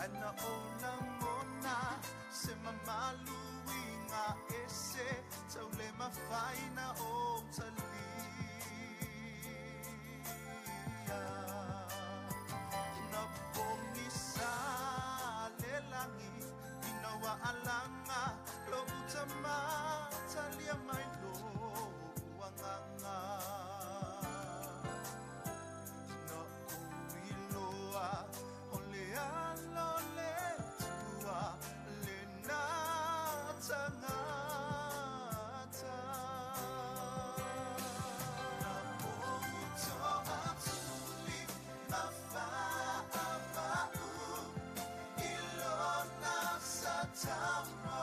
Ana ona mona se mamalu inga ese taule mafaina o talia na pomisa lelangi inawa alanga lo utama talia mai lo wanganga na uiloa ole alo le tua le na tangata na pomuto atuli mafa'ama'u ilona satama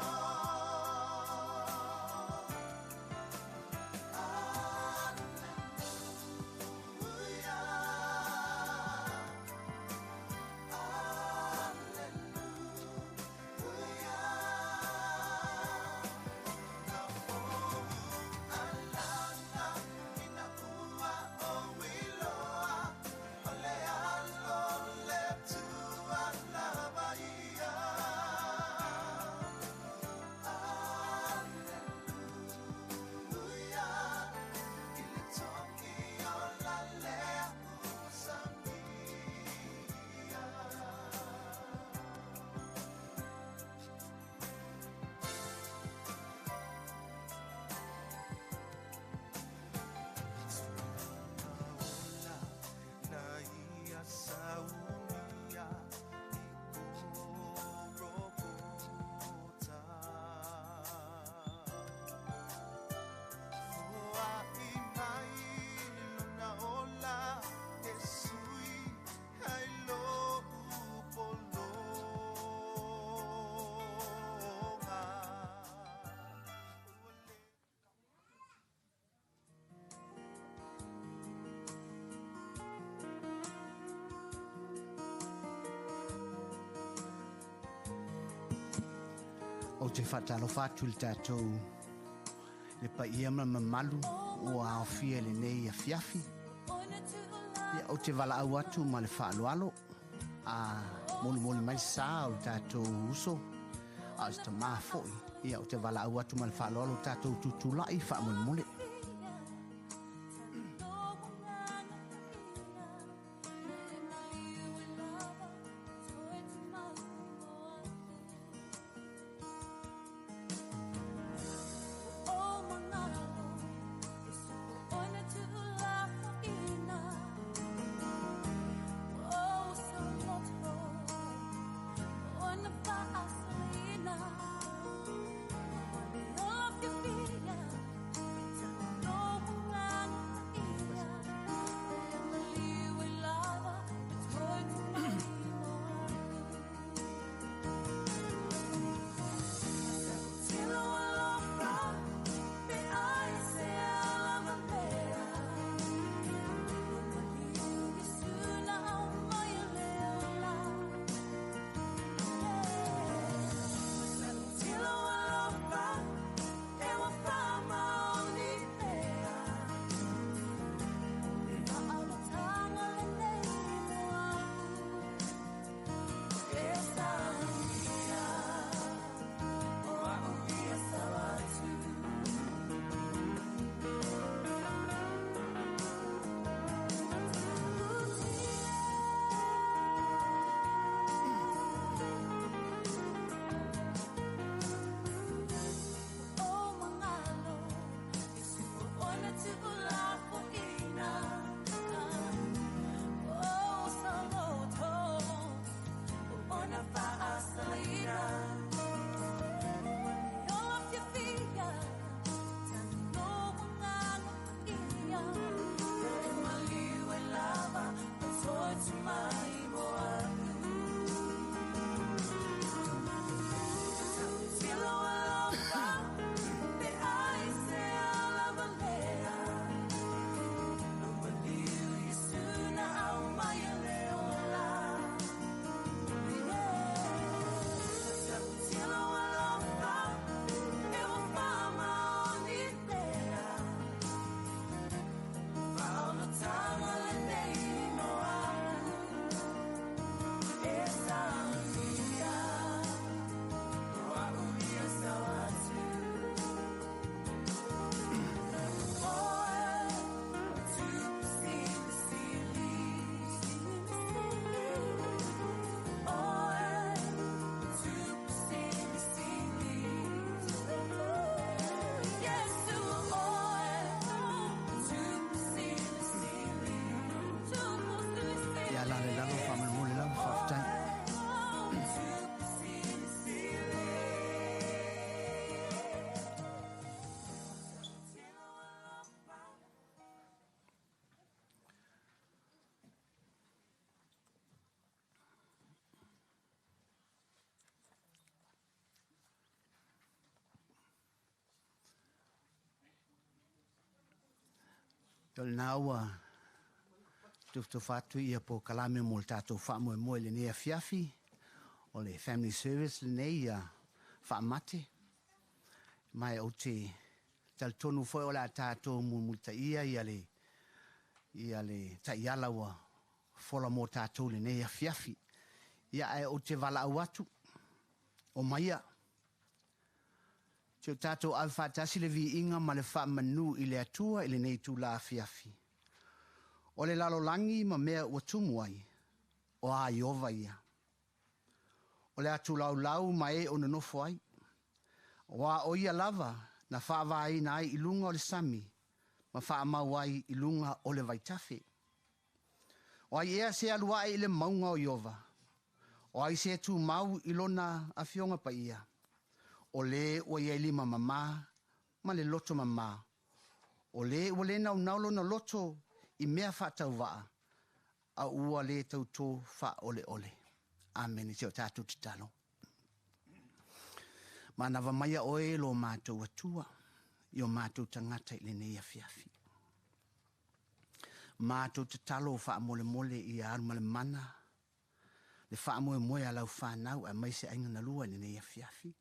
o te whatalo whatu le tātou le pa ia mamalu o ao fia le nei a fiafi ia o te wala au atu ma le whaaloalo a mole mai sā o le tātou uso a sta mafoi ia o te wala au atu ma le whaaloalo tātou tutulai whaamole Yol naua tuftu fatu ia po kalame mo tatou whaamoe moe le nea fiafi o le family service le nei Faamate mai o te taltonu foi o la tatou multa ia le taiala wa fola mo tatou le nea fiafi ia o te vala watu o maia te tatou alfatasi le vi inga ma le whaamanu i le atua i le nei tu la fiafi. O le lalolangi ma mea ua tumu ai, o a iova ia. O le atu lau ma e o nofo ai. O a o ia lava na whaavai na ai ilunga o le sami, ma whaamau ai ilunga o le vaitafe. O ai ea se alua i le maunga o iova. O ai se tu mau ilona a fionga pa ia. O le ua ia lima mama, ma le loto mama. O le ua le naulo na loto i mea whatau waa, a ua le tauto wha ole ole. Amen. I te o tātou te talo. Mana wa maia oe lo mātou atua, i o mātou tangata i le nei a fiafi. Mātou te talo wha mole mole i a aruma le mana, le wha moe moe a lau whanau a maise ainga na lua le nei a fiafi.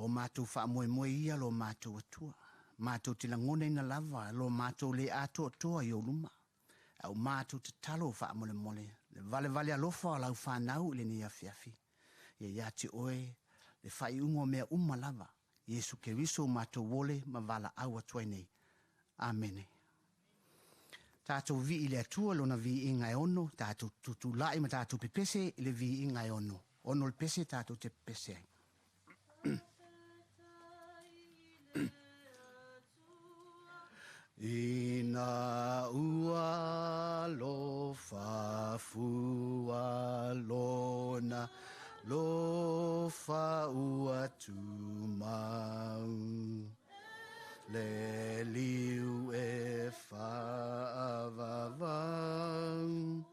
O mātou wha moe moe ia lo mātou atua. Mātou te langone ina lava lo mātou le ato toa i o luma. Au mātou te talo wha mole mole. Le vale alofa lau whanau le ni a fiafi. Ia te oe le whai ungo mea lava. Yesu ke riso mātou wole ma vala au atua nei. Amene. Tātou vi i le atua lona vi i ngai ono. Tātou tutu lai ma tātou pepese i le vi i ngai ono. Ono le pese tātou te pese ai. Ina ua lo fafua lona lo fa ua tu mau le liu e fa vavang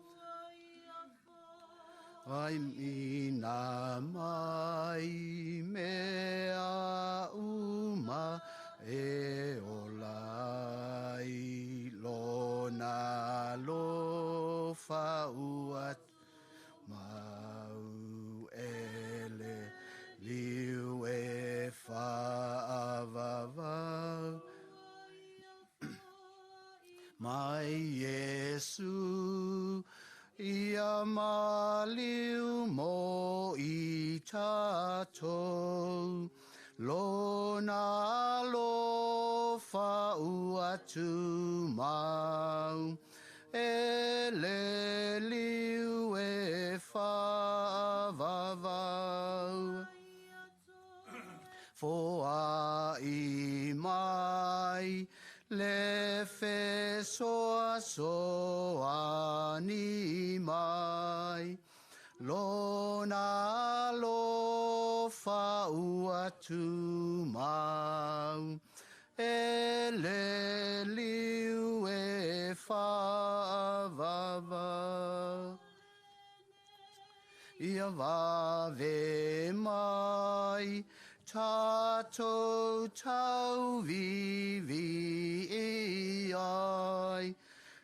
ai ina mai mea uma e olai lona lo fauat mau ele liu e faavava mai Yesu ia maliu mo i tatou lona lo fau atu mau e le liu e fa vavau foa i mai le fe soa soa ni mai lona lo fau atu mau e le liu e fa vava ia vave mai tatou tau vivi i ai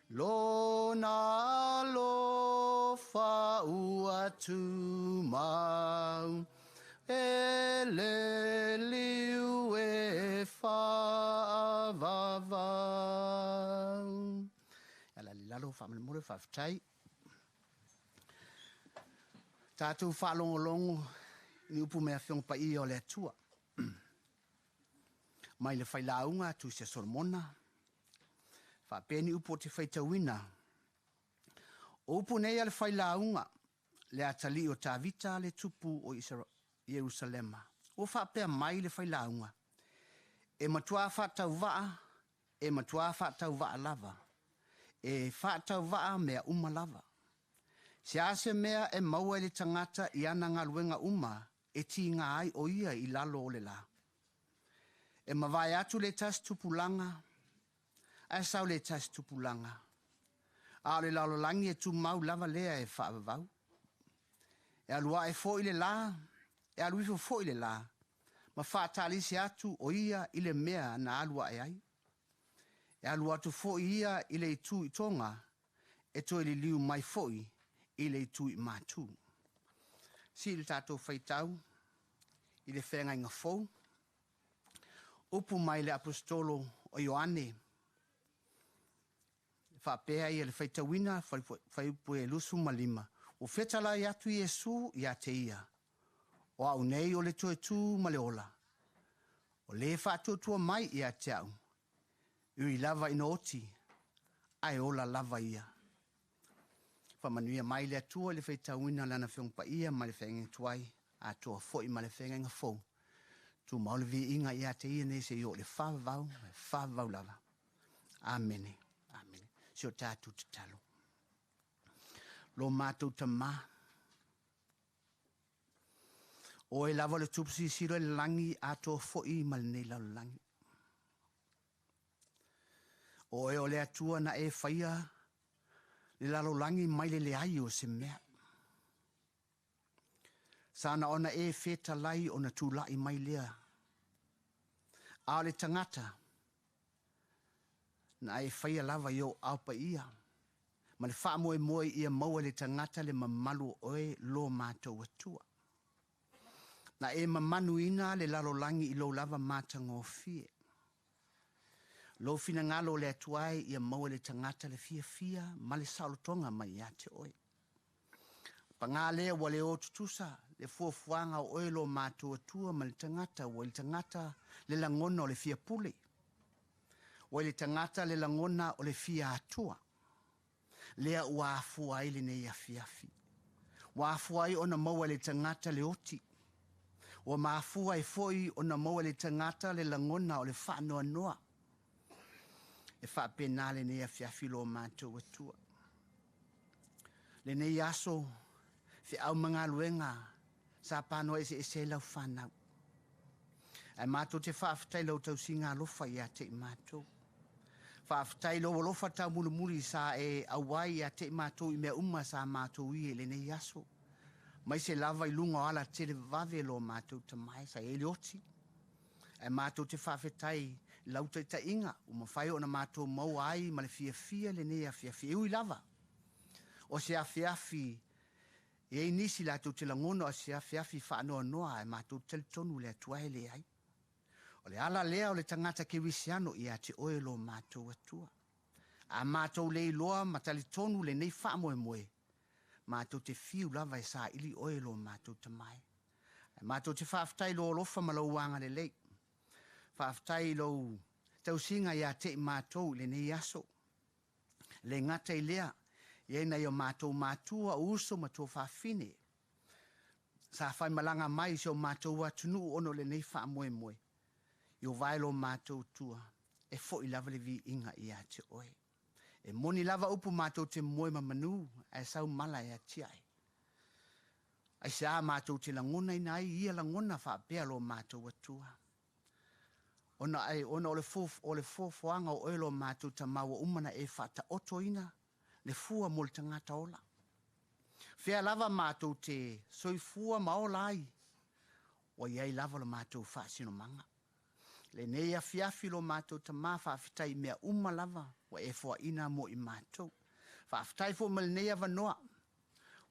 lona lo fau atu mau e le liu e fa vavau. Ala lalo fa mole fa ftai. Tātou whalongolongo ni upu mea whiong pa i o le atua. Mai le whailaunga tu se sormona. Whapeni upu te whaitawina. O upu nei ale whailaunga le atali o Tavita le tupu o Jerusalema. O whapea mai le whailaunga. E matua whatau waa, e matua whatau waa lava. E whatau waa mea lava. Se ase mea e maua le tangata i ana ngā luenga e ti ngā ai o ia i lalo o le la. E mawai atu le tas tupulanga, a sau le tas tupulanga. A le lalo langi e tu mau lava lea e whaavavau. E alua e fo i le la, e aluifo fo i le la, Ma whaatalisi atu o ia ile mea na alua e ai. E alua atu fo ia ile i tu i tonga, e toi li liu mai foi ile i tu i mātu. Si ili tātou whaitau, ile whenga inga fou, upu mai le apostolo o Ioane, whapea ia le whaitawina, whaipu e lusu malima, o whetala i atu Iesu i a te ia, o au nei o le toe tū ma le ola, o le whātuatua mai i a te au, ui lava ina oti, ai ola lava ia. Whamanuia mai le atua le whaitawina lana whiongpa ia ma le whenga tuai, a toa foi ma le whenga inga fou. Tu maule vi inga i a te ia nei se i o le whavau lava. Amene, amene. Si o tātou te talo. Lo mātou ta mā. O e lava le tupsi siro le langi a toa foi ma le nei lau langi. O e o le atua na e whaia le lalo langi mai le ai o se mea. Sana ona e feta lai ona tūlai mai lea. A le tangata na e whaia lava yo aupa ia. Ma le wha moe ia maua le tangata le mamalu oe lo mātou atua. Na e mamanu ina le lalo langi i lo lava mātango fie. Lo fina ngalo le atuai ia maua le tangata le fia ma le saulotonga mai ia te oe. Panga lea wa le o tutusa le fuafuanga o oe lo mātou atua ma le tangata wa le tangata le langona o le fia pule. Wa le tangata le langona o le fia atua. Lea ua afua ile ne ia fiafi. Wa afua i ona maua le tangata le oti. Wa maafua i foi ona maua le tangata le langona o le whaanoa noa. E wha penale ne ia fiafi lo mātou atua. Le ne aso fi au mga luenga sa pano e se lau whanau. Ai mātou te whaafitai lau tau singa lofa i a te mātou. Whaafitai lau lofa tau mulimuri sa e awai i a te mātou i mea sa mātou i e le nei aso. Mai se lava i lunga ala te le vave lo mātou ta mai sa e le oti. Ai mātou te whaafitai lau te ta inga o mawhai o na mātou mau ai ma le fia le nei a fia ui lava. O se a fiafi e nisi la tu te langona o se a fiafi whaanoa noa e mātou teltonu le atuai le ai. O le ala lea o le tangata ke wisiano i a te oe lo mātou atua. A mātou le iloa matali tonu le nei whaamoe. Mātou te fiu lava e sa ili oe lo mātou tamai. Mātou te whaafitai lo lofa ma lau wanga le lei. Whaafitai lo tausinga i a te mātou le nei aso. Le ngata i lea. Iena yo mātou mātua uso matua whaafine. Sa whai malanga mai se o mātou atunu ono le nei whaamoe. Yo vailo mātou tua. E fo i lava le vi inga i a te oe. E moni lava upu mātou te moe mamanu. E sau mala e a tiai. Ai se a mātou te langona ina ai. Ia langona whaapea lo mātou atua. Ona ole fofoanga o oe lo mātou ta maua umana e whaata oto ina. Le fua mo le tangata ola. Fea lava mātou te soifua maola ai. O iai lava lo mātou whaasino manga. Le nei a fiafi lo mātou ta maa whaafitai mea lava. Wa e fua ina mo i mātou. Whaafitai fo mele nei ava noa.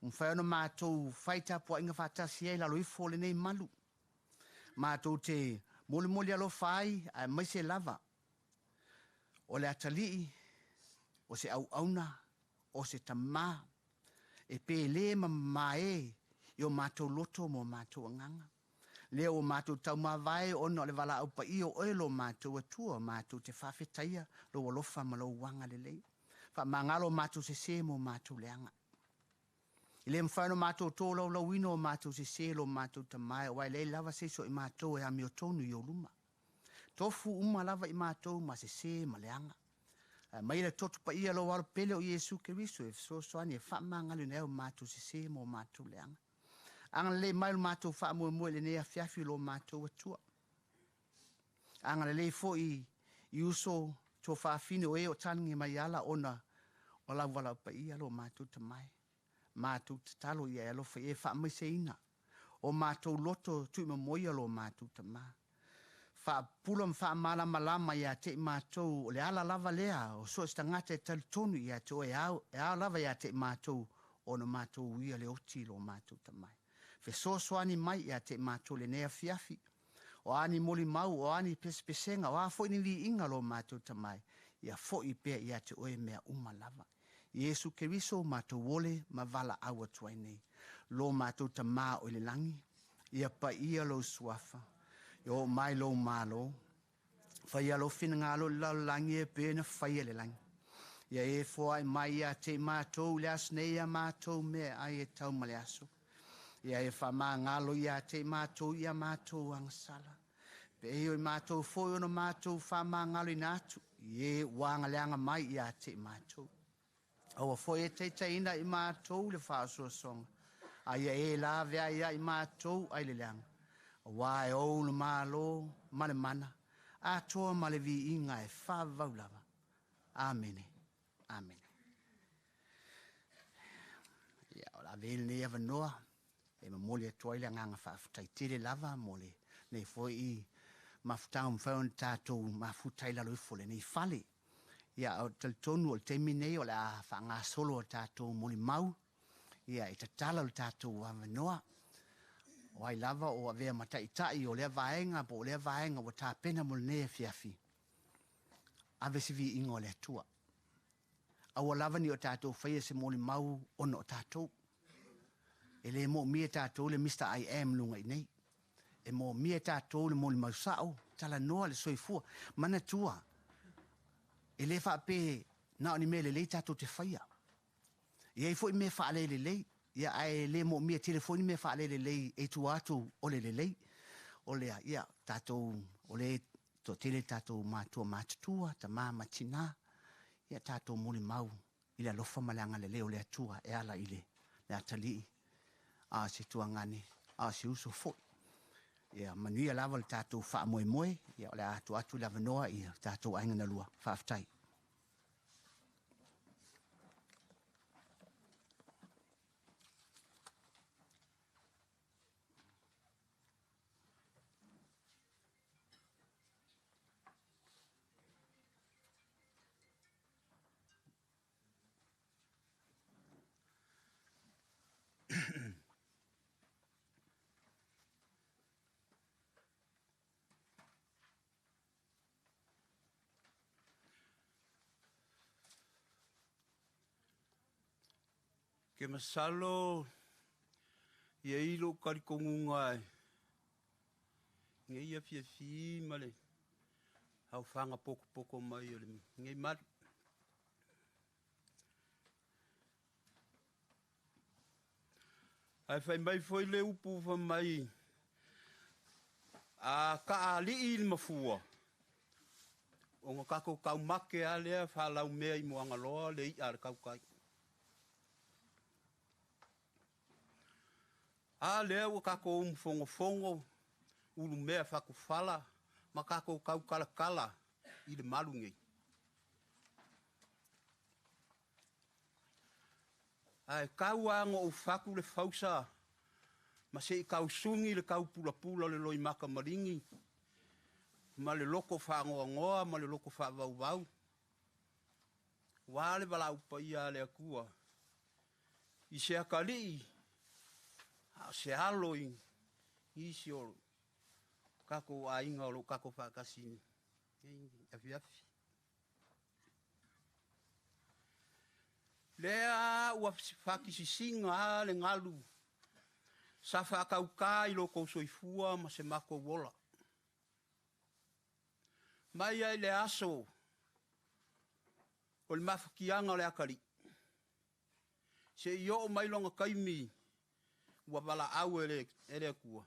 Whaiona mātou whaita pua inga whaatasi ei lalo ifo le nei malu. Mātou te moli alo whai a maise lava. O le atalii. O se au auna. O se tamā, e pe le mamae, i o mātou loto mo mātou anganga. Leo o mātou tau mawai, ono le wala au pa i o oelo mātou atua, mātou te whawhetaia, lo alofa ma lo wanga le lei. Wha mangalo mātou se mo mātou leanga. I le mwhano mātou tō lau wino o mātou se lo mātou tamai, wai le lava se so i mātou e ami o tonu i o luma. Tofu lava i mātou ma se ma leanga. Mai le totu pa ia lo wala pele o Iesu Keristo e soani e whamangalu neo mātou se mo mātou leanga. Anga le mai mātou whaamoe le nea fiafi lo mātou atua. Anga le fo i uso tō whaafine o e o tangi mai ala ona o lau wala pa ia lo mātou tamai. Mātou te talo ia e alofa e whaamai se ina. o mātou loto tui mamoia lo mātou tama. Whaapulam whaamala malama ia te mātou o le ala lava lea o so stangata e talitonu ia te o e au lava ia te mātou o na mātou uia le oti lo mātou tamai. Fe soani mai ia te mātou le nea fiafi. O ani moli mau, o ani pespesenga, o a fo ni vi inga lo mātou tamai. Ia fo i pea ia te oe mea umalava. Yesu Keriso mātou wole ma vala awa tuai nei. Lo mātou tamā o le langi. Ia pa ia lo suafa. Yo mai lo malo. Fai alo fina ngā lo langi e pēna fai le langi. Ia e fo ai mai ia te mātou le asnei a mātou mea ai e tau male aso. Ia e whamā ngalo ia te mātou ia mātou angasala. Pe eo i mātou fo ono mātou whamā ngalo i nātu. Ie wanga leanga mai ia te mātou. Aua fo e te ina i mātou le whaasua songa. Aia e la vea ia i mātou ai le leanga. Wa e o no malo male mana. A toa male vi inga e whavau lava. Amene. Amen. Ia o la vele ne ava noa. E ma mole atoa ile nganga whaafutai tele lava mole. Ne foi i mafutanga mwhaon tātou mafutai lalo i fole nei fale. Ia o talitonu o le teimi nei o le a whaanga solo o tātou mole mau. Ia i tatala o tātou ava noa. O ai lava o avea mataitai o lea vaenga po o lea vaenga o tāpena mo le nea fiafi. Ave si vi ingo le atua. Aua lava ni o tātou whaia se mole mau ono o tātou. E le mo mia tātou le Mr. I am lunga i nei. E mo mia tātou le mole mau sao. Tala noa le soifua. Mana tua. E le whape nao ni me le lei tātou te whaia. E ei fo i me whaale le lei. Ia ai le mo mia telefoni me whaale le lei e tu atu o le lei. O lea, ia, tātou, o le to tele tātou mātua mātutua, ta māma tina. Ia tātou mole mau. Ila lofa malanga le leo le atua e ala ile. Le atali. A se tua ngane. A se uso fo. Ia manuia lava le tātou wha moe moe. Ia le atu lava noa ia tātou ainga na lua. Whaaftai. Ke masalo ia ilo karikongunga ngai ia fiafi male hau fanga poko mai ole ngai mat ai fai mai foi le upu fa mai a ka ali il mafua o ngaka ko make ale fa lau me i moanga loa le i ar kau kai a leo kako fongo ulu mea fakufala makako kau kala i le malungi ai kau ango o faku le fausa ma se kau sungi le kau pula le loi maka maringi ma le loko fango ngoa ma le loko fa vau wale bala upa ia le akua i se akali se haloi isi o kako ainga o kako whakasini. Afi. Lea ua whakisi singa le ngalu. Sa whakauka i loko soifua ma se mako wola. Mai ai le aso o le mawhakianga o le akari. Se io mai longa kaimi ua wala au ele kua.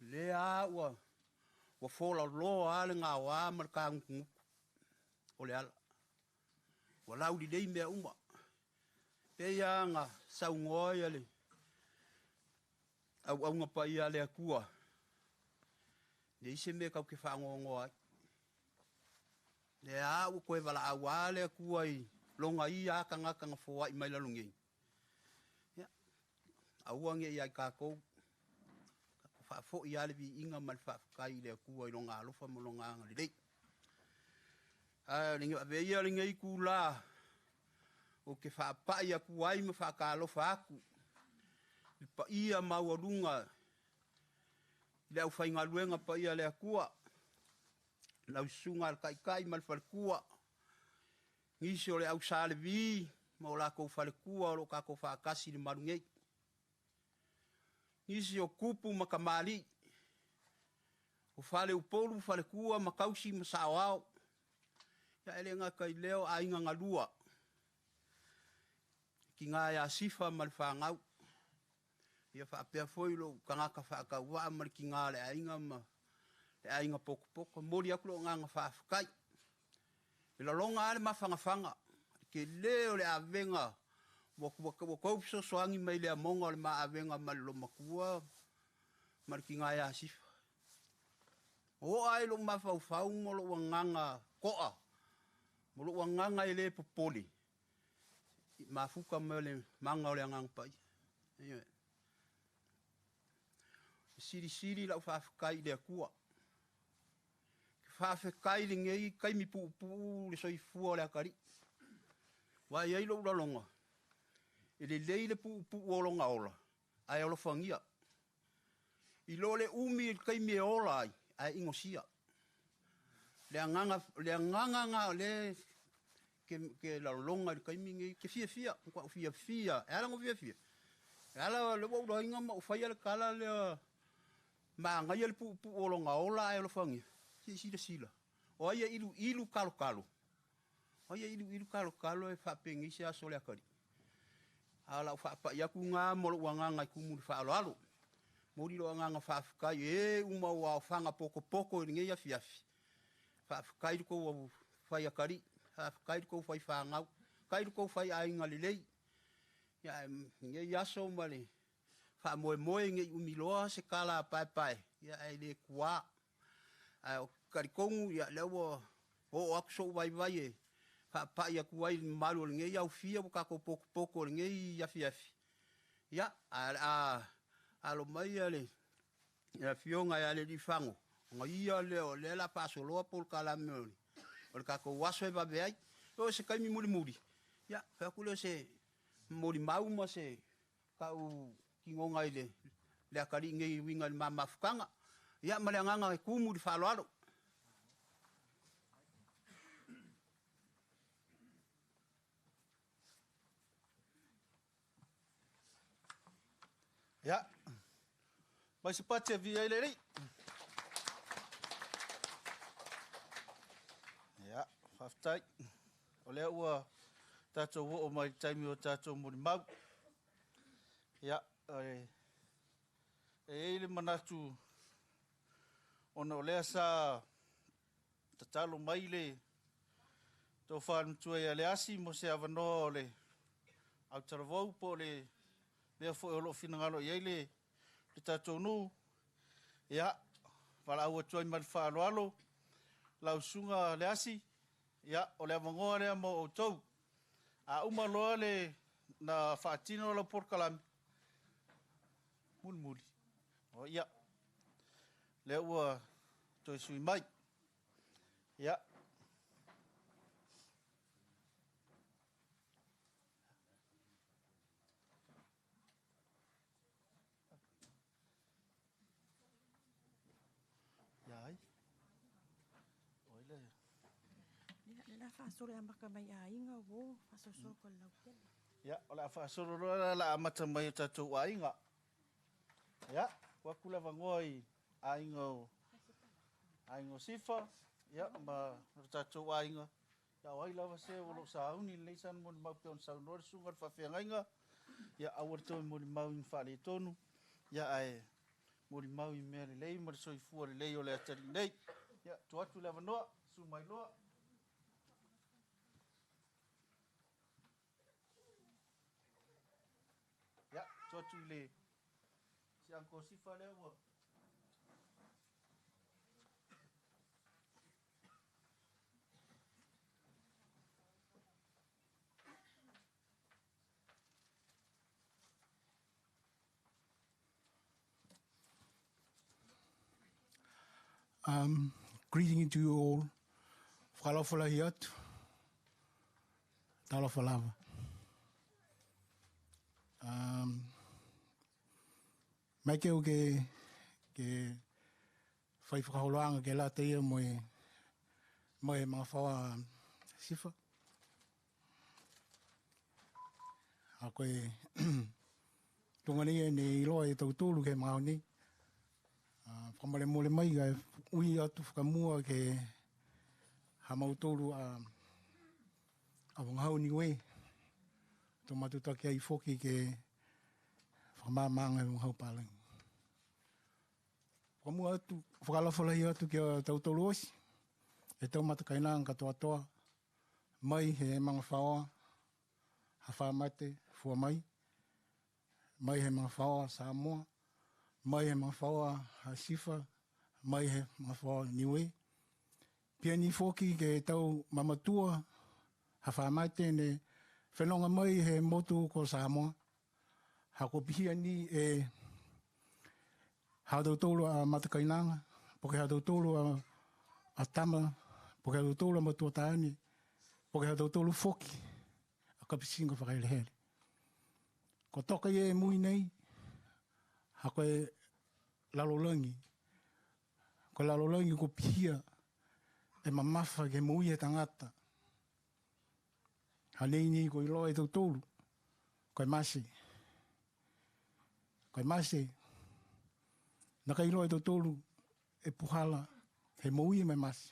Lea ua fola loa ale ngā wā marka ngungu. O le ala. Ua lau di dei mea uma. Pea ngā saungoi ale. Au ngapa i ale kua. Ne ise me kau ke whaangongo ai. Lea ua koe wala au ale kua i. Longa i aka ngaka ngā fōa i mai lalungi. auange ia kākou, kako whaafo i ale vi inga mal whaakai lea kua i longa alofa mo longa anga li rei. Ringa ave ia ringa i ku la, o ke whaapai aku ai ma whaaka alofa aku, i pa ia maua lea u whainga luenga pa ia lea kua, lau sunga al kai mal whalekua, ngisi o le au sale vi, ma o lako whalekua o lo kako whaakasi ni marungei. Ngisi o kupu makamali, o whale upolu whalekua makausi masawao, ya ele ngā kai leo a inga ngalua, ki ngā ia sifa mal whangau, ia whaapea foilo kangaka whaakauwa mal ki ngā le ainga ma, le ainga poko, mori aku lo ngā whaafukai. Ila longa ale mawhanga, ke leo le avenga, wakau so soangi mai le amonga le ma avenga mal lo makua, mal ki ngā ia sifa. O ai lo mawhau mo lo wanganga koa, mo lo wanganga ele popoli, mafuka mai le manga o le angang pai. Siri lau whaafukai le akua. Whaafukai le ngei kai mi puu le soifua le akari. Wai ei lo longa. Ele lei le puu o longa ola. Ai olo whangia. I lo le umi kai mi ola ai. Ai ingosia. Le anganga le ke la longa kai mi ngei ke fia. Kwa fia. E alango fia. E ala le wau inga ma ufaya le kala le ma ngai le pu o longa ola ai lo fangi sila o ia ilu kalo o ia ilu kalo e fa pengi sia so le akari ala fa pa ia ku nga mo lo wanga ngai ku mu fa alo mo di lo nga fa ka e uma wa fanga poko ngai ia fiafi fa kai ko fa ia kari fa kai ko fa fanga kai ko fa ai ngali lei ya ngai ya so male fa moe nge umiloa se kala pai ya ele kua a karikongu ya lewo o akso vai fa pa ya kuai malu nge ya ufia ka ko poko nge ya fiafi ya a lo mai ale ya fionga ya le difango ngai ya le la paso lo por kala me o ka ko waso e babe ai o se kai mi muri ya fa kulo se mori mau ma se ka u ki ngonga ile le akari ngei winga mama fukanga ya malanganga ku mu di falo ya mai se pate via ile ri ya faftai ole ua tato wo mai taimi o tato mo mau ya ele manatu ona ole sa tatalo mai le to farm tu ele asi mo se avano le au travou po le fo lo finangalo ile le tato nu ya para o tu mal fa lo la usunga le asi ya ole avango le mo to a uma lo le na fatino lo por kalam mulmuli o ya le ua to sui mai ya ai oile la fa sore ambaka mai ainga wo fa so ko lautel ya ola fa soro la mata mai tatu ainga ya wa kula vangoi aingo sifa ya ma tatu ainga ya wai lava se wo sa uni leisan mon ma pion sa no sungar fa fianga ya awarto mon ma in fa le tonu ya ai mon ma in me le mar so fu le o le atari nei ya tu atu lava no su mai lo ya tu atu le si anko sifa le wo Greeting to you all. Whakalawhala hi atu. Talofa lava. Mai keu ke whai whakaholoanga ke la teia moe mga whawa sifa. A koe tungani e ne iloa e tautolu ke mga honi. Whamare mole mai ga ui atu whakamua ke ha mautolu a wangahau ni we. Tō matutaki ai whoki ke whakamamanga e wangahau pālangi. Whakamua atu, whakalawhalahi atu ki a tautolu osi. E tau matakainanga katoa toa. Mai he mga whaoa. Ha Faamate Fuamai. Mai he mga whaoa Samoa. Mai he mga whaoa ha Sifa. Mai he mga whaoa Niue. Pia ni whoki ke tau mamatua ha Faamate ne whenonga mai he motu ko Samoa. Ha ko pihia ni e hātautolu a matakainanga. Poke hātautolu a tama. Poke hātautolu a matua tāni. Poke hātautolu whoki. A kapisinga whakailehere. Ko toka e mui nei. Ha koe lalolangi. Ko lalolangi ko pihia. E mamafa ke mui e tangata. Ha nei ni ko iloa e tautolu. Koe masi. Koe masi. Naka iloa e tautolu e puhala. He mui e me masi.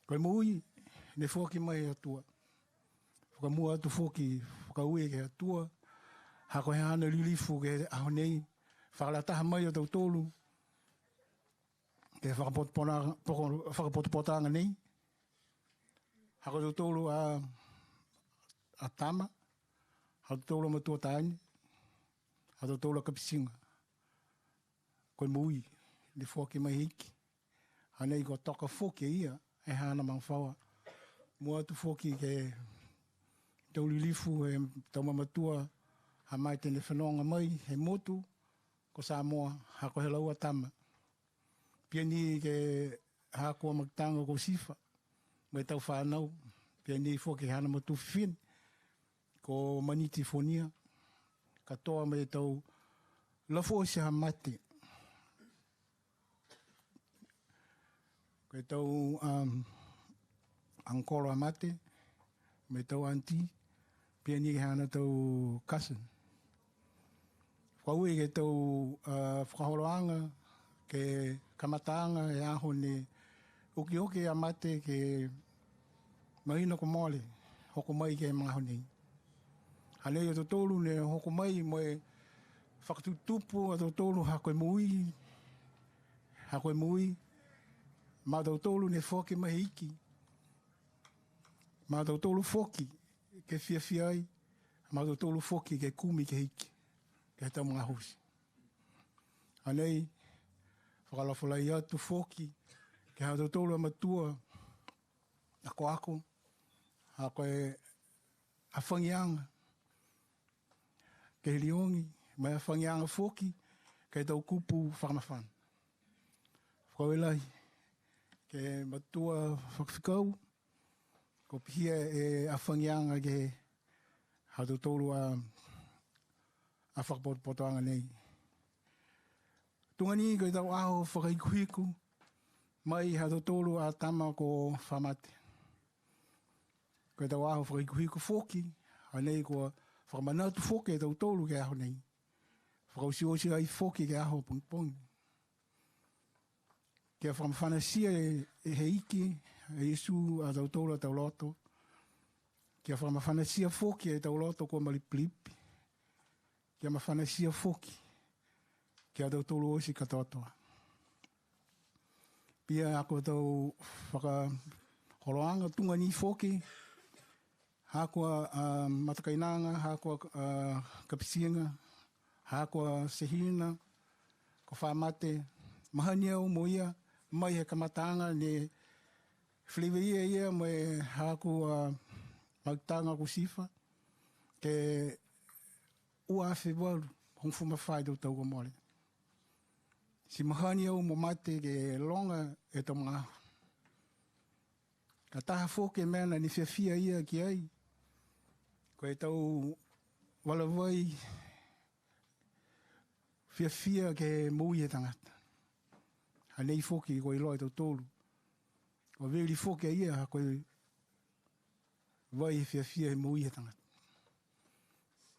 Koe mui ne whoki mai atua. Whakamua atu whoki. Whakaue ke atua. Ha koe hana lilifu ke aho nei. Whakalataha mai o tautolu. Ke whakapotopotanga nei. Ha koe tautolu a tama. Ha tautolu a matua tāni. Ha tautolu a kapisinga. Koe mui. Ne whoki mai hiki. Ha nei ko toka whoki ia. E hana mang whaua. Mua atu whoki ke tau lilifu e tau mamatua. Ha mai tene whanonga mai. He motu. Ko Samoa. Ha koe he laua tama. Pia ni ke hākua maktanga ko Sifa. Mai tau whanau. Pia ni whoki hana matu whiwhin. Ko maniti whonia. Katoa mai tau lafo si ha mate. Koe tau angkolo ha mate. Mai tau auntie. Pia ni hana tau cousin. Whaue ke tau whakaholoanga. Ke kamataanga e aho ne uki a mate ke mahina ko mole. Hoko mai ke mga honei. Hanei o tautolu ne hoko mai moe whakatutupu a tautolu ha koe mui. Ha koe mui. Ma tautolu ne whoki mai hiki. Ma tautolu whoki ke whiawhia ai. Ma tautolu whoki ke kumi ke hiki. Ke tau mga hosi. Hanei whakalawhalai atu whoki. Ke hau tautolu a matua. Ako. Ha koe a whangianga. Ke hiliongi. Mai a whangianga whoki. Ke tau kupu whakamawhan. Whakawelai. Ke matua whakawhikau. Ko pihia e a whangianga ke hau tautolu a whakapotoanga nei. Tungani koe tau aho whakaikuhiku. Mai hau tautolu a tama ko Faamate. Koe tau aho whakaikuhiku whoki. Hanei ko whakamanatu whoki e tautolu ke aho nei. Whakausiosi ai whoki ke aho pongpongi. Ke whakamawhanasia e he iki. E Yesu a tautolu a tauloto. Ke whakamawhanasia whoki e tauloto ko maliplipi. Ke mawhanasia whoki. Ke a tautolu osi katoatoa. Pia ako tau whakaholoanga tunga ni whoki. Hākua matakainanga, hākua kapisienga, hākua sehina, ko Faamate, mahani au mo ia, mai he kamatanga ne whileweia ia mo e hākua mautanga ko Sifa, ke ua awhi waru, hongfuma whai tau tau mole. Si mahani au mo mate ke longa e to mga. Ka taha fōke mena ni whiawhia ia ki ai. Ko e tau walawai whiawhia ke mui e tangata. Hanei fōke ko i loa tau tōru. Ko veri fōke ia ko i vai whiawhia e mui e tangata.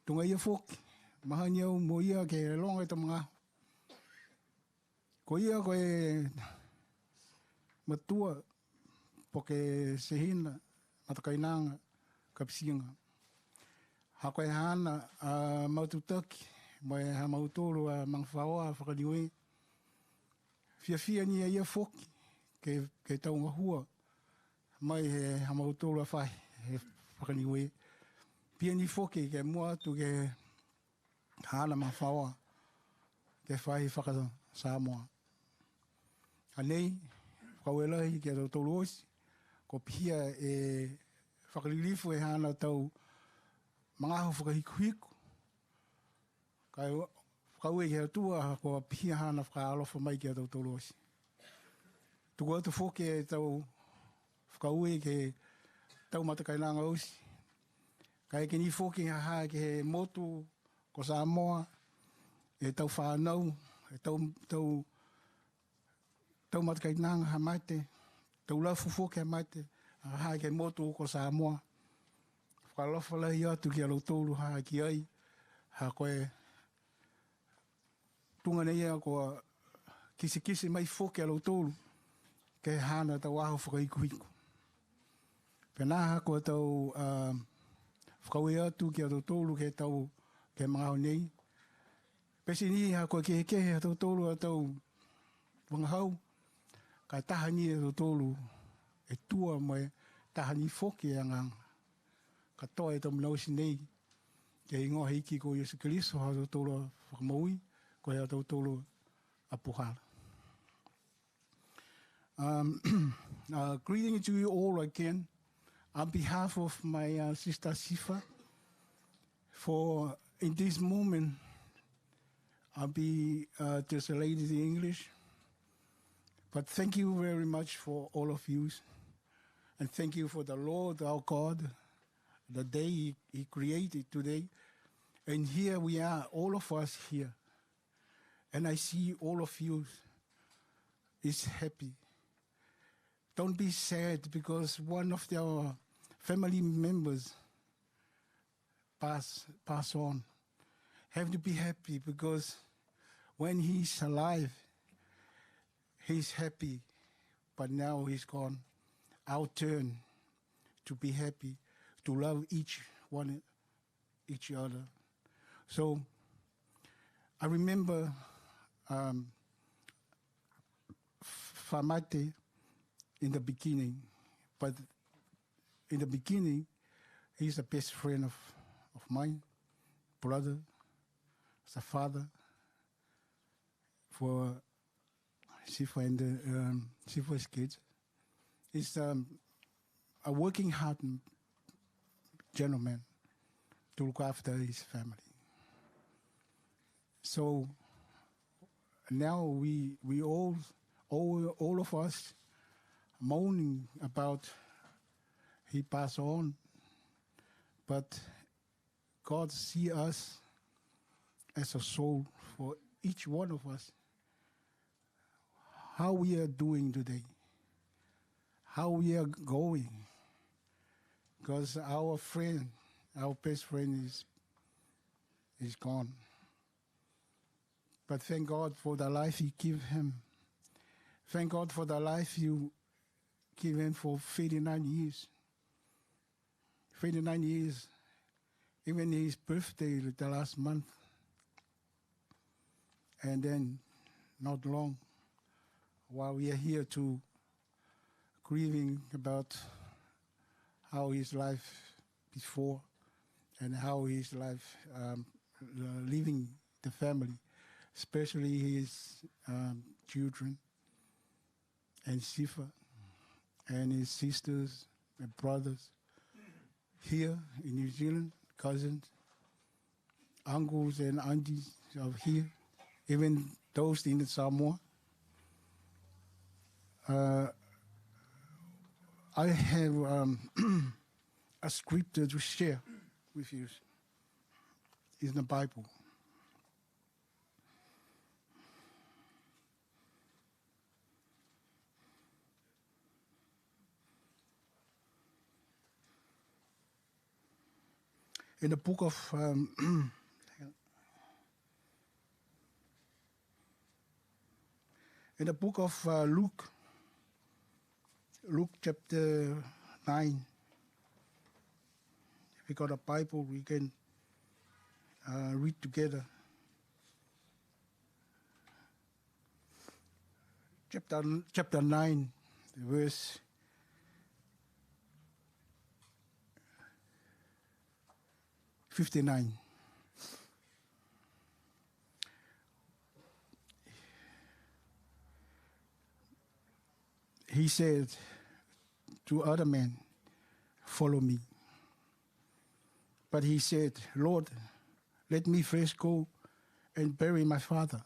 Tunga ia fōke. Mahani au mo ia ke longa e to mga. Ko ia ko e matua po ke sehina matakainanga kapisinga. Hako e hana maututaki mo e ha mautoro a mangwhaoa whakaniwe. Whiawhia ni ia foki ke taunga hua mai he ha mautoro a whai he whakaniwe. Pia ni foki ke mua atu ke hana mangwhaoa ke whai whakata Samoa. Anei, whakauelahi ki a tau loisi, ko pia e whakalilifu e hana tau mangaho whakahikuhiku. Kai whakaue ki a tua, ko pia hana whakaalofa mai ki a tau loisi. Tuku atu whoke e tau whakaue ki tau matakainanga osi. Kai ke ni whoke haha ki he motu ko Samoa, e tau whanau, e tau matakainanga ha mate, tau lafu foke ha mate, ha ke motu ko Samoa. Whakalofa lai atu ki a lautoru ha ki ai, ha koe tunga nei a koa kisi mai foke a lautoru, ke hana tau aho whakaikuhiku. Pena ha koa tau whakaue atu ki a lautoru ke tau ke mga nei. Pesi ni ha koa kehe a lautoru a tau wangahau, ka tahani e tolu e tua mai tahani foki e ngang. Ka toa e tamu nausi nei ke ingoa hiki ko Yesu Kiriso ha tolu whakamaui ko hea tolu a puhala. Greeting to you all again on behalf of my sister Sifa. For in this moment, I'll be just a lady in English. But thank you very much for all of you. And thank you for the Lord, our God, the day He created today. And here we are, all of us here. And I see all of you is happy. Don't be sad because one of our family members pass on. Have to be happy because when he's alive, he's happy, but now he's gone. Our turn to be happy, to love each other. So I remember Faamate in the beginning, but in the beginning, he's the best friend of mine, brother, as a father for Sifa and Sifa's kids. He's a working hard gentleman to look after his family. So now we all of us moaning about he passed on, but God see us as a soul for each one of us. How we are doing today, how we are going, because our friend, our best friend is gone. But thank God for the life He gave him. Thank God for the life you gave him for 39 years. 39 years, even his birthday the last month. And then, not long, while we are here to grieving about how his life before and how his life leaving the family, especially his children and Sifa and his sisters and brothers here in New Zealand, cousins, uncles and aunties of here, even those in Samoa. I have a scripture to share with you. It's in the Bible. In the book of Luke, Luke chapter 9. If we got a Bible, we can read together. Chapter 9, verse 59. He said to other men, "Follow me." But he said, "Lord, let me first go and bury my father."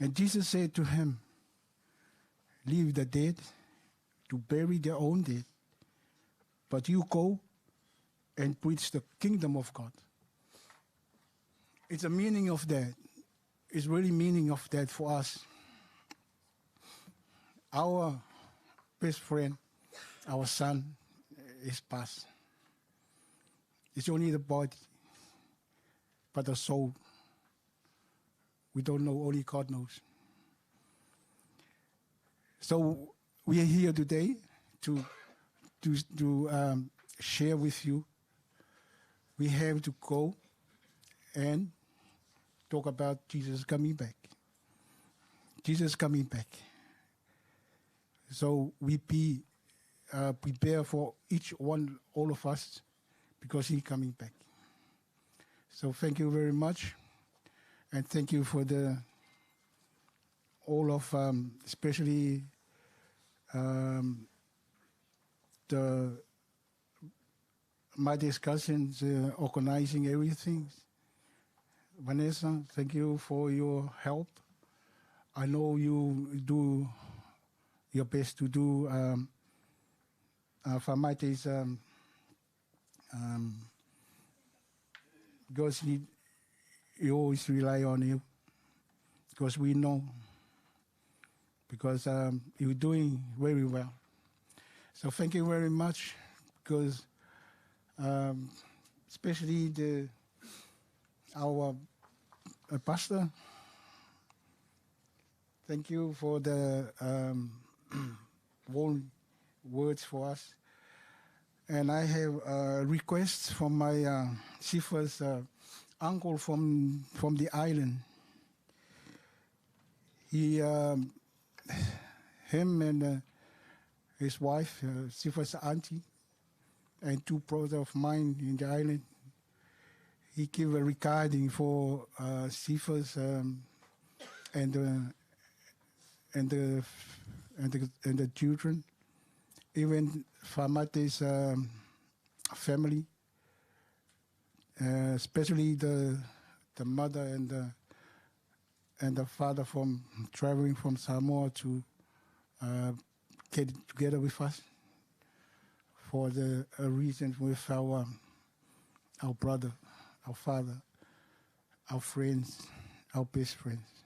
And Jesus said to him, "Leave the dead to bury their own dead, but you go and preach the kingdom of God." It's a meaning of that. It's really meaning of that for us. Our best friend, our son, is passed. It's only the body, but the soul, we don't know, only God knows. So we are here today to share with you. We have to go and talk about Jesus coming back. Jesus coming back. So we be prepare for each one, all of us, because He's coming back. So thank you very much, and thank you for all of, especially my discussions, organizing everything. Vanessa, thank you for your help. I know you do your best to do Faamate's because you always rely on you, because we know, because you're doing very well. So thank you very much, because especially our pastor, thank you for the warm words for us. And I have a request from my Sifa's uncle from the island. Him and his wife, Sifa's auntie, and two brothers of mine in the island, he gave a recording for Sifa's and the children, even Faamate's family, especially the mother and the father from traveling from Samoa to get together with us for the reason with our brother, our father, our friends, our best friends.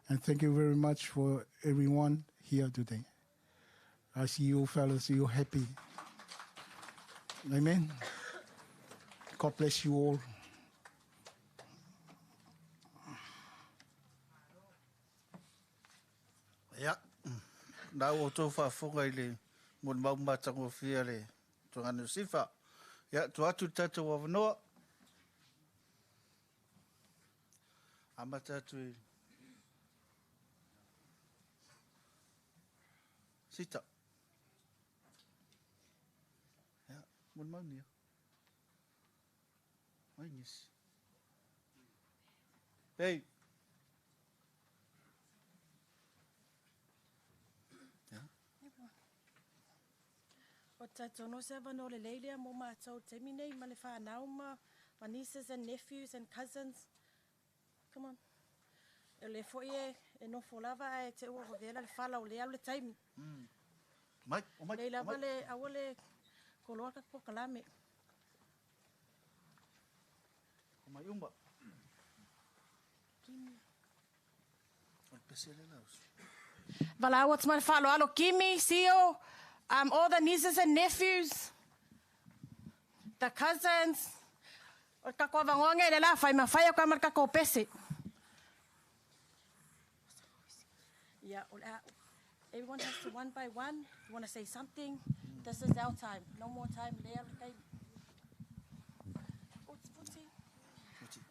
And thank you very much for everyone here today. I see you fellas, you're happy. Amen. God bless you all. Ya, nā o tō whaafonga i le mon maumatango whia le tōnganu sifa. Ya, tō atu tātou awanoa. Ama tātou i sita. Ya, mon maunia. Ai nisi. Hey. O tātou no se wano le leilea mo mātou te minei ma le whānauma, my nieces and nephews and cousins. Come on. E le foie, e no lava e te ua vela le fala o le au le taimi. Mai, o mai. Le lava le aua le koloa ka pokalame. O mai umba. Kimi. O pese le laus. Vala what's my falo alo Kimi, Sio, all the nieces and nephews, the cousins. O kako vangonge le la fai mafai ka marka ko pese. Yeah, everyone has to one by one. You want to say something? This is our time. No more time. There, okay.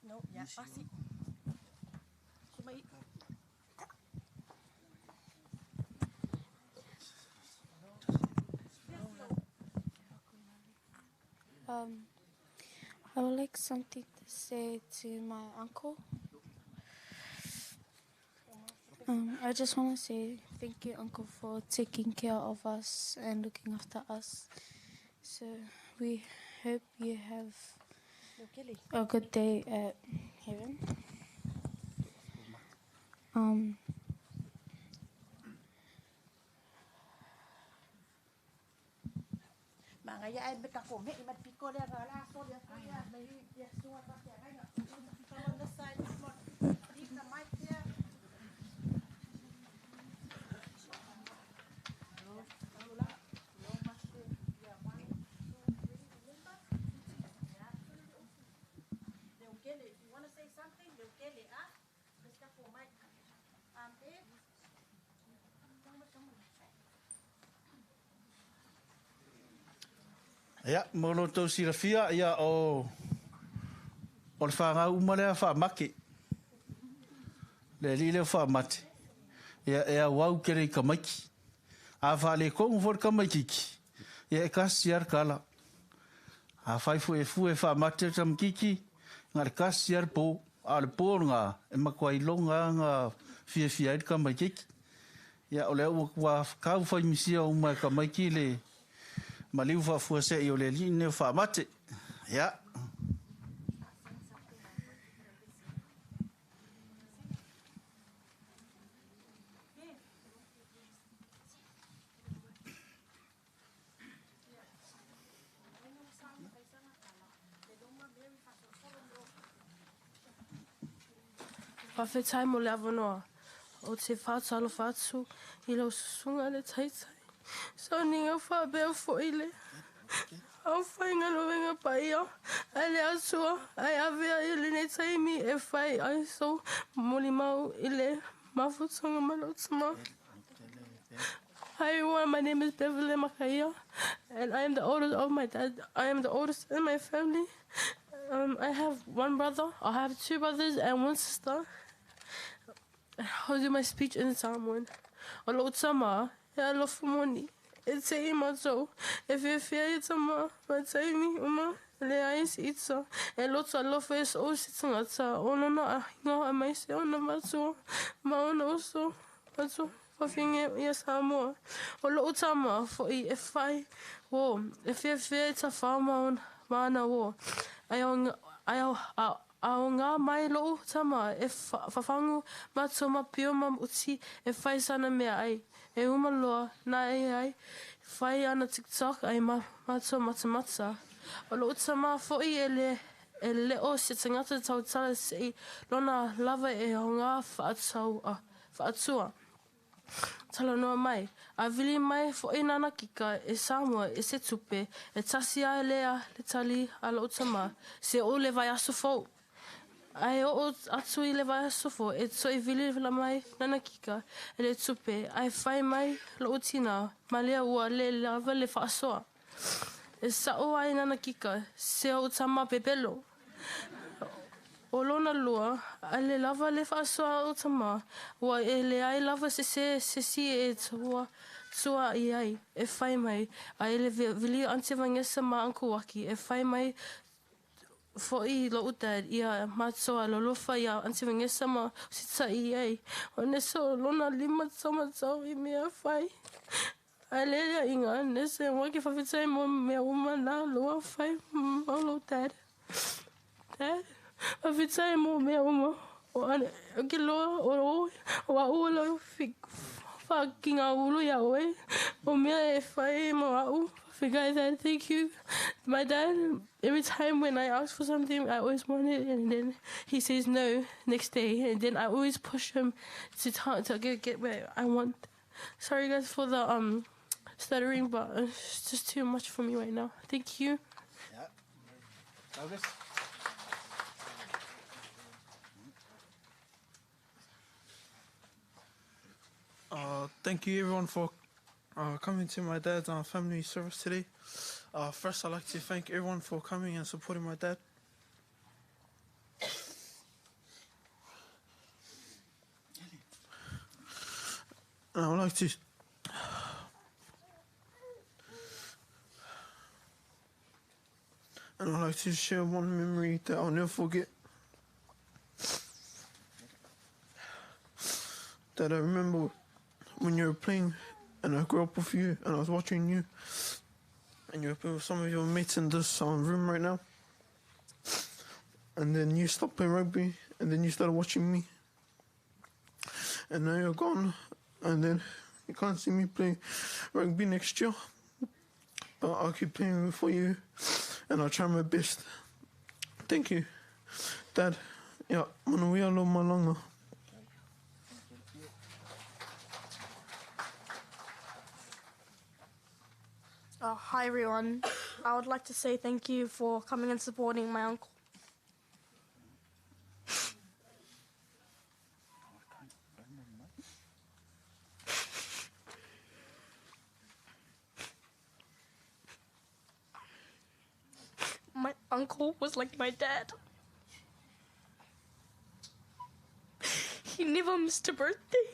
No, yeah, pasi. I would like something to say to my uncle. I just want to say thank you, Uncle, for taking care of us and looking after us. So we hope you have a good day at heaven. Mga ya ay bekako me imat piko le ala so ya me ya suwa ta ya ga on the side leave the mic there. If you want to say something, they'll get it, ah? Mr. Fuamai. Ia, mono tau sirafia, ia o le whanga umalea Faamake. Le li leo Faamate. Ia wau kere I kamaiki. A whale kongu for kamaikiki. Ia e kasi ar kala. A whaifu e Faamate tamkiki. Ngare kasi ar po. A le po ngā. E makwai longa ngā fia i kamaikiki. Ia o leo wa kau whaimisia umai kamaiki le maliu whafua se I o le li neo Faamate. Ia. Whawhetai mo le awanoa. O te whātalo whātu I lau susunga le taitai. So ninga whabea fo ile. Au whainga loenga pa ia. Ai le asua. Ai awea I le ne taimi e whai ai so moli mau I le mafutonga malotama. Hi everyone, my name is Beverly Makaia and I am the oldest of my dad. I am the oldest in my family. I have one brother. I have two brothers and one sister. I'll do my speech in Samoan. O lo tama, e alofa moni. E te I matou. E whiawhia I tama, ma taimi uma, le aisi ita. E loto alofa e so si tangata. Ona na ahinga a mai se ona matua. Ma ona oso, matua. Whawhinge I a Samoa. O lo tama, fo I e whai. Wo, e whiawhia I ta whamaon, maana wo. Ai o ngā mai loo tama e whawhangu matua mapio mam uti e whai sana mea ai. E umaloa na ai whai ana TikTok ai matua matamata. O loo tama fo I e leo se tangata tautala se I lona lava e o ngā whaatua. Tala noa mai. A vili mai fo I nana kika e Samoa e se tupe e tasia e lea le tali a loo tama se o le vai aso fo. Ai o atu I le vai aso fo e so I vili la mai nana kika e le tupe ai whai mai loo tina ma lea ua le lava le whaasoa. E sao ai nana kika se o tama pepelo. O lona lua, a le lava le whaasoa o tama, ua e le ai lava se si e tua I ai, e whai mai, a e le vili ante vangesa ma anku waki, e whai mai fo I lo utad, ia matoa lo lofa ia ante vangesa ma sita I ai, o neso lona lima tau I mea whai. A le lea inga, nese waki whawhitai mo mea uma na loa whai, ma lo dad. Dad? Whawhitai mo mea uma ke loa o a ua whakinga ulu ia oe. O mea e whai mo au. Guys, thank you. My dad, every time when I ask for something, I always want it, and then he says no next day, and then I always push him to get what I want. Sorry guys for the stuttering, but it's just too much for me right now. Thank you. Yeah. August. Thank you everyone for coming to my dad's family service today. First, I'd like to thank everyone for coming and supporting my dad. And I would like to share one memory that I'll never forget. That I remember when you were playing and I grew up with you and I was watching you and you were playing with some of your mates in this room right now, and then you stopped playing rugby and then you started watching me, and now you're gone and then you can't see me play rugby next year, but I'll keep playing for you and I'll try my best. Thank you, Dad. Ja, manuia lo malanga. Hi everyone. I would like to say thank you for coming and supporting my uncle. My uncle was like my dad. He never missed a birthday.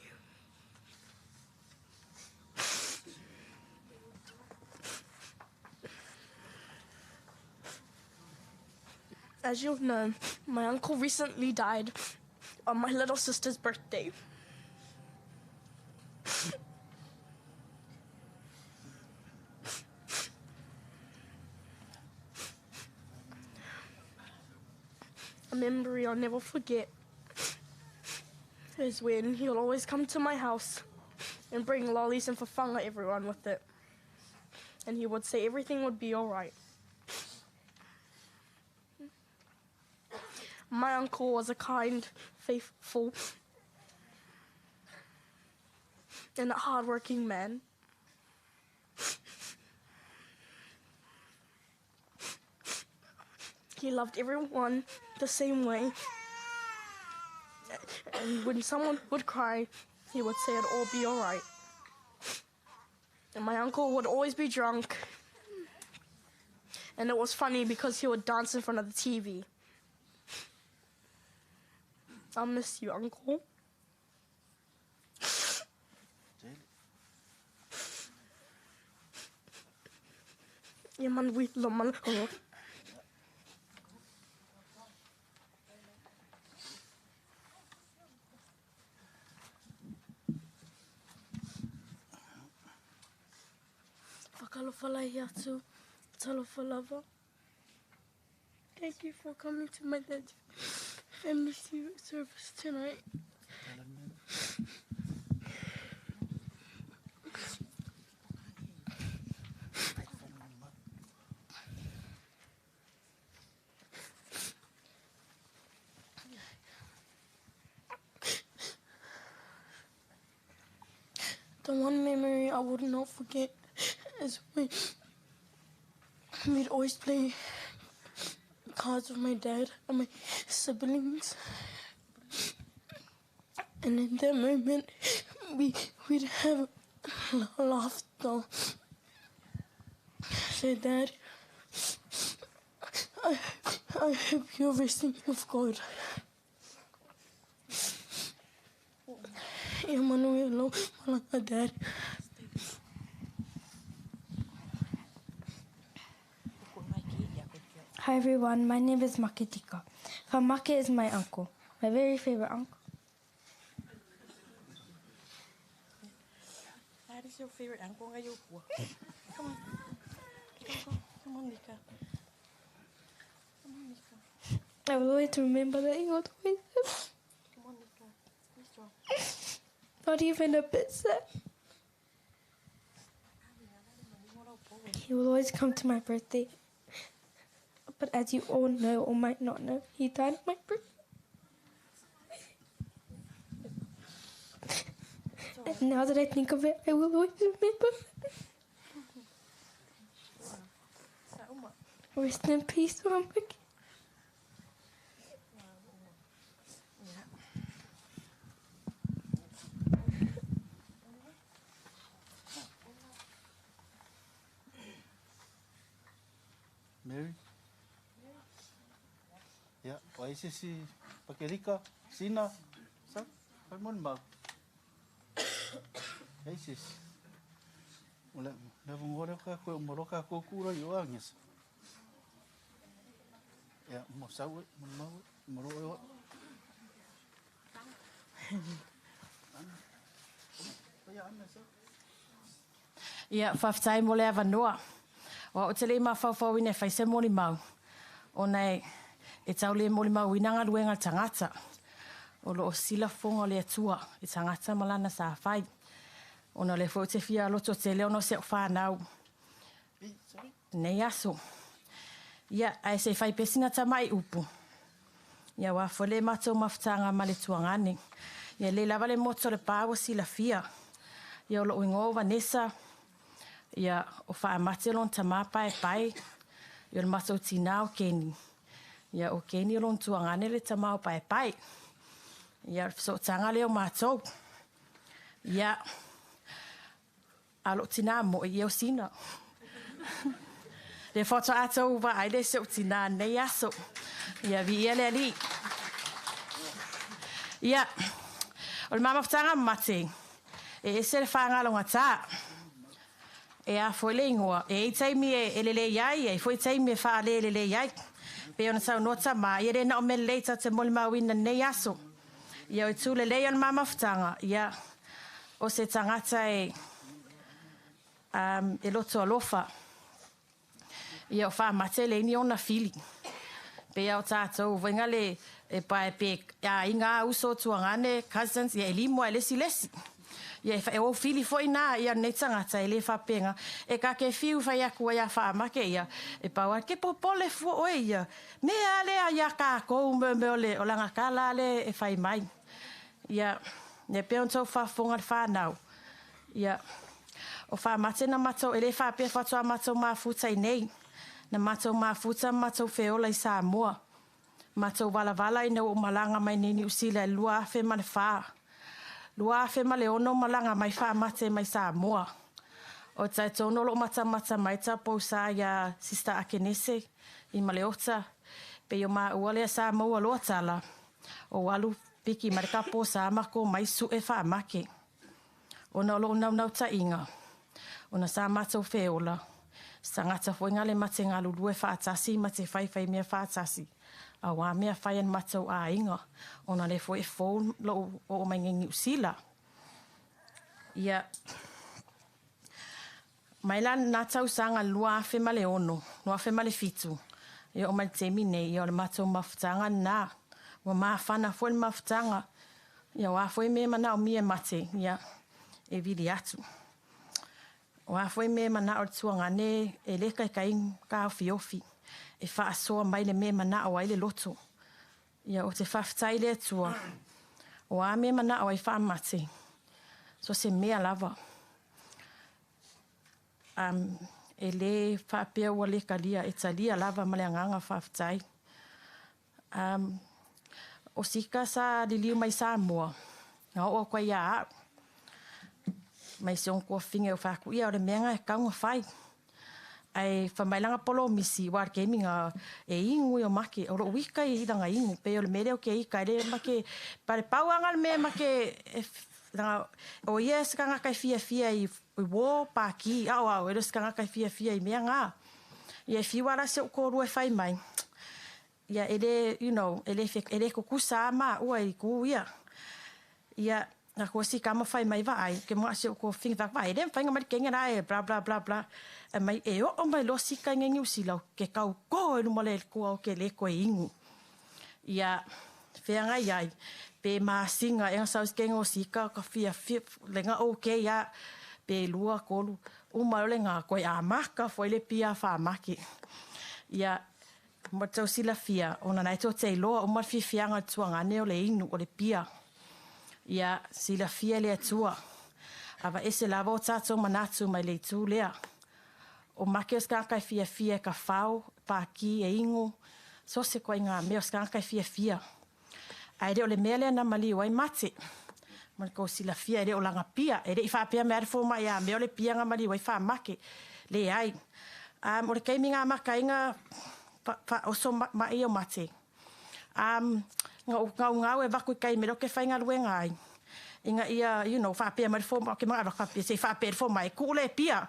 As you know, my uncle recently died on my little sister's birthday. A memory I'll never forget is when he'll always come to my house and bring lollies and whawhanga everyone with it. And he would say everything would be all right. My uncle was a kind, faithful, and a hard-working man. He loved everyone the same way. And when someone would cry, he would say it'll all be all right. And my uncle would always be drunk. And it was funny because he would dance in front of the TV. I'll miss you, Uncle. Yaman wit loman. Whakalofalai atu, talofalava. Thank you for coming to my dad's family service tonight. The one memory I would not forget is when we'd always play cards with my dad and my siblings. And in that moment, we'd have laughter. Say, Dad, I hope you're resting with God. Emmanuel, Dad. Hi everyone, my name is Makitika. Faamate is my uncle, my very favorite uncle. That is your favorite uncle. Come on. Come on, Mika. Come on, Mika. I will always remember that he was always there. not even a bit sad. He will always come to my birthday. But as you all know or might not know, he died on my birthday. And now that I think of it, I will always remember. Rest in peace, Faamake. Mary? Ya, wai si pakelika, sina, sa, paimon mau. Eisis. Ule, levo ngore ka ko moroka ko kura yo angis. Ya, mo sawe, mo mau, moro yo. Ia, whawhtai mo le awanua. O te le ma whawhau ine whaise mori mau. O nei, e tau le mori mau inanga luenga tangata. O lo o sila fonga le atua, e tangata malana sa whai. O na le fo te fia loto te leo no se o whanau. Nei aso. Ia, ai se whai pesina tamai upu. Ia, wa fole matou mawhtanga ma le tuangane. Ia, le lava le moto le pāwa sila fia. Ia, o lo uingo Vanessa. Ia, o Faamate lon tamapa e pai. Ia, le matou tina o Keni. Ia, o Keni lon tuangane le tamau pa e pai. Ia, so tanga leo matou. Ia, alo tina mo i o sina. Le foto atou wa ai le se o tina nei aso. Ia, vi ia le ali. Ia, o le mama ftanga mate. E se le whangalonga tā. E a foi le ingoa. E taimi e le iai. E foi taimi e wha le iai. Pe ona sau nota ma. Ia re na o me leita te moli mawina nei aso. Ia o tu le lei on mama ftanga. Ia, o se tangata e loto alofa. Ia o Faamate le ni ona fili. Pe au tātou venga le e pae pe a inga uso tuangane cousins ia elimo ele silesi. Ia e o fili foi na ia nei tangata ele whapenga. E ka ke fiu whai aku ia Faamake ia. E paua ke popole fu oe ia. Mea le a ia ka kou me ole o langa kala le e whai mai. Ia, ne pe on tau whafonga le whanau. Ia, o Faamate na matou ele whapea whatua matou mafutai nei. Na matou mafuta matou feola i Samoa. Matou wala i na o malanga mai nini usila lua afe ma le wha. Lua afe ma le ono malanga mai Faamate mai Samoa. O tai tono lo mata mai ta pousa ia sista Akenese i Maleota. Pe yo ma uale Samoa lo tala. O walu piki marika po sa mako mai su e Faamake. Ona lo nau ta inga. Ona sa matou feola. Sangata foi ngale mate ngalu lue whaatasi mate whai mea whaatasi. A wā mea whai an matou a inga. Ona le foi fōu lo o maingengi usila. Ia. Maila nā tau sanga lua awhi male ono. Lua awhi male fitu. Ia o mai temi nei. Ia o le matou mawhtanga nā. Wa maa whana foi mawhtanga. Ia wā foi mea mana o mia mate. Ia. E vili atu. Wa foi me mana o tuangane e le kai ka ofi. E fa so mai le me mana o ai le loto. Ia o te whaftai le tua. O a me mana o ai Faamate. So se mea lava. E le whapea ua le kalia e talia lava ma le anganga whaftai. O sika sa li liu mai Samoa. Nga o kwa ia a. Mai se on kua finge o whaku ia o le meanga e kaunga whai. Ai whamailanga polo misi war gaming e ingu i o make. O ro wika i hidanga ingu. Pe o le mere o ke ika. E le make pare pauanga le me make o ia se kanga kai fia i wo pa ki. Au, e le se kanga kai fia i mea ngā. Ia fiwara se o koru e whai mai. Ia ele, you know, ele kukusa ama ua i ku ia. Ia na ko si kama fai mai vai ke mo se ko fing va vai dem fai ngamari kenga ai bla bla bla bla e mai e o mai lo si ka ngi usila ke kau ko e no male ko ke le ko ingu ia Whianga iai. Pe maasinga e ngasaus kengo sika ka fia lenga okay ya. Pe lua kolu. Umaro le ngā koe a maka foi le pia Faamake. Ia ma tau sila fia. Ona nai tō te iloa o mar whianga tuangane o le inu o le pia. Ia sila fia le atua. Awa ese lava o tātou manatu mai le tū lea. O make o skankai fia ka whao, pāki e ingo. So se koe ngā mea o skankai fia. Aere o le mea lea na mali wai mate. Man ko sila fia ere o langa pia. Ere I whapea mea Fuamai a mea o le pia ngā mali wai Faamake. Le ai. O le kaimi ngā maka inga oso mai o mate. Ngā ngau e waku kai mero ke whainga lue ngai. Inga ia, whapea mea Fuamai. Ke mga whapea se whapea Fuamai. Kule pia.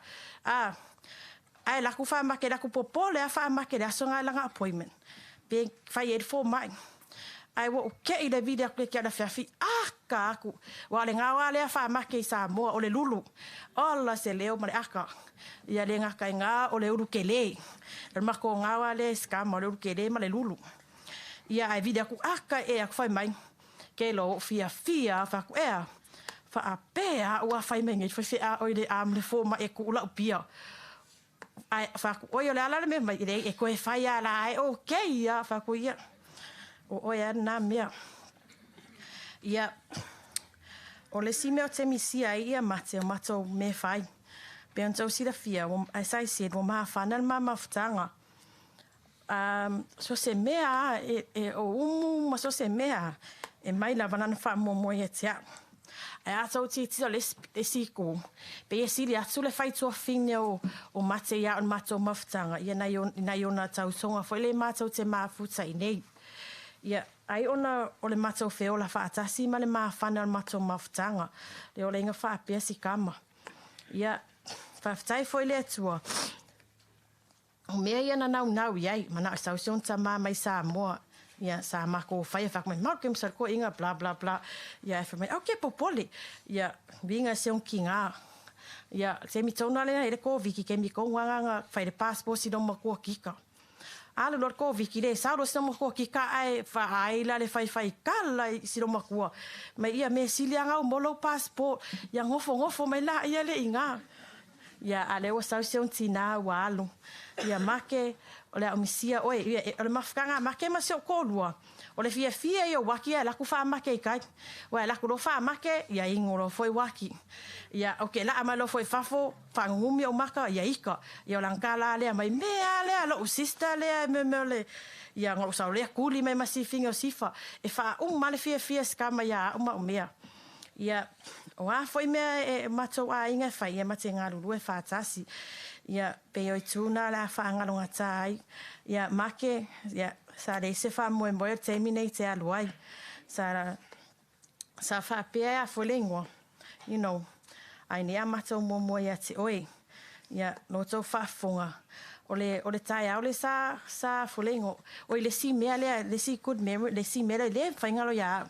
Ai laku Faamake laku popo le a Faamake le aso ngā langa appointment. Pe whai ere Fuamai. Ai wo ke I le video ke kia na whiawhi. Aka aku. Wa le ngā wale a Faamake I Samoa o le lulu. Ola se leo ma le aka. Ia le ngaka I ngā o le uru ke le. Le mako ngā wale skama o le uru ke le ma le lulu. Ia ai video aku aka e aku whai mai. Ke lo fia whaku ea. Whaapea ua whai mengi. Whai oi le am le Fuamai e ku ula upia. Ai whaku oi o le ala le me mai. E koe whai ala ai okay ia whaku ia. O ia nā mea. Ia, o le si mea o te misia ia mate o matou me whai. Pe on tau sira fia, as I said, o maha whanal ma mawhutanga. So se mea, o umu, ma so se mea, e mai la vanana wha momoe e tea. Ai atau ti tira le siku. Pe e siri atu le whai tua whine o mate ia on matou mawhutanga. Ia nai ona tau songa, foi le matou te mafuta I nei. Ia, ai ona o le matou whiola whaatasi ma le mawhana o le matou mawhutanga. Le o le inga whaapea si kama. Ia, whaafitai foi le atua. O mea ia na nau iai, mana o sausion ta mai Samoa. Ia, sa mako o whaia whakamai, mau ke msar ko inga bla bla bla. Ia, e whamai, ok, popole. Ia, vinga seon ki ngā. Ia, se mi tona lena ere ko viki ke mi ko nganga whai le passport si doma kua kika. Ala lor ko viki le sauro si doma kua kika ai whaaila le whai kala si doma kua. Mai ia me sili anga o molo passport. Ia ngofo mai la ia le inga. Ia ale o sau seon tina wa alu. Ia make o le omisia oe ia o le mafkanga make ma se o kolua. O le fia ia waki ia laku Faamake I kai. Wa laku lo Faamake ia ingoro foi waki. Ia okay la amalo foi fafo fangumi o maka ia ika. Ia langkala le mai mea le lo sister le me le. Ia ngolo sa le kuli mai masifinga o sifa. E fa male fia skama ia uma o mea. Ia o a foi mea e matou a inga fai e mate ngā lulu e whaatasi. Ia pe oi tūna la whaangalonga tai. Ia make, ia sa reise wha moe moe teimine te aluai. Sa whaapea a wholengua. You know, ai nea matou moe ia te oi. Ia no tau whaafonga. O le tai au le sa wholengo. Oi le si mea le si good memory, le si mea le whaingalo ia.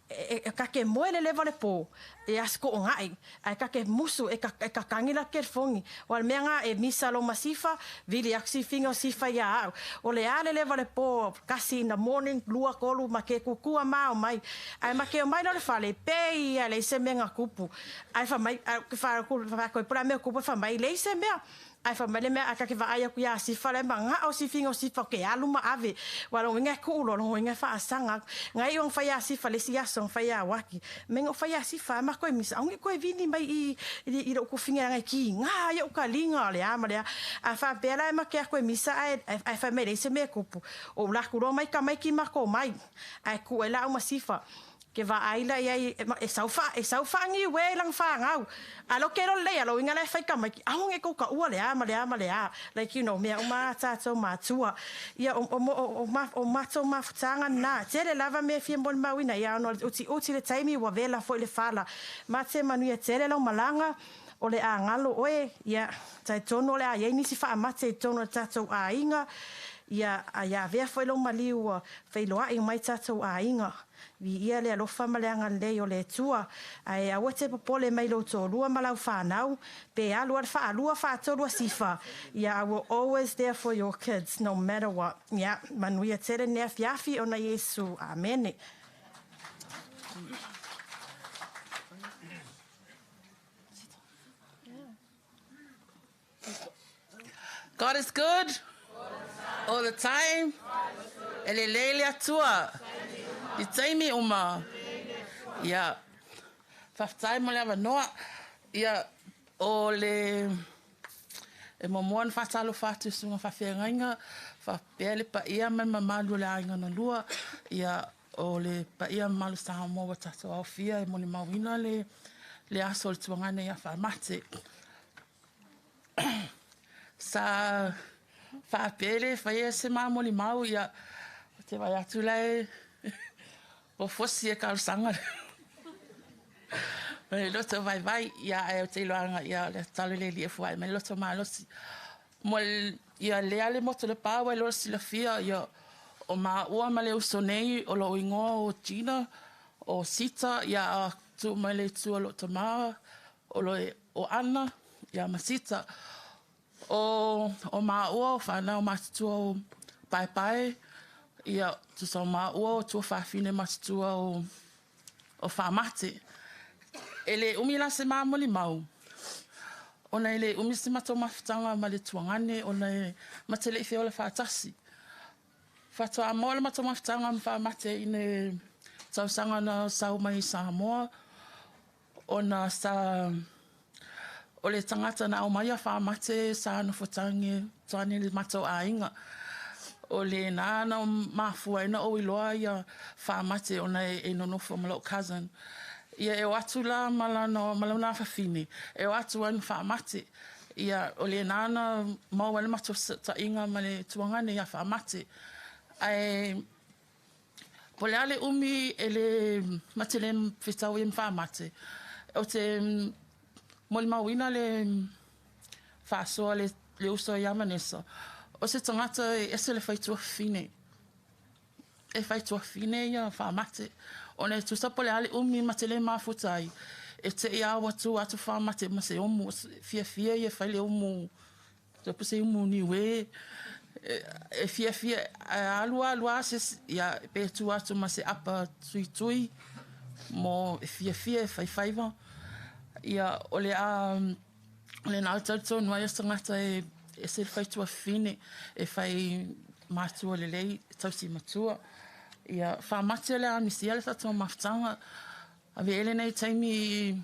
E kake moe le lewa le pō, e asko o ngai, e kake musu, e kakangila ke fongi. O al mea ngā e misa lo masifa, vili aksi finga o sifa ia au. O le ale lewa le pō, kasi in the morning, lua kolu, ma ke kukua mao mai. Ai ma ke o mai no le whale, pei ia le se mea ngā kupu. Ai wha mai, wha pura mea kupu, wha mai le se mea. Ai whamele mea aka ke waaya ku ia sifa le ma ngā o sifinga o sifa ke aluma ave. Wala o inga kuulo, o inga whaasanga. Ngai o whaia sifa le siaso, whaia waki. Mengo whaia sifa, ma koe misa. Aungi koe vini mai I roko whinga ngai ki. Ngā ia uka linga le ama lea. A whabela e ma ke a koe misa ai whamele se mea kupu. O lakuro mai ka mai ki mako mai. Ai ku e la uma sifa. Ke va aila ia e saufa ngi we lang fa ngau alo kero le alo inga le fai ka mai au nge ko ka ua le ama like you know me uma tato matua ia o mato mafutanga na tere lava me fie bon mawina ia no uti le taimi wa vela foi le fala mate manu ia tere lo malanga o le angalo oe ia tai tono le ai ni si fa mate tono tato a inga Ia vea foi lo mali ua whailoa i mai tātou a inga. Vi ia le alofa ma le anga lei o le tua. Ai aua te popole mai lo tōrua ma lau whanau. Pe alua le whaalua whātorua sifa. Ia, I will always there for your kids, no matter what. Ia, manuia tere nea fiafi o na Yesu. Amen. God is good all the time. Ele leile atua. I taimi uma. Ia. Whaftai mo le awa noa. Ia. O le... E momoan whatalo whatu sunga whawhiangainga. Whapea le pa ia mai mamalu le ainga na lua. Ia. O le pa ia malu saha mo wa tato au fia. E mo le mawina le aso le tuangane ia Faamate. Sa whapele whaia se mamo le mau ia te vai atu lai o fosi e kausanga. Me loto vai ia e te loanga ia le talo le lia fuai me loto malosi. Mo ia le moto le pawa e losi la fia ia o ma ua ma le usonei o lo ingoa o Gina o Sita ia tu ma le tu o lo tama o Ana ia ma Sita. O maua o whanau matutua o pai ia tu sa maua o tua whawhine matutua o Faamate. Ele umila se mamoli mau. Ona ele umi se mato mawhitanga ma le tuangane, ona e matele i whiola whaatasi. Whatua amola mato mawhitanga ma Faamate ine tausanga na sau mai Samoa. Ona sa... O le tangata na o mai a Faamate sa anu whatangi tuane le mato a inga. O le nana o mafua ina o iloa ia Faamate o na e nonofo malo cousin. Ia e o atu la malana whawhine. E o atu anu Faamate. Ia o le nana maua le mato ta inga ma le tuangane ia Faamate. Ai po le ale umi e le matele whitau i Faamate. O te... Mo le mawina le whaasoa le uso i amanesa. O se tangata e ese le whaitua whine. E whaitua whine ia Faamate. O ne tusapo le ale umi ma te le mafutai. E te i awa tu atu Faamate ma se omu. Fia i e whaile omu. Tupu se omu niwe. E fia alua se ia pe tu atu ma se apa tui. Mo e fia e whaiwhaiva. Ia o le nā tautou nua ia tangata e se whaitua whine e whai mātua le lei tausi matua. Ia Faamate le amisi ale tatou mawhtanga. A ve ele nei taimi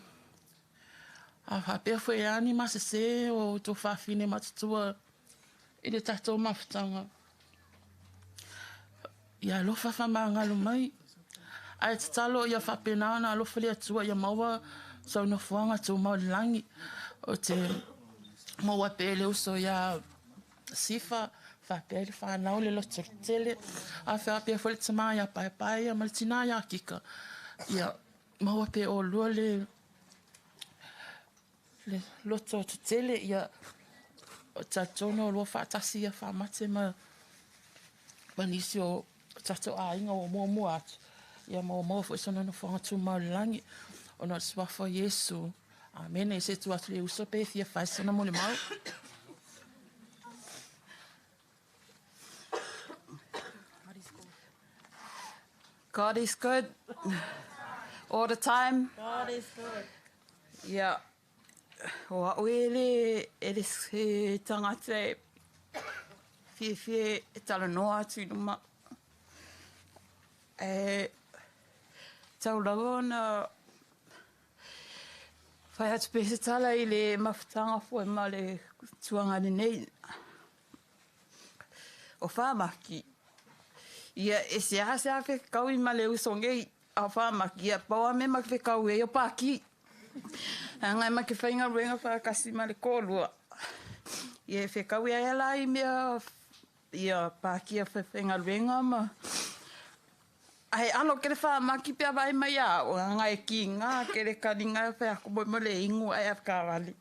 a whapea fwe e ani masese o tō whawhine matutua i le tatou mawhtanga. Ia lofa whamangalo mai. Ai te talo ia whapena na lofa le atua ia maua so no fuanga tu mau langi o te maua pele uso ia sifa fa pele fa nau le lo tele a fa pe fo le tama ia pai ia maltina ia kika ia maua pe o lo le lo tele ia o tatono lo fa tasi ia Faamate ma panisio tato a inga o mo atu ia mo fo so no fuanga tu mau langi o na swafa Yesu. Amen. E se tu atu le uso pe fia whaisana mo le mau. God is good. All the time. God is good. Yeah. O au ele se tangata fie e tala noa atu i luma. Tau lago na whai atu pese tala i le mawhitanga fua ma le tuangane nei. O whamaki. Ia e se a whekau i ma le usongei a whamaki. Ia paua me ma whekau e o pāki. Ngai ma ke whainga ruenga whakasi ma le kōlua. Ia e whekau e ala i mea ia pāki a whainga ruenga ma. Ai alo ke le whamaki pia vai mai a o ngai ki ngā ke le karinga whea kubo mo le ingu ai a whakawali.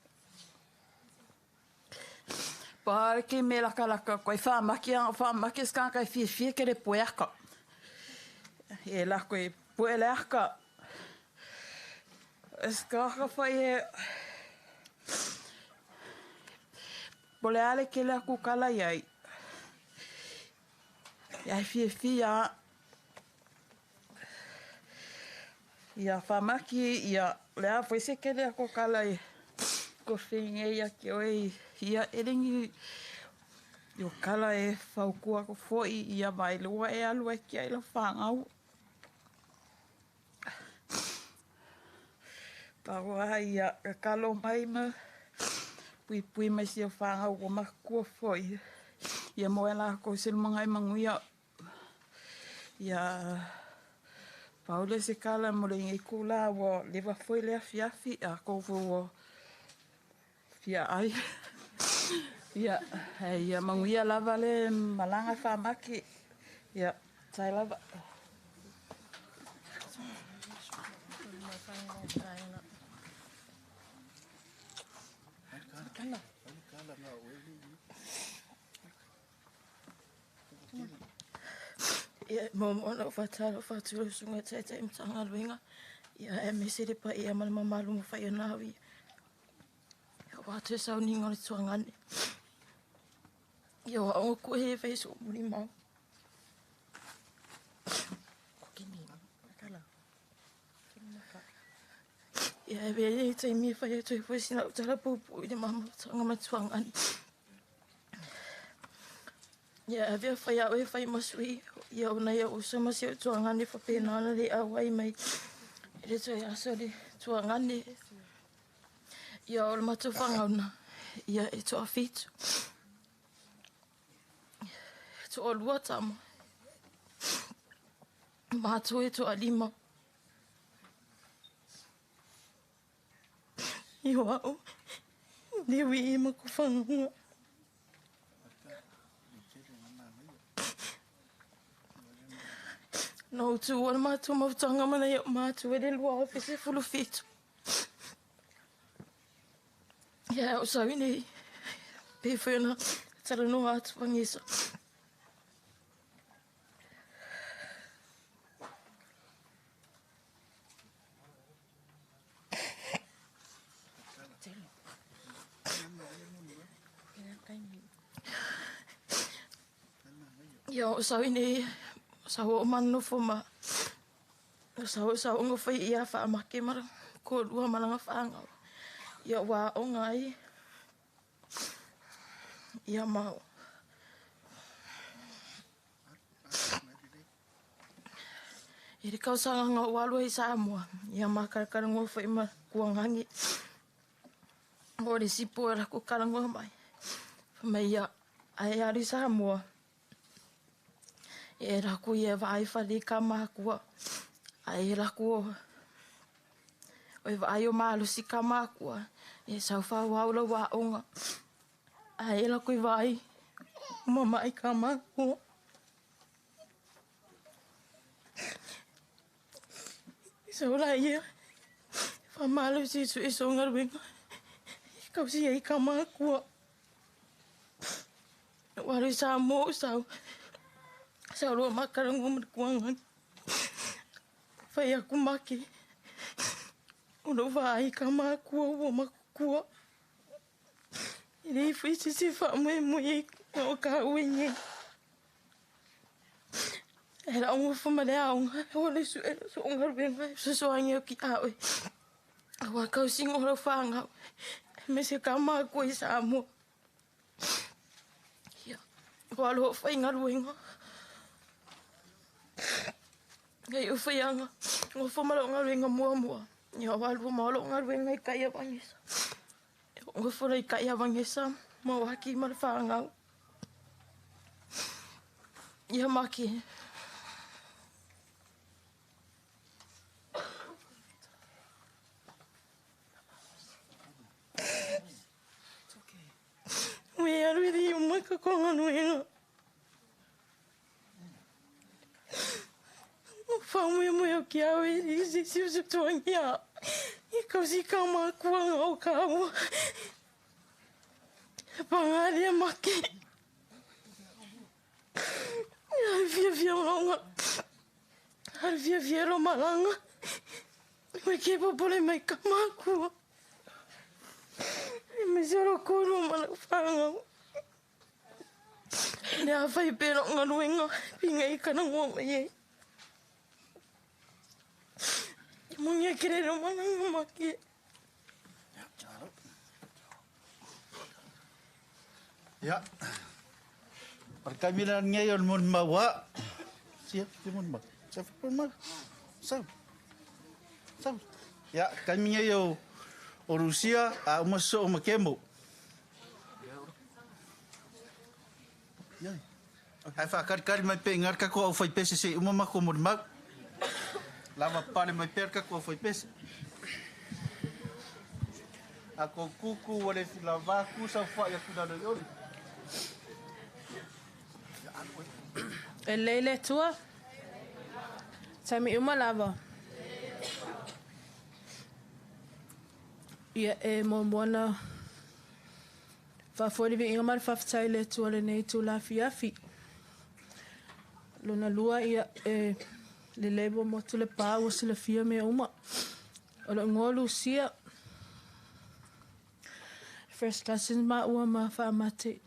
Pare ke me laka koe whamaki ska kai fie ke le pueka. E la koe pue le aka. Ska ka whai e... Pole ale ke le aku kala iai. Iai fie a... Ia whamaki, ia lea whai se ke le aku kala i. Ko whinge ia ki oi, ia erengi... Yo kala e whaukua ko fwoi ia mai lua e alua ki ai la whangau. Paua ia kalo mai ma. Pui mai si o whangau ko makua fwoi. Ia moe la ko silmangai manguia. Ia paule se kala mo le ngai kula wo lewa fwoi lea fiafi a kofu wo fia ai. Ia manguia lava le malanga whamaki. Ia, tai lava. Ia, mōmona o whataro whaturo sunga tai mtanga luenga. Ia, e mesere pa ia malu mo whai anawi. Ia, watu e sau ni ngore tuangane. Ia, o ko he whai so muri mau. Ko kini, akala. Ia, e vea e tai mi whai e toi whai sina utara pupu i te mama tanga matuangane. Ia, e vea whai au e whai masui. Ia, o nei o sama se o tuangane whapena le au ai mai. E re toi aso le tuangane. Ia, o le matu whangauna. Ia, e toa fitu. Toa lua tamo. Mātou e toa lima. I wau. Lewi e mako whangaunga. Nau tu wana mātou mautanga mana i o mātou e le lua o fese fulu fitu. Ia, o sawi nei. Pe whena. Tara noa atu pangesa. Ia, o sawi nei. Sawa o manu fuma. Sawa o ngawhai ia whaamake mara. Ko lua malanga whaangau. Ia wā o ngai. Ia mau. Ia kau sanga ngau walua i Samoa. Ia makarakara ngawhai ma kuangangi. Mo le sipo e rako karangoa mai. Mai ia ai ari Samoa. E rako ia vai whare ka mākua. Ai rako o vai o mālusi ka mākua. E sau whauaula wā onga. Ai rako i vai mamai ka mākua. Sau la ia whamalusi su e songaruenga. Kausi ai ka mākua. Waru sa mo sau. Sau roa makarango ma kuangan. Whai aku maki. Ono vai ka mākua o makukua. I rei whi se whaamue mui o ka uenye. E ra ongo whamare aonga. O le su e so onga ruenga. So soangi o ki aoe. Awa kau singo horo whaangau. Me se ka mākua i Samoa. Ia. Walo whai ngaruenga. Hei o whaianga, o whamalo ngaruenga mua. Ia walu malo ngaruenga I kai awangesa. O whara I kai awangesa, ma waki mara whaangau. Ia maki. Ue aruiri o maka konga nuenga. Whaumue o ki au e se siusu tuangi a. I kausi ka mākua ngau ka ua. pangari e maki. Ai via longa. Ai via ro malanga. Mai ke popole mai kamakua. E me zero kuru mana whanga. Ne a whai pēro ngā ruenga. Pinga I kana ngō mai e. Mungi a kerero mananga maki. Ya. Perkahwinan ngayon mun mawa. Siap mun mawa. Siap mun mawa. Sam. Ya, kami ngayon o Rusia a umaso o makemo. Ya. Hai whakar mai pe ngar ka ko au whai pese se umamako mun mawa. Lava pale mai perka ko foi pese. Ako kuku wale lavaku sa fa ya kuna no yori. E leile tua. Tami uma lava. Ia e momona. Fa fori vi inga mar fa ftai le tua le nei tu la fiafi. Luna lua ia e le lebo mo tu le pa o se le fia me uma. O le ngolu sia. First cousins ma ua ma Faamate.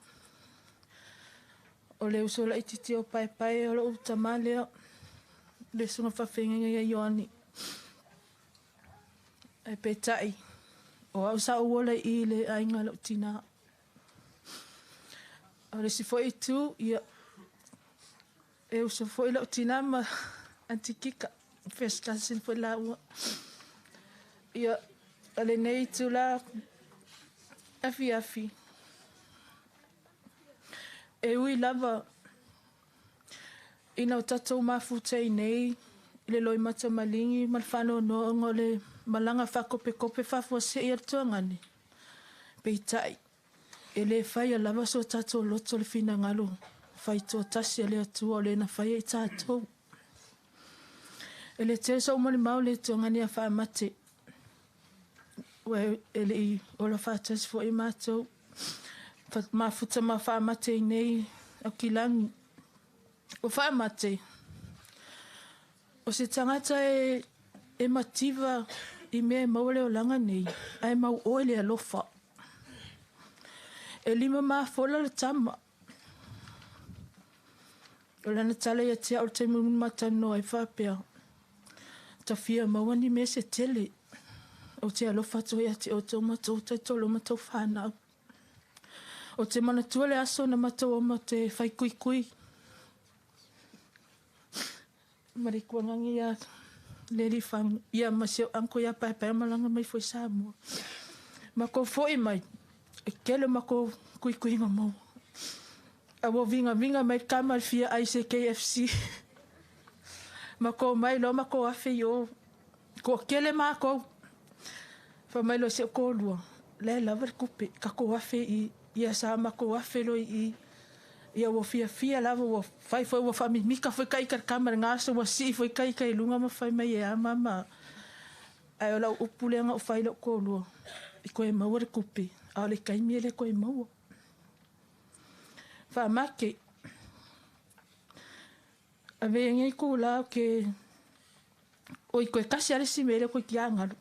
O le uso la ititi o pai o le utamalea. Le sunga whawhenga ia Ioani. E petai. O au sa uola I le ainga lau tina. O le si foi tu ia. E uso foi lau tina ma antikika. First cousin foi la ua. Ia ale nei tu la afi. E ui lava ina o tatou mafutei nei le loi mata malingi malfano no ngole malanga whakope whafua ia tuangani. Peitai. E le whai a lava so tatou loto le fina ngalo. Whai tō tasi a le atua o le na whai e tatou. E le te so umani mau le tuangani a Faamate. Ue e le I ola whaatasi fo I mātou. Mafuta ma Faamate nei o kilangi. O Faamate. O se tangata e mativa I mea maule o langa nei. Ai mau oe le alofa. E lima maa fola le tama. O lana tala ia tia o te mungu matano ai whapea. Ta fia mawani me se tele. O te alofa to ia te o tau matou tai tolo matou whanau. O te mana tuale aso na matou o ma te whai kui. Marikuangangi ia leri whang. Ia maseo anko ia pai malanga mai foi Samoa. Mako foi mai. E kele mako kui nga mau. Awo vinga mai kamal fia ICKFC. Mako mai lo mako afe yo. Ko kele mako. Fa mai lo se ko lua. Le lava kupe kako afe I ia sa mako afe lo I ia wo fia lava wo fai foi wo fami mika foi kai ka kamera ngaso wo si foi kai lunga ma fai mai e mama. Ai ola upulenga o fai lo ko lua. Ko e mau re kupe. Ale kai miele ko e mau. Faamake. Ave ngai ko la ke oi ko kasi ale si mele ko ki angalu.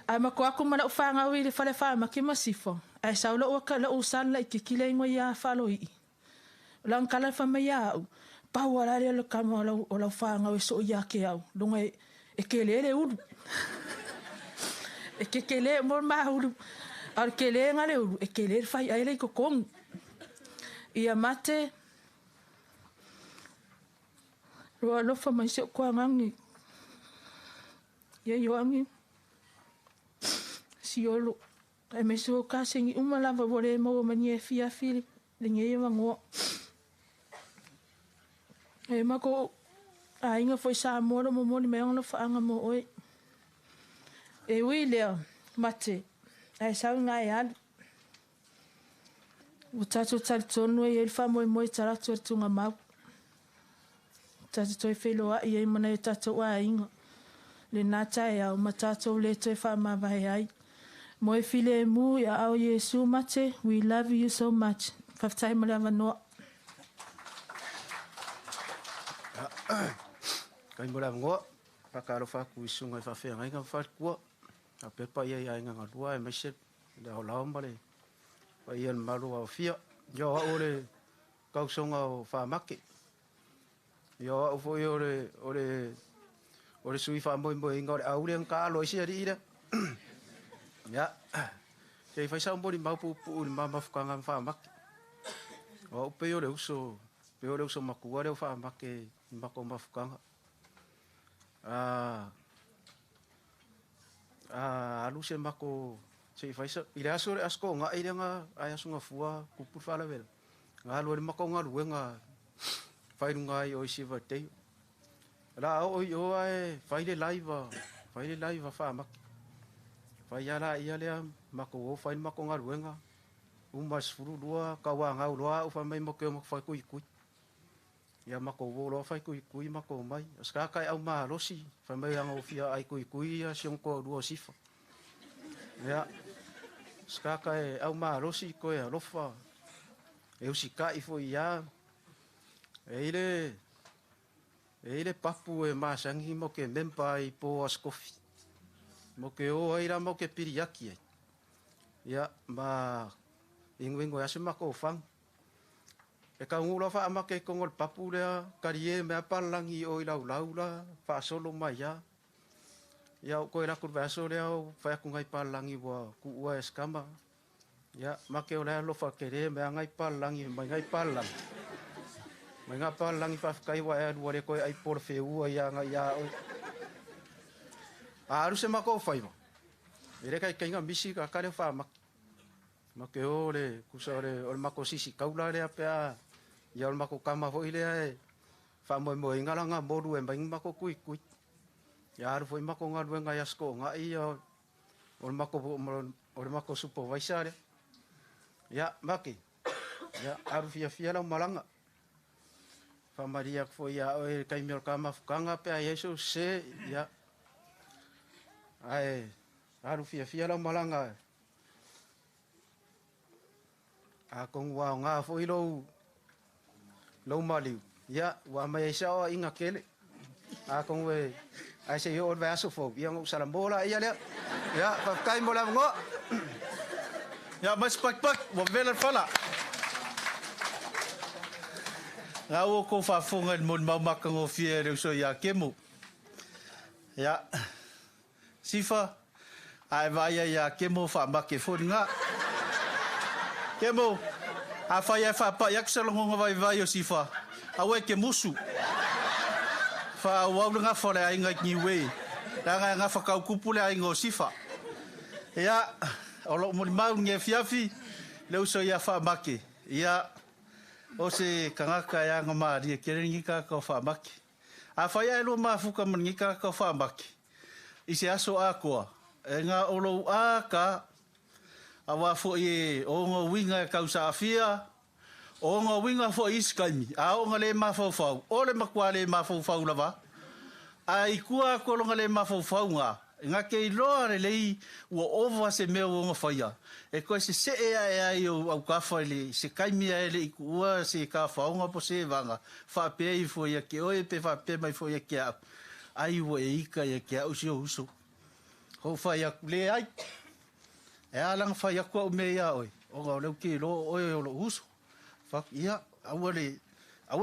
Ai ma ko ako mana o fanga wi le fale Faamake masifo. Ai saulo o kala o sala ki kile ngo ya faloi. Lang kala fa me ya. Pa wala le kama o la fanga o so ya ke au. Donga e kelele u. E kele mo ma u. Al kele ngale u e kele fai ai le ko kong. Ia mate. Roa lo fa mai se ko ngangi. Ia yo angi. Siolo. E me so ka singi uma lava vole mo mani e fia fili. Le nge wango. E mako a inga foi Samoa mo mo me ono fa anga mo oi. E wi le mate. Ai sa nga ya. O tatu tonu e ele fa mo tara tunga mau. Tatu toi felo a e mana e tatu a inga. Le nata e au matato le toi fa ma vai ai. Moe file mu ia au Yesu mate. We love you so much. Whaftai mo lea wanoa. Kai mo lea ngoa. Pakaro whaku I sunga I whawhea ngai ngā whakua. A pepa ia ia inga ngā rua e maise. Lea o lao male. Pa ia maru au fia. Ia o ore kausonga o Faamate. Ia o fo ore sui whamoimoi inga ore aure ang ka alo isi ari ira. Ya. Kei whaisa umbori maupupu uri mamafukanga Faamate. O pe ore uso makuare o Faamate mako mafukanga. Aluse mako sei faisa ile asore asko nga ile nga ayasunga fua kupu fala vel nga lo mako nga ruenga fairu nga o isiva te la o ai faile live Faamate faila ia le mako o fail mako nga ruenga umas furu lua kawa nga lua o fa mai mako mo fa kui ya mako lo fa kui mako mai ska kai au ma losi fa mai nga o fia ai kui ya sionko duo sifa ya skaka e au marosi ko e alofa e usika I fo ia e ile papu e masangi mo ke mempa I po askofi mo ke o ira mo ke piriaki ya ma ingwengo ya sema ko fang e ka ngula fa ama ke kongol papu le karie me palangi o ila laula fa solo mai ya ko ira kurva so le o fa ku ngai palangi wa ku ua eskama ya make ola lo fa kere me ngai palangi mai ngai palangi fa kai wa e duare ko ai por fe ua ya ngai ya aru se mako fa ibo ere kai kinga misi ka kare fa make ole kusore ol mako sisi kaula le apea ya ol mako kama ho ile fa mo ingalanga modu e mai mako kui ya aru foi mako nga ruenga ya sko nga ia ol mako supervisor ya maki ya aru fia la malanga fa maria foi ya o kai mel kama fukanga pe yesu se ya ai aru fia la malanga a kong wa nga foi lo mali ya wa mai sa inga kele a kong we ai se yo verso fo yang salambola ia le ya fa kai mola ngo Ja, mas pak wat wil er fala. Rau ko fa fonga mon mau makang o fiere so ya kemo. Ja. Sifa ai vai ya kemo fa make foringa. Kemo a fa ya fa pa yak salongo vai o sifa. Awe ke musu. Fa wa nga fole ai nga niwe. Da nga fa ka kupule ai ngo sifa. Ja. Olo mo mau nge fiafi le uso ya Faamate ya o se kangaka ya ngama ri kerengi ka Faamate a fa ya lo mafuka mngi ka Faamate ise aso akoa nga olo aka awa fo e o ngo winga ka usafia o ngo winga fo iskami a o ngale mafofau o le makwale mafofau lava ai kua ko ngale mafofau nga nga ke loa lei o ova se me o faia e ko se ai o ka fale se kaimi ele ua se ka faunga po se vanga fa pe fo ya ke o pe fa pe mai fo ya ke ai o e ika ya ke uso ho fa ya le ai e alang fa ya ko me ya oi o ga le ke lo o lo uso fa ya awale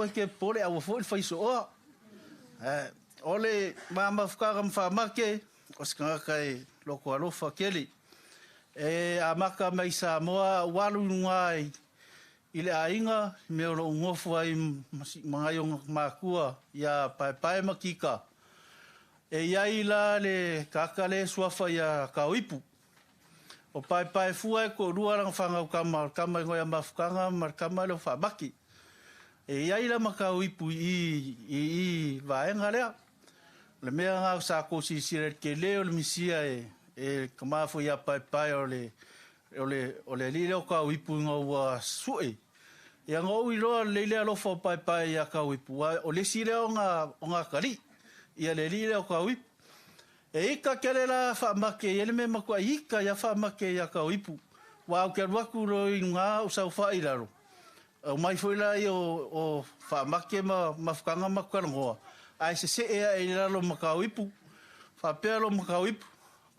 ke pole awo fo fa iso o ole mama fukara Faamate o ska kai loko alofa keli e a maka mai sa moa walu ngai ile ainga me lo ngofu ai mangayong makua ya pai makika e yaila le kakale swafa ya kauipu o pai fua ko ruarang fanga kama ngoya mafukanga markama lo Faamate e yaila makauipu i vaenga lea le mea ngā sa ko si siret ke leo le misia e kamafo ya pai o le lile o ka uipu ngā ua sue. Ia ngā ui loa le lea lofa o pai ya ka uipu. O le sile o ngā kari, ia le lile o ka uipu. E ika kere la whaamake, ele me makua ika ia whaamake ia ka ipu. Wau ke aruaku ro i ngā usau whairaro. O mai whoila i o whaamake ma whukanga makuarangoa. Ai se ea e lalo makau ipu. Whapea lo makau ipu.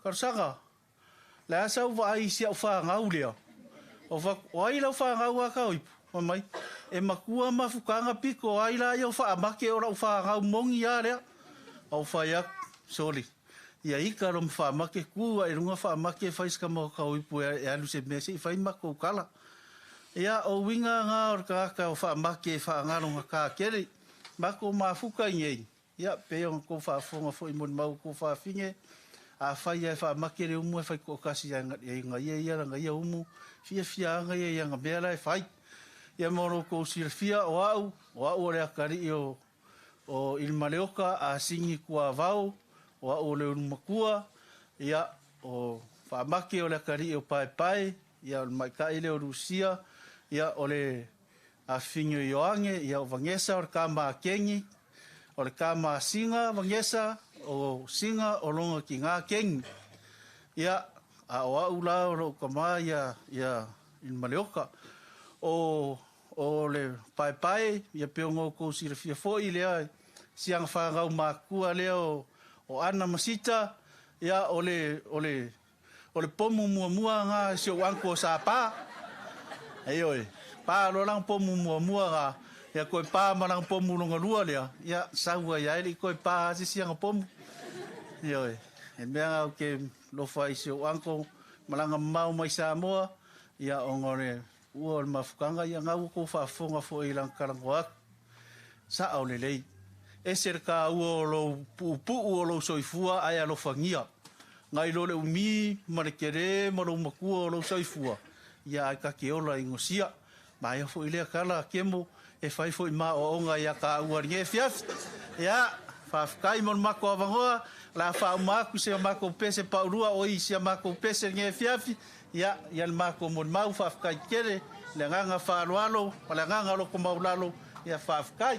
Karusanga. Le asau wa ai sia whaangau lea. O ai lau whaangau a kau ipu. O mai. E makua ma whukanga piko. Ai la i o whaamake o rau whaangau mongi a lea. O whaiak. Sorry. Ia ika ro whaamake kua. E runga whaamake whaiska mo kau ipu. E alu se mese i whai mako kala. Ia o winga ngā o ka o whaamake whaangaro ngā kā kere. Mako mafuka ngei. Ia peo ko whaafonga fo i moni mau ko whaafinge. A whai e whaamake re umu e whai ko kasi e ngā ia ranga ia umu. Fia anga ia ngā mea e whai. Ia moro ko sira fia o au. O au o rea kari o Ilmaleoka a singi kua vau. O au o leo makua. Ia o whaamake o rea kari o pai. Ia o maikai leo Rusia. Ia o le a fingo i oange, ia o vangesa o le kāma kengi, o le kāma singa vangesa, o singa o longa ki ngā kengi. Ia a o au la o kama ia in Maleoka. O le pai, ia peongo ko sira fia foi lea, sianga whangau makua lea o ana masita, ia o le pomu mua ngā sio wanko sa pā. Ei oi, pā lo lang pomu mua ngā, ia koe pā ma lang pomu longa lua lea, ia saua ia eli koe pā ase sianga pomu. Ei oi, e mea ngau ke lofa i sio wanko, malanga mau mai Samoa, ia o ngore ua o le mafukanga, ia ngau ko whaafonga fo i lang karango aku. Sa au le lei, e ser ka ua o lo pu o lo soifua ai alo fangia. Ngai lo le umi, marekere, maro makua o lo soifua. Ia ai ka ke ola ingosia. Mai fo ile kala kemo e fai fo ma o nga ia ka ua nge fiaf. Ia fa kai mon mako avangoa la fa maku se mako pese paurua o i se mako pese nge fiaf. Ia ia mako mon mau fa kai kere le nganga fa alo la nganga lo ko maulalo ia fa kai.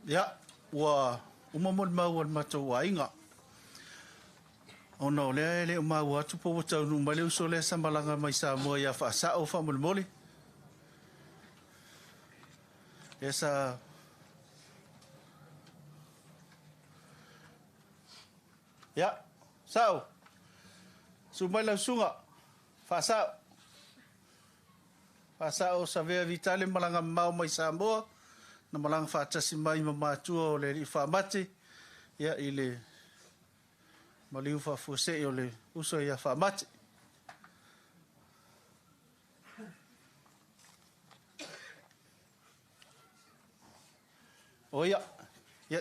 Ia, ua umamol mau al matou ainga. Ona o lea le o mau atu po watau nu mai le uso lea samalanga mai sa mua ia whaasa o whamole. Esa ia, sao. Su mai lau sunga. Whaasa. Whaasa o sa vea vitale malanga mau mai sa mua. Na malanga whaatasi mai mamatua o le i Faamate. Ia i le maliu whafuase o le uso ia Faamate. O ia,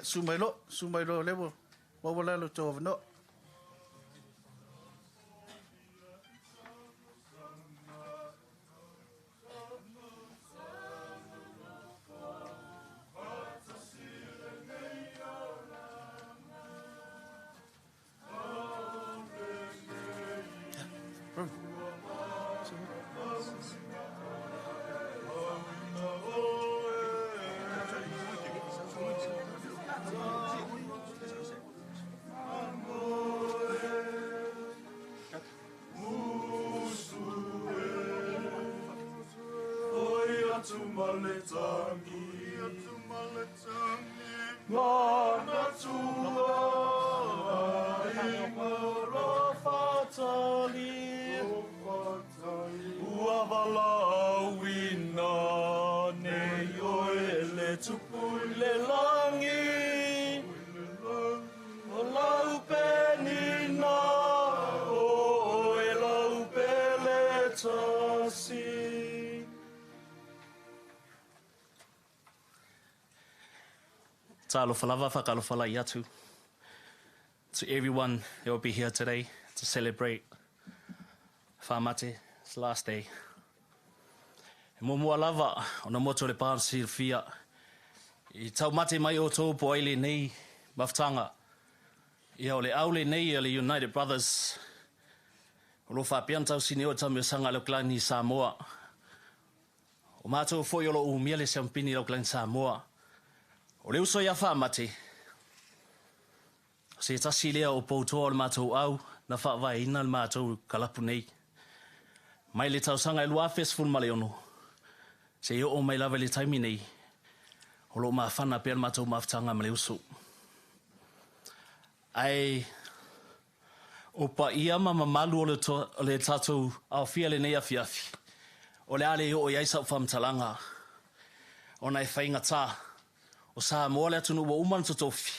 sumailo lewo. Wawala lo tō wano. Ta'alofalava whakalofala i atu. To everyone that will be here today to celebrate Faamate's last day. E mua lava o na moto le pānsi fia. I tau mate mai o tō po aile nei maftanga. Ia o le aule nei le United Brothers. O lo whapian tau sini o tamu sanga le klani Samoa. O mātou foi o lo umia le siampini le klani Samoa. O le uso ia Faamate. Se tasi lea o poutoa le mātou au, na whaavai ina le mātou kalapu nei. Mai le tausanga e lua festival ma le ono. Se i o mai lava le taimi nei. O lo maa whana pia le mātou maafutanga ma le uso. Ai, o pa ia mamalu o le tātou au fia le nei afiafi. O le ale o iai sau whamtalanga. O nei whainga tā. O sa moa le atunu wa uman totofi.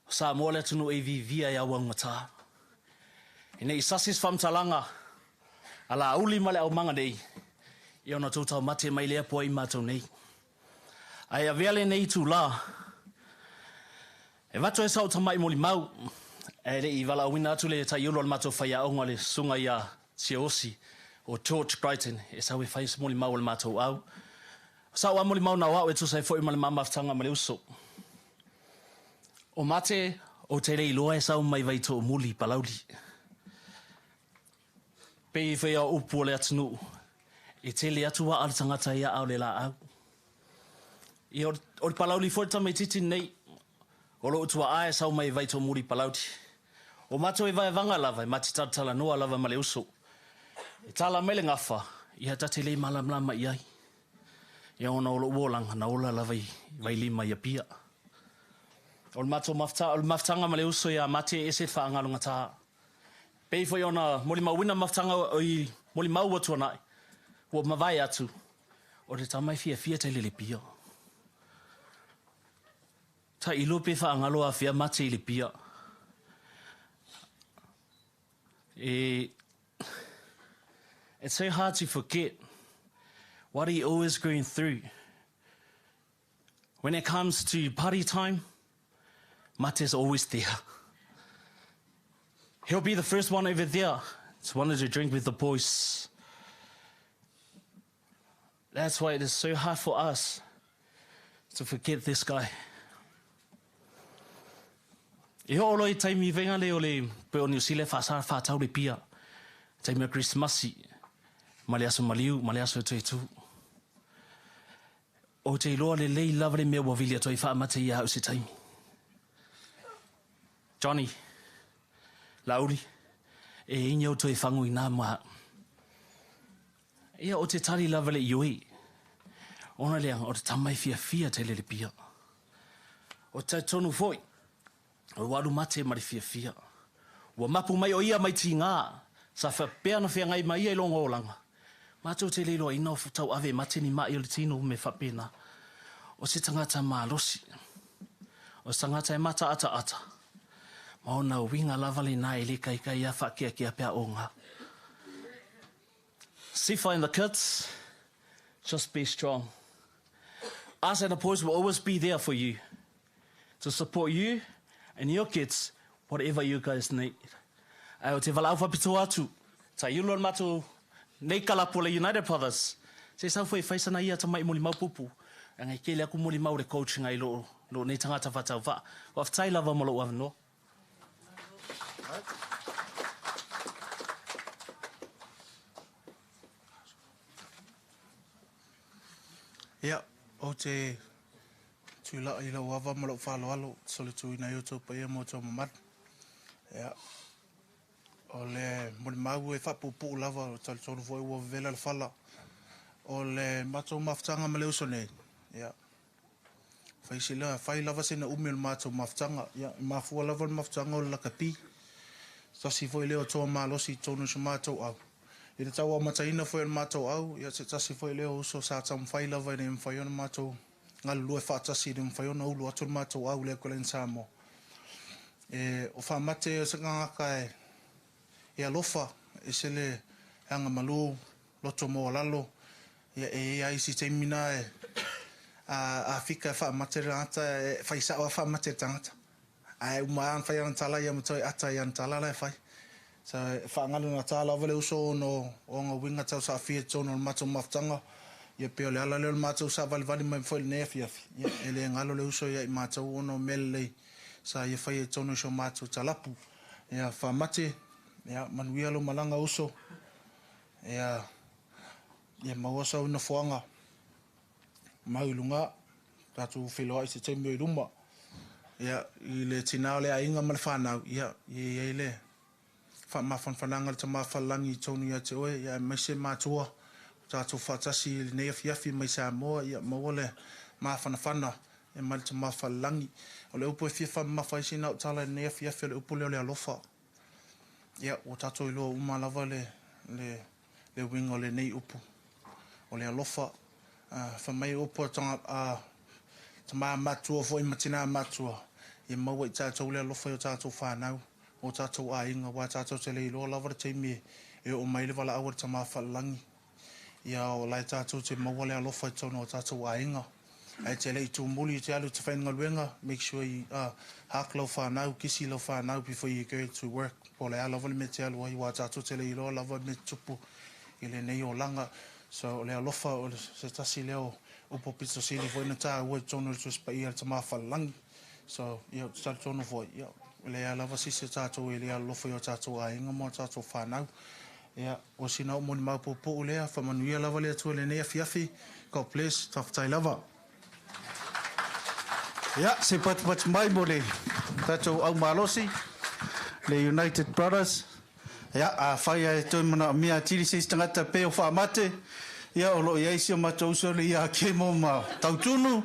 O sa moa le atunu e vivia ia wanga tā. I nei sasis whamtalanga. Ala auli male au manga nei. I ona tōtau mate mai lea poa i mātou nei. Ai a veale nei tū la. E vato e sau tamai moli mau. E le i wala awina atu le tai ulo al mātou whai aonga le sunga ia Siosi o George Brighton. E sau e whai moli mau al mātou au. Sa wa moli mau na wa e tu sai foi mali mama ftanga mali uso. O mate o te rei loa e sa mai vai to muli palauli. Pe fe ya upu le atunu. E te le atu wa al tangata ia au le la au. I o palauli foi ta mai titi nei. O lo tu a e sa mai vai to muli palauli. O mato e vai vanga lava mati tatala no lava mali uso. E tala mele ngafa ia tatele malamlama iai. Ia ona o lo uolanga na ola la vai lima ia pia. O le mato maftanga ma le uso ia mate e se whaangalunga tā. Pei foi ona moli mawina maftanga o i moli mau atu anai. Ua mawai atu. O le tamai fia te le pia. Ta ilo pe whaangalo a fia mate i le pia. It's so hard to forget what he always going through. When it comes to party time, Mate's always there. He'll be the first one over there. Just wanted to drink with the boys. That's why it is so hard for us to forget this guy. I ho i taimi venga le o le pe o New Zealand whaatau le pia. Taimi a Christmasi. Male aso maliu, male aso e tu. o te iloa le lei lava le mea wawili atoi whaamate ia au se taimi. Johnny, Lauri, e inga o toi whangu i nā maha. Ia o te tari lava le ioi, ona leanga o te tamai fia te le pia. O te tonu foi, o waru mate mari fia. Ua mapu mai o ia mai ti ngā, sa whapea na whengai mai ia ilonga o langa. Mātou te leilo ina o futau ave mate ni mai o le tino me whapena. O se tangata mālosi. O se tangata e mata ata. Maona o winga lava le nā e le kai a whakia kia pia o ngā. Sifa and the kids, just be strong. Us and the boys will always be there for you, to support you and your kids, whatever you guys need. Ai o te walau whapito atu, ta iulon matu nei kalapo le United Brothers. Se sau fwoi whaisana ia ta mai muli maupupu, a ngai kele aku muli mau le coaching ai lo nei tangata whatau wha. Wa whatai lava mo lo wavanoa. Ia, o te tūla i lau wawa ma lau whalo sole tū ina i o tō paia mo tō mamar. Ia, o le mole mau e whapupu lava o tali tōru voi ua vela le whala. O le mātou mawhtanga ma leo sonei. Ia, whaisi lea, whai lava sena umi o le mātou mawhtanga. Ia, mawhua lava le mawhtanga o le lakapi. Tasi voi leo tō mālosi tōnu sa mātou au. I te tau o mataina foi o mātou au, ia te tasi foi leo uso sa tau mwhai lava i ne mwhai ona mātou ngalu lue whaatasi i ne mwhai ona ulu atu mātou au lea kolen Samoa. O Faamate o sa ngangaka e alofa, e se le hanga malu, loto mo lalo, ia e aisi te mina a fika Faamate rata, e whaisa o Faamate tangata. Ai umaan whai antala ia matoi ata i antala lai whai. So whaangalu ngā tāla wale uso no o ngā winga tau sa fia tōno le mātou mawhtanga. Ia peo le ala leo le mātou sa wali mai mwhoi le nea fiafi. Ia e le ngalo le uso ia i mātou ono mele sa ia whai e tōno iso mātou talapu. Ia Faamate, ia manuia lo malanga uso. Ia mawasa una whoanga. Maulunga, tātou whiloa i se teimio i ruma. Ia i le tinao le a inga ma le whanau. Ia i le whananga le ta mawhalangi tonu ia te oe, ia mai se mātua, tātou whatasi le nei afiafi mai Samoa, ia maua le mawhanawhana, ia mai le ta mawhalangi. O le upo e fia mawhaisi nau tala le nei afiafi o le upo leo le alofa. Ia, o tātou ilo umalava le wingo le nei upo, o le alofa. Whamai upo ta maa matua fo i matina matua, ia maua i tātou le alofa o tātou whanau. O tātou a inga wa tātou te leilo lava te mi e o mai le wala awar ta mawhalangi. Ia o lai tātou te mawale alofa i tōna o tātou a inga. Ai te lei tū muli te alu te whainga luenga. Make sure you hak lau whanau, kisi lau whanau before you go to work. Po le alava le me te alu ai wa tātou te leilo lava me tupu i le nei o langa. So le alofa o se tasi leo upo pito sili fo ina tā ua tōna le tuaspa ia ta mawhalangi. So ia tali tōna fo ia. Le alava sisi tātou e le alofa i o tātou a inga mo tātou whanau. Ia, o sina o moni maupopo o lea, whamanuia lava lea tua le nea fiafi. God bless, tawhatai lava. Ia, se pati mai mo le tātou au malosi, le United Brothers. Ia, a whaia e toi mana mea tiri se tangata pe o Faamate. Ia, o lo i eisi o matou so le ia ke mo ma tautunu.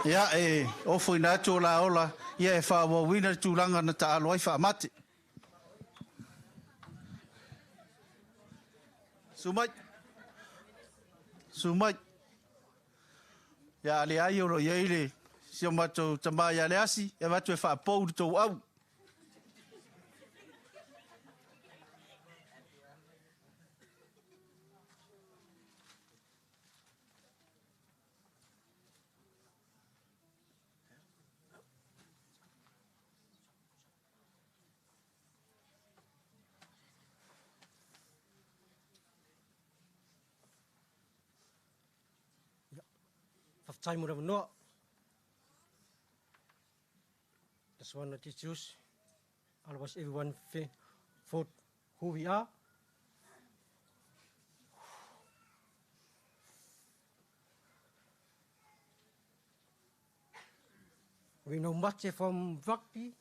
Ia, e ofo ina atu o la ola. Ia e whawa wina tūranga na ta aloai Faamate. Sumai. Ia ale ai oro ia ile. Si o matou tamai ale asi. Ia matu e whaapou tō au. Time would have not. Just want to teach you, all of us, everyone, for who we are. We know much from rugby.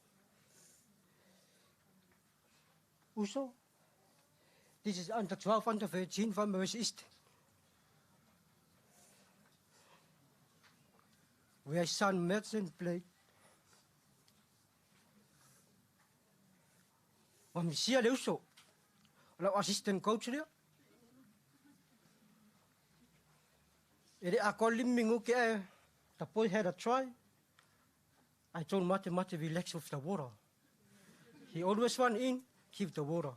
Also, this is under 12, under 13 from NZST. Where son Madsen played. When we see also, our assistant coach there. I call him okay. The boy had a try. I told Mate relax with the water. He always run in, keep the water.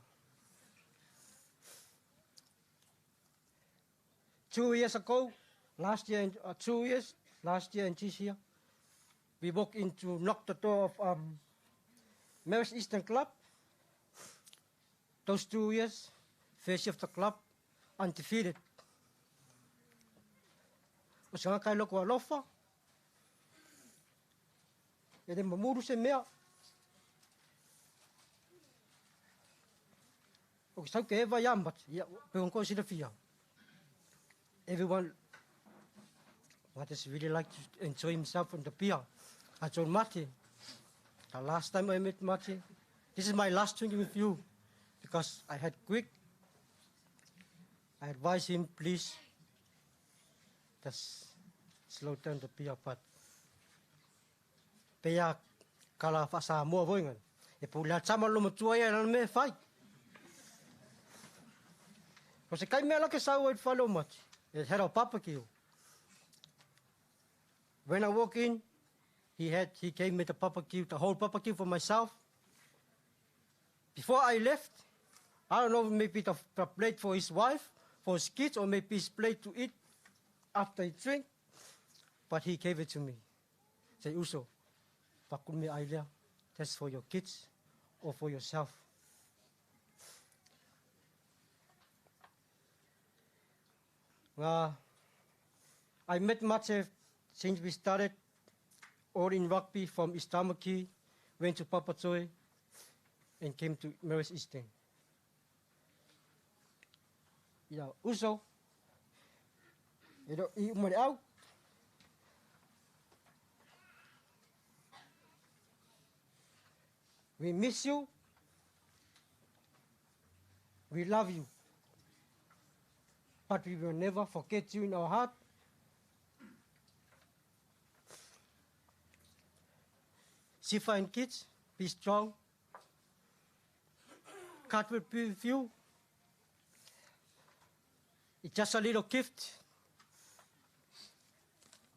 2 years ago, last year and this year, we walked into, knocked the door of Maris Eastern Club. Those 2 years, first of the club, undefeated. O se ngakai loko alofa. E te mamuru se mea. O ki sauke ewa yambat, pe onko sila fia. Everyone just really like to enjoy himself on the pier. I told Mate, the last time I met Mate, this is my last drinking with you, because I had quick. I advised him, please, just slow down the pier, but pia kala fasa mua voingan. E pula tama lo matua ia na me fai. Ko se kai mea lake sau I'd follow much. It had a barbecue. When I walk in, he came with the barbecue, the whole barbecue for myself. Before I left, I don't know, maybe the plate for his wife, for his kids, or maybe his plate to eat after he drink. But he gave it to me. Say, Uso, pakun me ailea, that's for your kids or for yourself. I met Mate since we started all in rugby from Istamaki, went to Papatoe, and came to Maris Eastern. Yeah, Uso, you know, out. We miss you. We love you. But we will never forget you in our heart. Sifa and kids, be strong. God will be with you. It's just a little gift.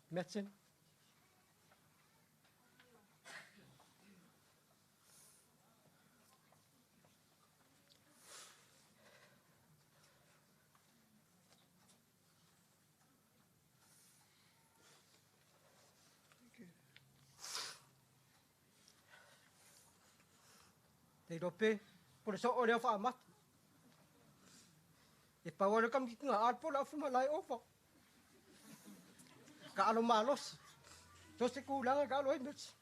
Medicine. Te dope, por eso ore Faamate. E pawala kam ki nga arpo la fuma lai ofa. Ka alo malos. To se kulang ka alo imets.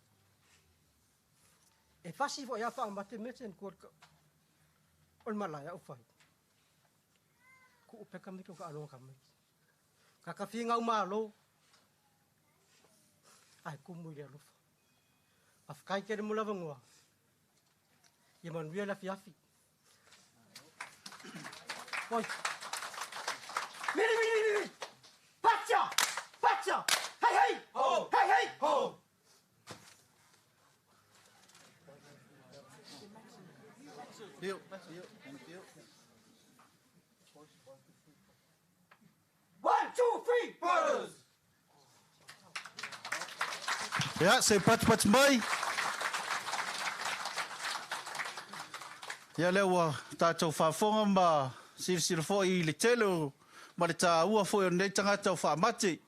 E fasi fo ya Faamate metsen ko ol malaya ofa. Ku upe kam ka alo kam. Ka ka finga malo. Ai kumu ya lofa. Afkai ke mula vangwa. Yaman wia la fiafi. Oi. Miri. Pacha. Hey. Ho. Hey. Ho. Deal. 1, 2, 3, brothers. Ja, se pat mai. Ia lewa tātou whaafonga ma sirisira fo I le telo ma le tā ua fo I nei tangata o Faamate.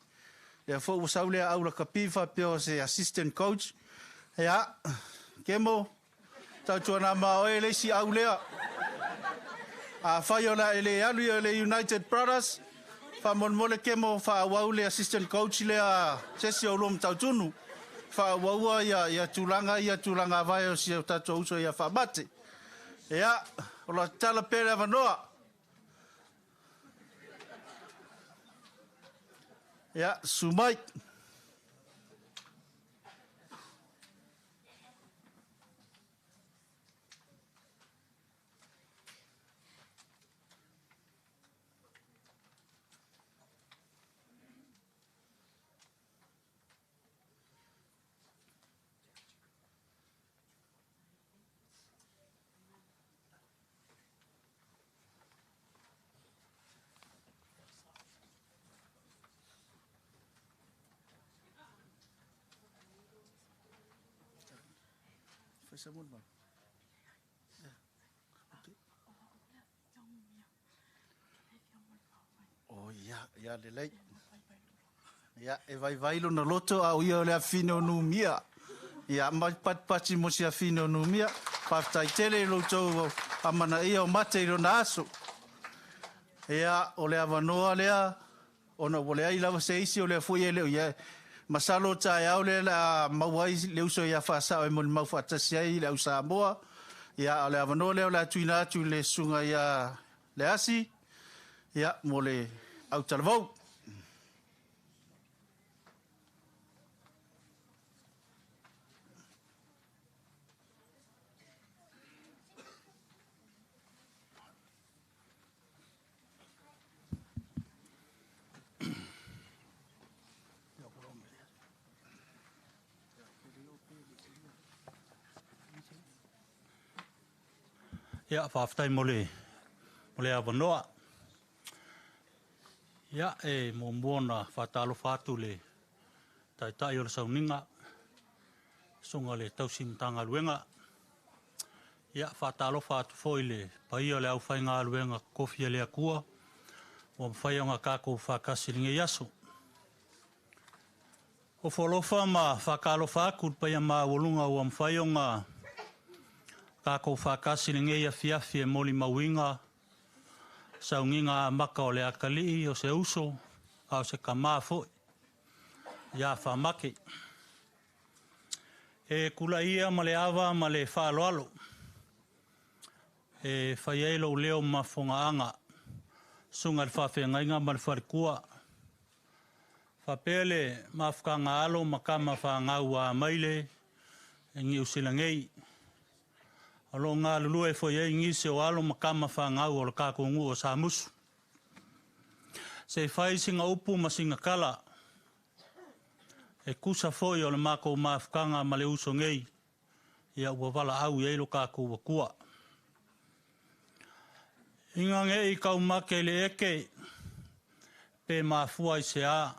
Ia fo usau lea aula kapiwha pio se assistant coach. Ia, kemo, tātua nā mao e leisi au lea. A whai o la ele alu o le United Brothers. Whamonmole kemo whaawau le assistant coach lea sesi o lom tautunu. Whaawaua ia tūlanga vai o si o tātua uso ia Faamate. Ia, o la tala pere avanoa. Ia, sumai. someone man. Oh ya le lei. Ya e vai lo na loto au ia le afino no mia. Ya mai pat mo si afino no mia. Pa tai tele lo to amana ia o mate lo na aso. Ya o le avanoa lea ona o le ai lava se isi o le foi ele ia masalo tai au le la mawai le uso ia fa sa e mo mau fa tasi ai le usa moa. Ya le avanoa le la tuina tu le sunga ia le asi. Ya mo le au talvou. Ia whaftai mole awanoa. Ia e mo muona whatalo whatu le tai o le sauninga. Songa le tausimtanga luenga. Ia whatalo whatu foi le paia le au whainga luenga kofia le akua. O mwhaionga kako whakasiringe yaso. O wholofa ma whakalo whaku paia ma wolunga o mwhaionga kako whakasiringe ia fiafi e moli mawinga. Saunginga maka o le akali o se uso, au se kamafo, ia Faamate. E kula ia ma le awa ma le whaaloalo. E whaielo leo ma whongaanga. Sunga le whawhengainga ma le wharikua. Whapele ma whakanga alo ma kama whangau a maile, e ngi usilangei. Alo ngā lulu e fwoi e ngise o alo makama whangau o le kākongu o Samusu. Se whai singa upu ma singa kala. E kusa fwoi o le mako mawhukanga ma le uso ngei. Ia ua wala au i eilo kāko wakua. Inga nge i kau make le eke. Pe mawhua i se a.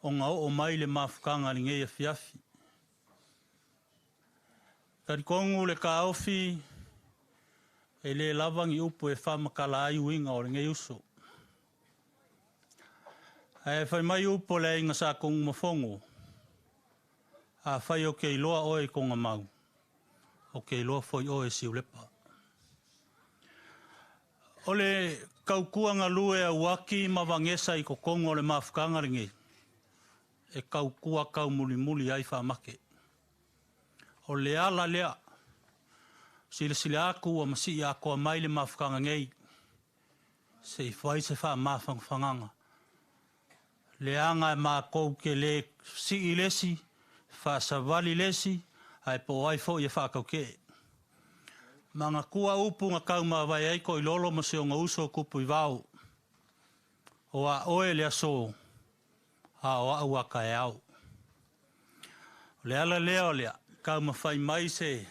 O ngā o mai le mawhukanga li ngei a fiafi. Karikongu le ka ofi e le lavangi upu e whamakala ai uinga o le ngei uso. E whai mai upo le inga sa kongu mafongo. A whai o kei loa oe konga mau. O kei loa foi oe siulepa. O le kaukuanga lue a waki mawangesa i kokongo o le mawhukanga ringi. E kaukua kau muli muli ai Faamate. O le ala lea, sile aku o masi ako a maile mawhukanga ngei, se i whai se wha mawhanganga. Le anga e mākou ke le si i lesi, wha savali lesi, ai po ai fo i whakau ke. Manga kua upu ngā kauma vai eiko i lolo masi o ngā uso kupu i wau. O a oe lea so, a o a uaka e au. Le ala leo lea, kauma whai mai se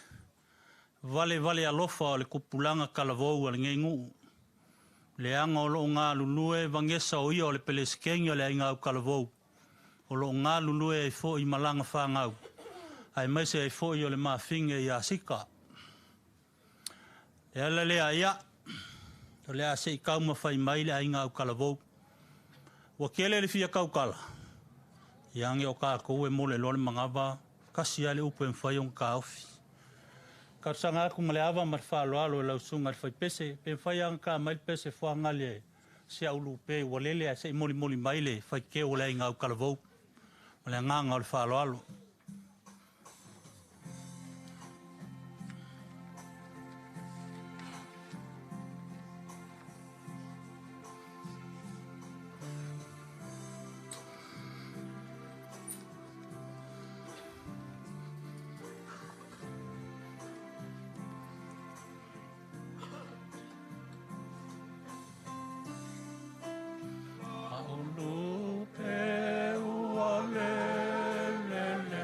vale alofa o le kupulanga kalavou a le ngei nguu. Le anga o loo ngā lulue vangesa o ia o le pelesikengi o le ainga au kalavou. O loo ngā lulue e fo i malanga whangau. Ai mai se e fo i o le mawhinge i asika. Le ala lea ia. O lea se i kauma whai mai le ainga au kalavou. Wa kele le fia kaukala. Iange o ka koe mole lole mangava. Kasi ale upo en whaiong ka ofi. Ka sanga aku male awa mar whaaloalo e lausunga le whai pese. Pen whaiang ka mail pese whaangale se aulu pe walele a se i moli maile whai ke o le inga au kalavou. Male nganga o le whaaloalo. Aulu pe ua lelele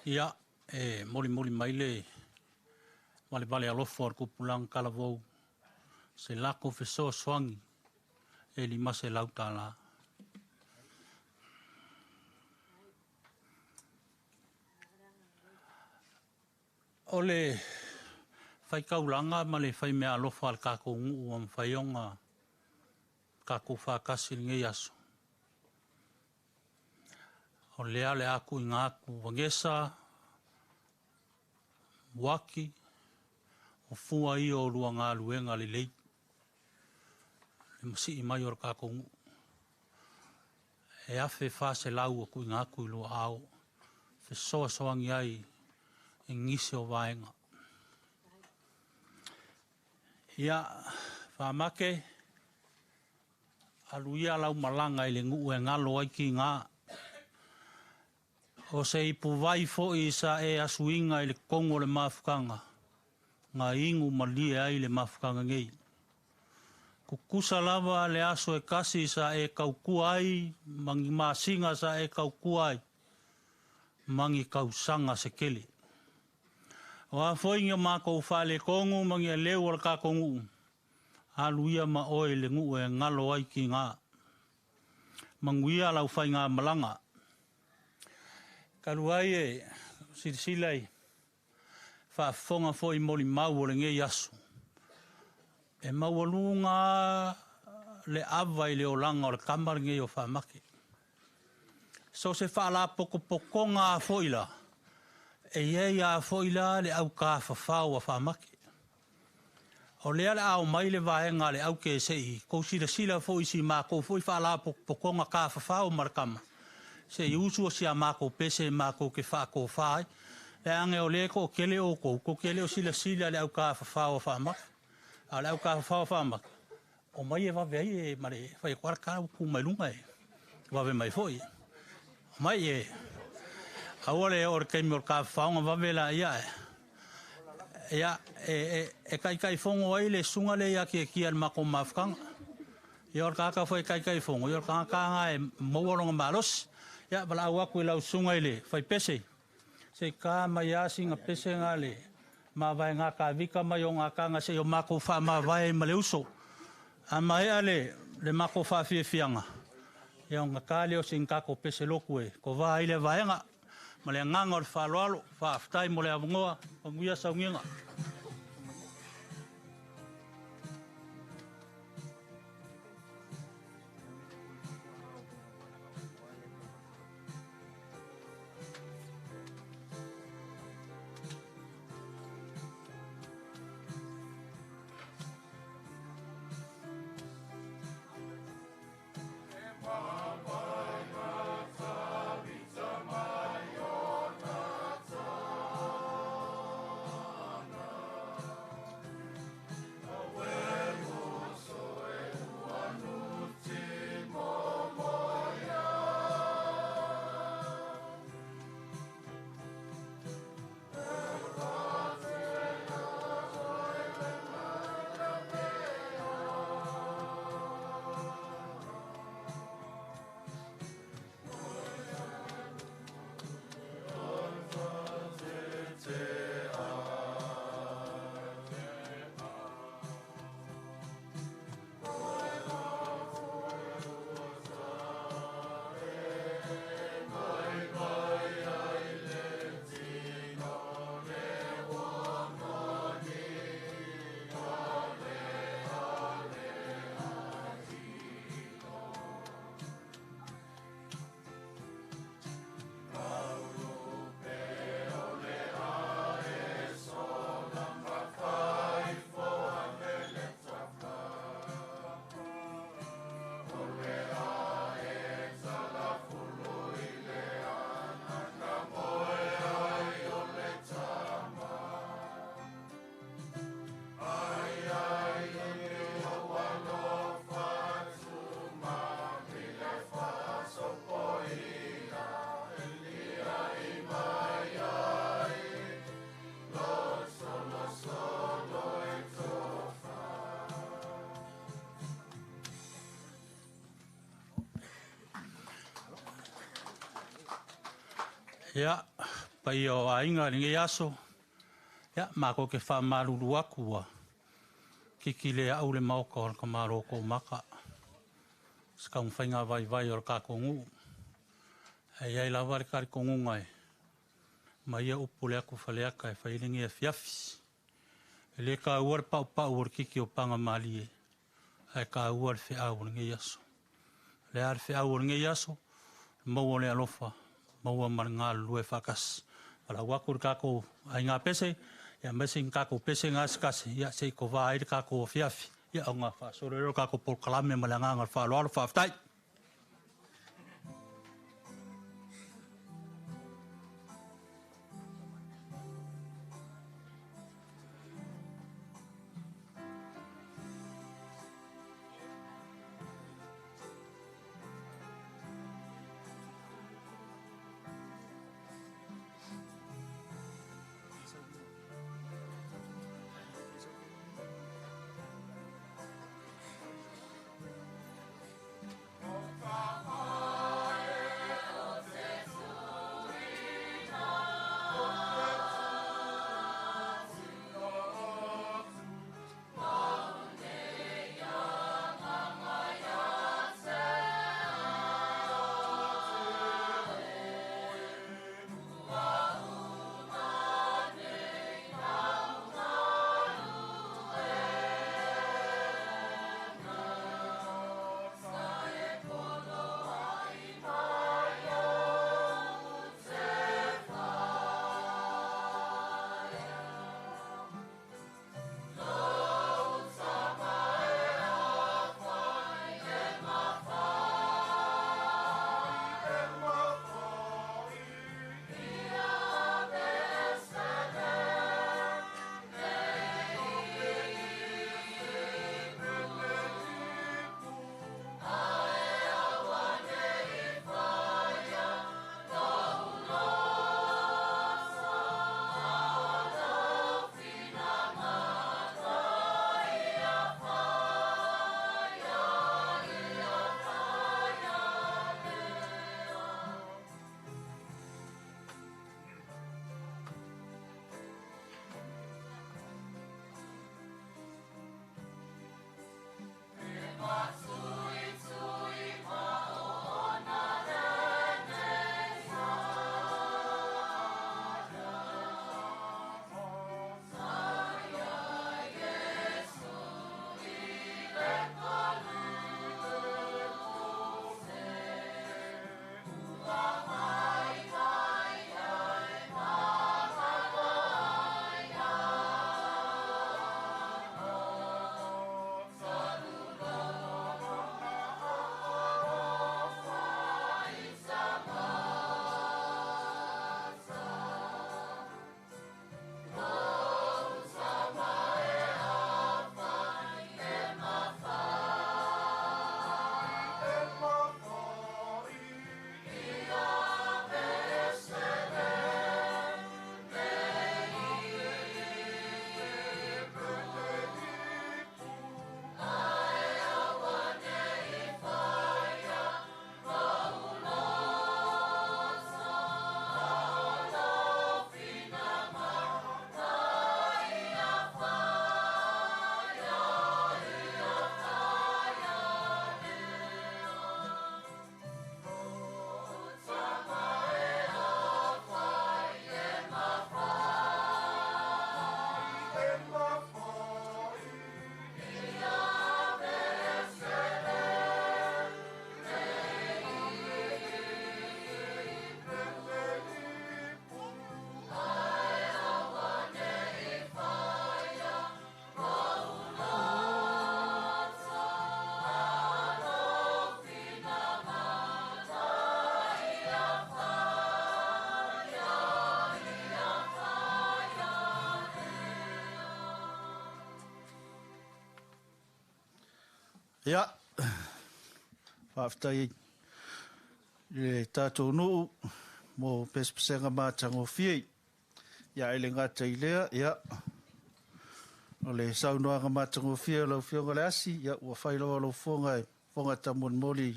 Ia, moli mai le vale alofo ar kupulang kalavou. Se lako fesoa swangi e lima se lauta la. Ole fai kaulanga ma le fai mea alofa al kako ngu am faionga kako whakasi ngai aso. O lea le aku i ngā aku wangesa, waki, o fua i o rua ngā luenga le lei. Le masi i mai o kako ngu. E afe whase lau o kui ngā aku i lua ao. Fe soa soangi ai e ngise o vaenga. Ia, Faamake, aluia lau malanga i le ngu e ngalo ai ki ngā. O se ipu vai fo i sa e asuinga i le kongo le mafukanga. Ngā ingu malia ai le mafukanga ngei. Kukusa lava le aso e kasi sa e kaukua ai, mangi masinga sa e kaukua ai, mangi kausanga se kele. O a foinga mako whale kongu mangi a leo ala ka kongu. Aluia ma oe le ngu e ngalo ai ki ngā. Manguia lau whai ngā malanga. Karuai e sirisilai whaafonga foi moli mau o le ngei asu. E maualunga le awai le olanga o le kamar ngei o Faamake. So se whaala poko ngā foila. E iei a foila le au ka whawhau a Faamake. O lea le au mai le vaenga le au ke sei. Kou sila foi si mako foi whaala poko ngā ka whawhau marakama. Se iusu o si a mako pese mako ke whaako whai. Le ange o leko o kele o kou. Ko kele o sila le au ka whawhau a Faamake. A le au ka whawhau a Faamake. O mai e wawe ai e mare whai kwara kara uku mai lunga e. Wawe mai foi. O mai e. Aole o keimi o ka whaonga wawela ia e. Ia e kai fongo ai le sunga le ia ki al mako mafkanga. Ia or ka whai kai fongo. Ia or ka nga e mauaronga malos. Ia bala au aku i lau sunga ile whai pese. Se ka mai asinga pese nga le. Ma vai ngā ka vika mai o ngā kanga se o mako wha ma vai ma le uso. A mai ale le mako wha fianga. Ia o ngā ka leo sin kako pese loku e. Ko va ile vaenga. Ma le nganga o le whaaloalo, whaaftai mo le avungoa, o nguia saunginga. Ia, pa ia o ainga ringe aso. Ia, mako ke whamaruru akua. Kiki le au le mauka o ka maroko maka. Skang whainga vai o ka kongu. Ai ai lawa le kari kongu ngai. Ma ia upu le aku whaleaka e whairingi e fiafi. E le ka uar pau or kiki o panga mali e. Ai ka uar whi au ringe aso. Le ar whi au ringe aso. Maua le alofa. Maua maringa lue whakas. Ala wakur kako ai ngā pese. Ia messing kako pese ngā skase. Ia sei ko wā aire kako o fiafi. Ia o ngā whasorero kako por kalame malanga ngā whaaloalo whaftai. Ia, whaftai e tātou nuu mō pespesenga mātango whiei. Ia ele ngata i lea, ia. O le saunoanga mātango whiei lau whionga le asi, ia ua whailawa lau whonga e whonga tamon moli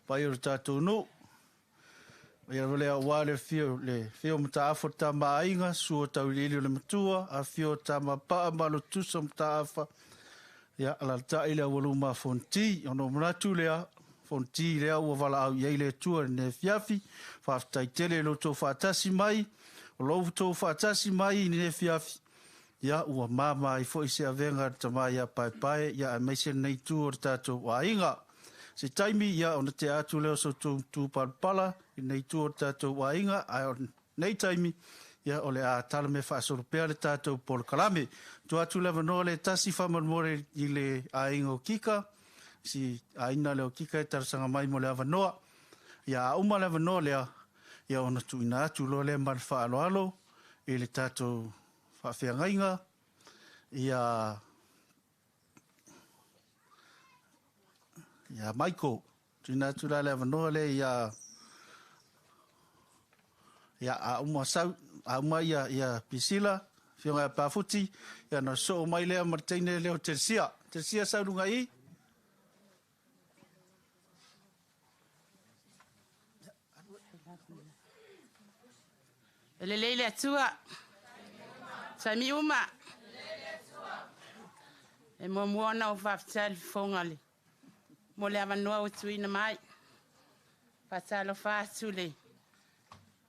pai o le tātou nuu. Ia lea ua le fio mataafa tamaainga, sua taulili o le matua, a fio tamapaa malo tusa mataafa. Ia ala tai lea waluma fonti, ono manatu lea, fonti lea ua wala au iei le tua ne fiafi, whaftai tele lo tō whaatasi mai, o lo tō whaatasi mai ni ne fiafi. Ia ua mama i fo i se avenga tamai a pai, ia a meise nei tu o tātou wa inga. Se taimi ia ona te atu leo so tu palpala i nei tu o tātou wa inga, ai o nei taimi ia o le a tala me whaasoropea le tātou polo kalame. Tu atu lewa no le tasi whamanmore i le a inga o kika, si a ina leo kika e tarasanga mai mo le avanoa. Ia a uma lewa no lea, ia ona tu ina atu lo le man whaaloalo i le tātou whaafeangainga, ia Michael, tuna tura le vanoa le ia a uma sau, a uma ia Pisila, whionga Pafuti, ia no so mai lea marteine leo Tersia saurunga i. Ele leile atua. Sami uma. E mo moana o whaftal whongale. Mo le avanoa o tuina mai. Patalo whaatule.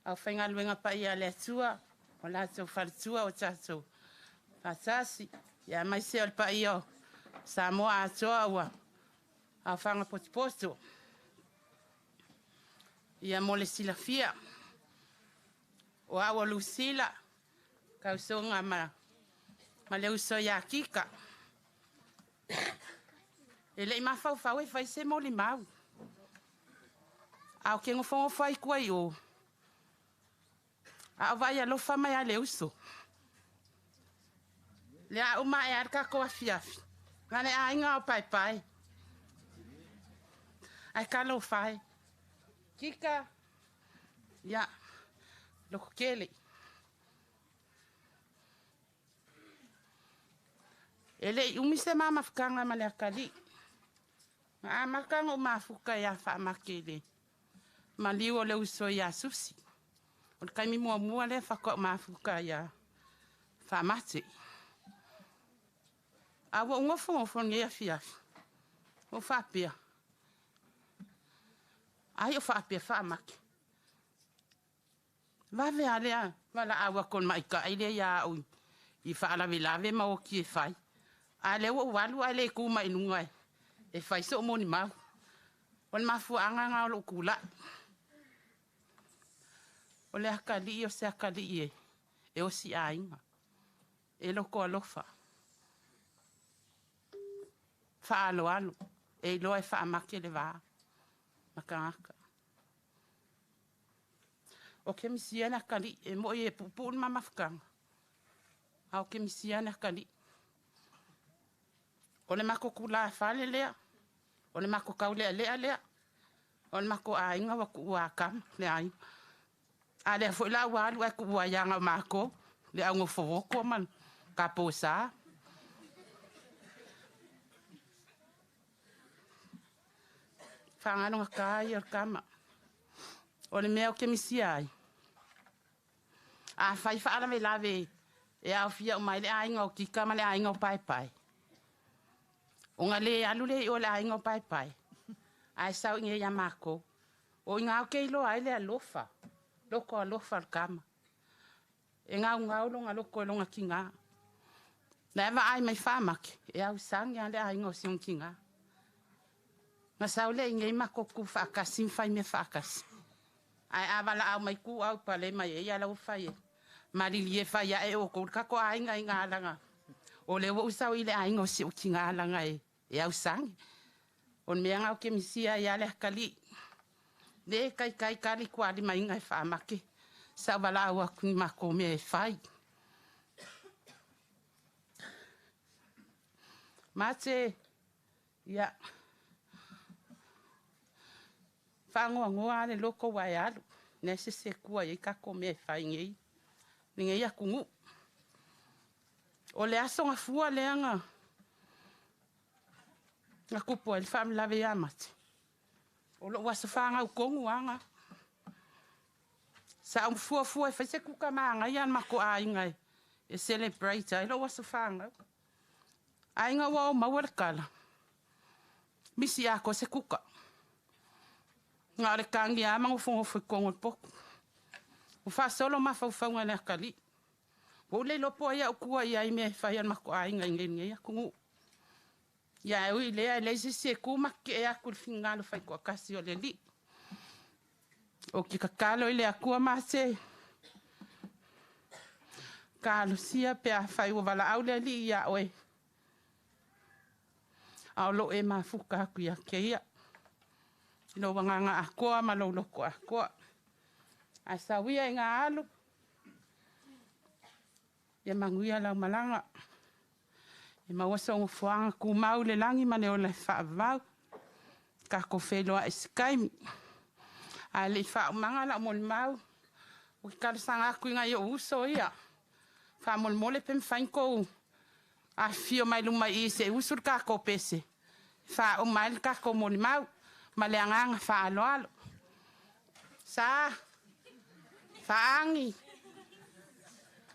Au whaingaluenga pa ia le atua. O lato wharatua o tato. Patasi. Ia mai se o le pa ia o. Samoa atoa ua. Au whanga potipoto. Ia mo le silafia. O awa Lucila. Kausonga ma le uso ya kika. Ele ma fau e fai se moli mau. Au ke ngofo fai kuai o. Au vai a lofa mai a le uso. Le a uma e arka ko afiafi. Ngane a inga o pai. Ai ka lo fai. Kika. Ya. Loko kele. Ele umise mama fkanga male akali. Ma makanga mafuka ya Faamate le. Maliu le uso ya susi. O kai mi mua le fako mafuka ya Faamate. Awo ngofo ngia fiafi. O fapia. Ai o fapia Faamate. Va ve alea wala awa kon maika ile ya o I fa ala vilave ma o ki fai. Ale o walu ale ku mai nunga e fai so moni mau on mafu anga lo kula o le akali o se akali e o si ainga e lo ko lofa fa alo e lo e fa makke le va makaka o ke misiana akali e mo e pupu mama fkang au ke misiana akali o le mako kula fale lea, o le mako kaule lea, o le mako ainga wa kuwa kam le ainga. A le fo la walu e kuwa yanga mako, le ango fowoko man kaposa. Fangano kai or kama. O le mea o ke misi ai. A fai fa ala me lave, e au fia o mai le ainga o kika ma le ainga o pai. O nga le alu le o la ingo pai. Ai sau nge ya mako. O nga o keilo ai le alofa. Loko alofa kama. E nga lo nga loko lo nga kinga. Na eva ai mai Faamate. E au sang ya le aingo sion kinga. Nga sau le nge mako ku whakasim fai me whakas. Ai avala au mai ku au pale mai e ya lau fai. Marili e fai ya e o kou kako ainga inga alanga. O le wo usau ile aingo si ukinga alanga e au sangi. On mea ngau ke misia ia le akali. Le kai kali kua li mainga e Faamate. Sa wala au akuni mako mea e fai. Mate, ia. Whangoa le loko wai alu. Nese se kua i kako mea e fai ngei. Ngei a kungu. O le asonga fua leanga. Nga kupo el fam lave amate. O lo wasa fanga u kongu anga. Sa fua e fese kuka maanga ian mako ainga e celebrate ai lo wasa fanga. Ainga wa o mawarkala. Misi ako se kuka. Nga re kangi a mangu fongo foi kongo poku. O fa solo ma fa fa na kali. O le lopo ia o kua ia me fa ia mako ainga ngenga ia kungu. Ya ui le se ku makke e aku fingalo fai ko kasi o le li. O ki kakalo ile akua ma se. Kalo sia pe a fai o vala au le li ia oe. Au lo e ma fuka aku ia ke ia. Ino wanganga akoa ma lo loko akoa. A sawia e ngā alu. Ia manguia lau malanga. E mawasa o fuanga ku mau le langi ma le o le whaavau. Ka ko wheloa e skaimi. A le whaamanga la mo le mau. O ki karasanga aku inga i o uso ia. Wha mole pe mwhainko. A fio mai luma i se usur ka ko pese. Wha o mai ka ko mo le mau. Ma le anganga wha alo alo. Sa. Whaangi.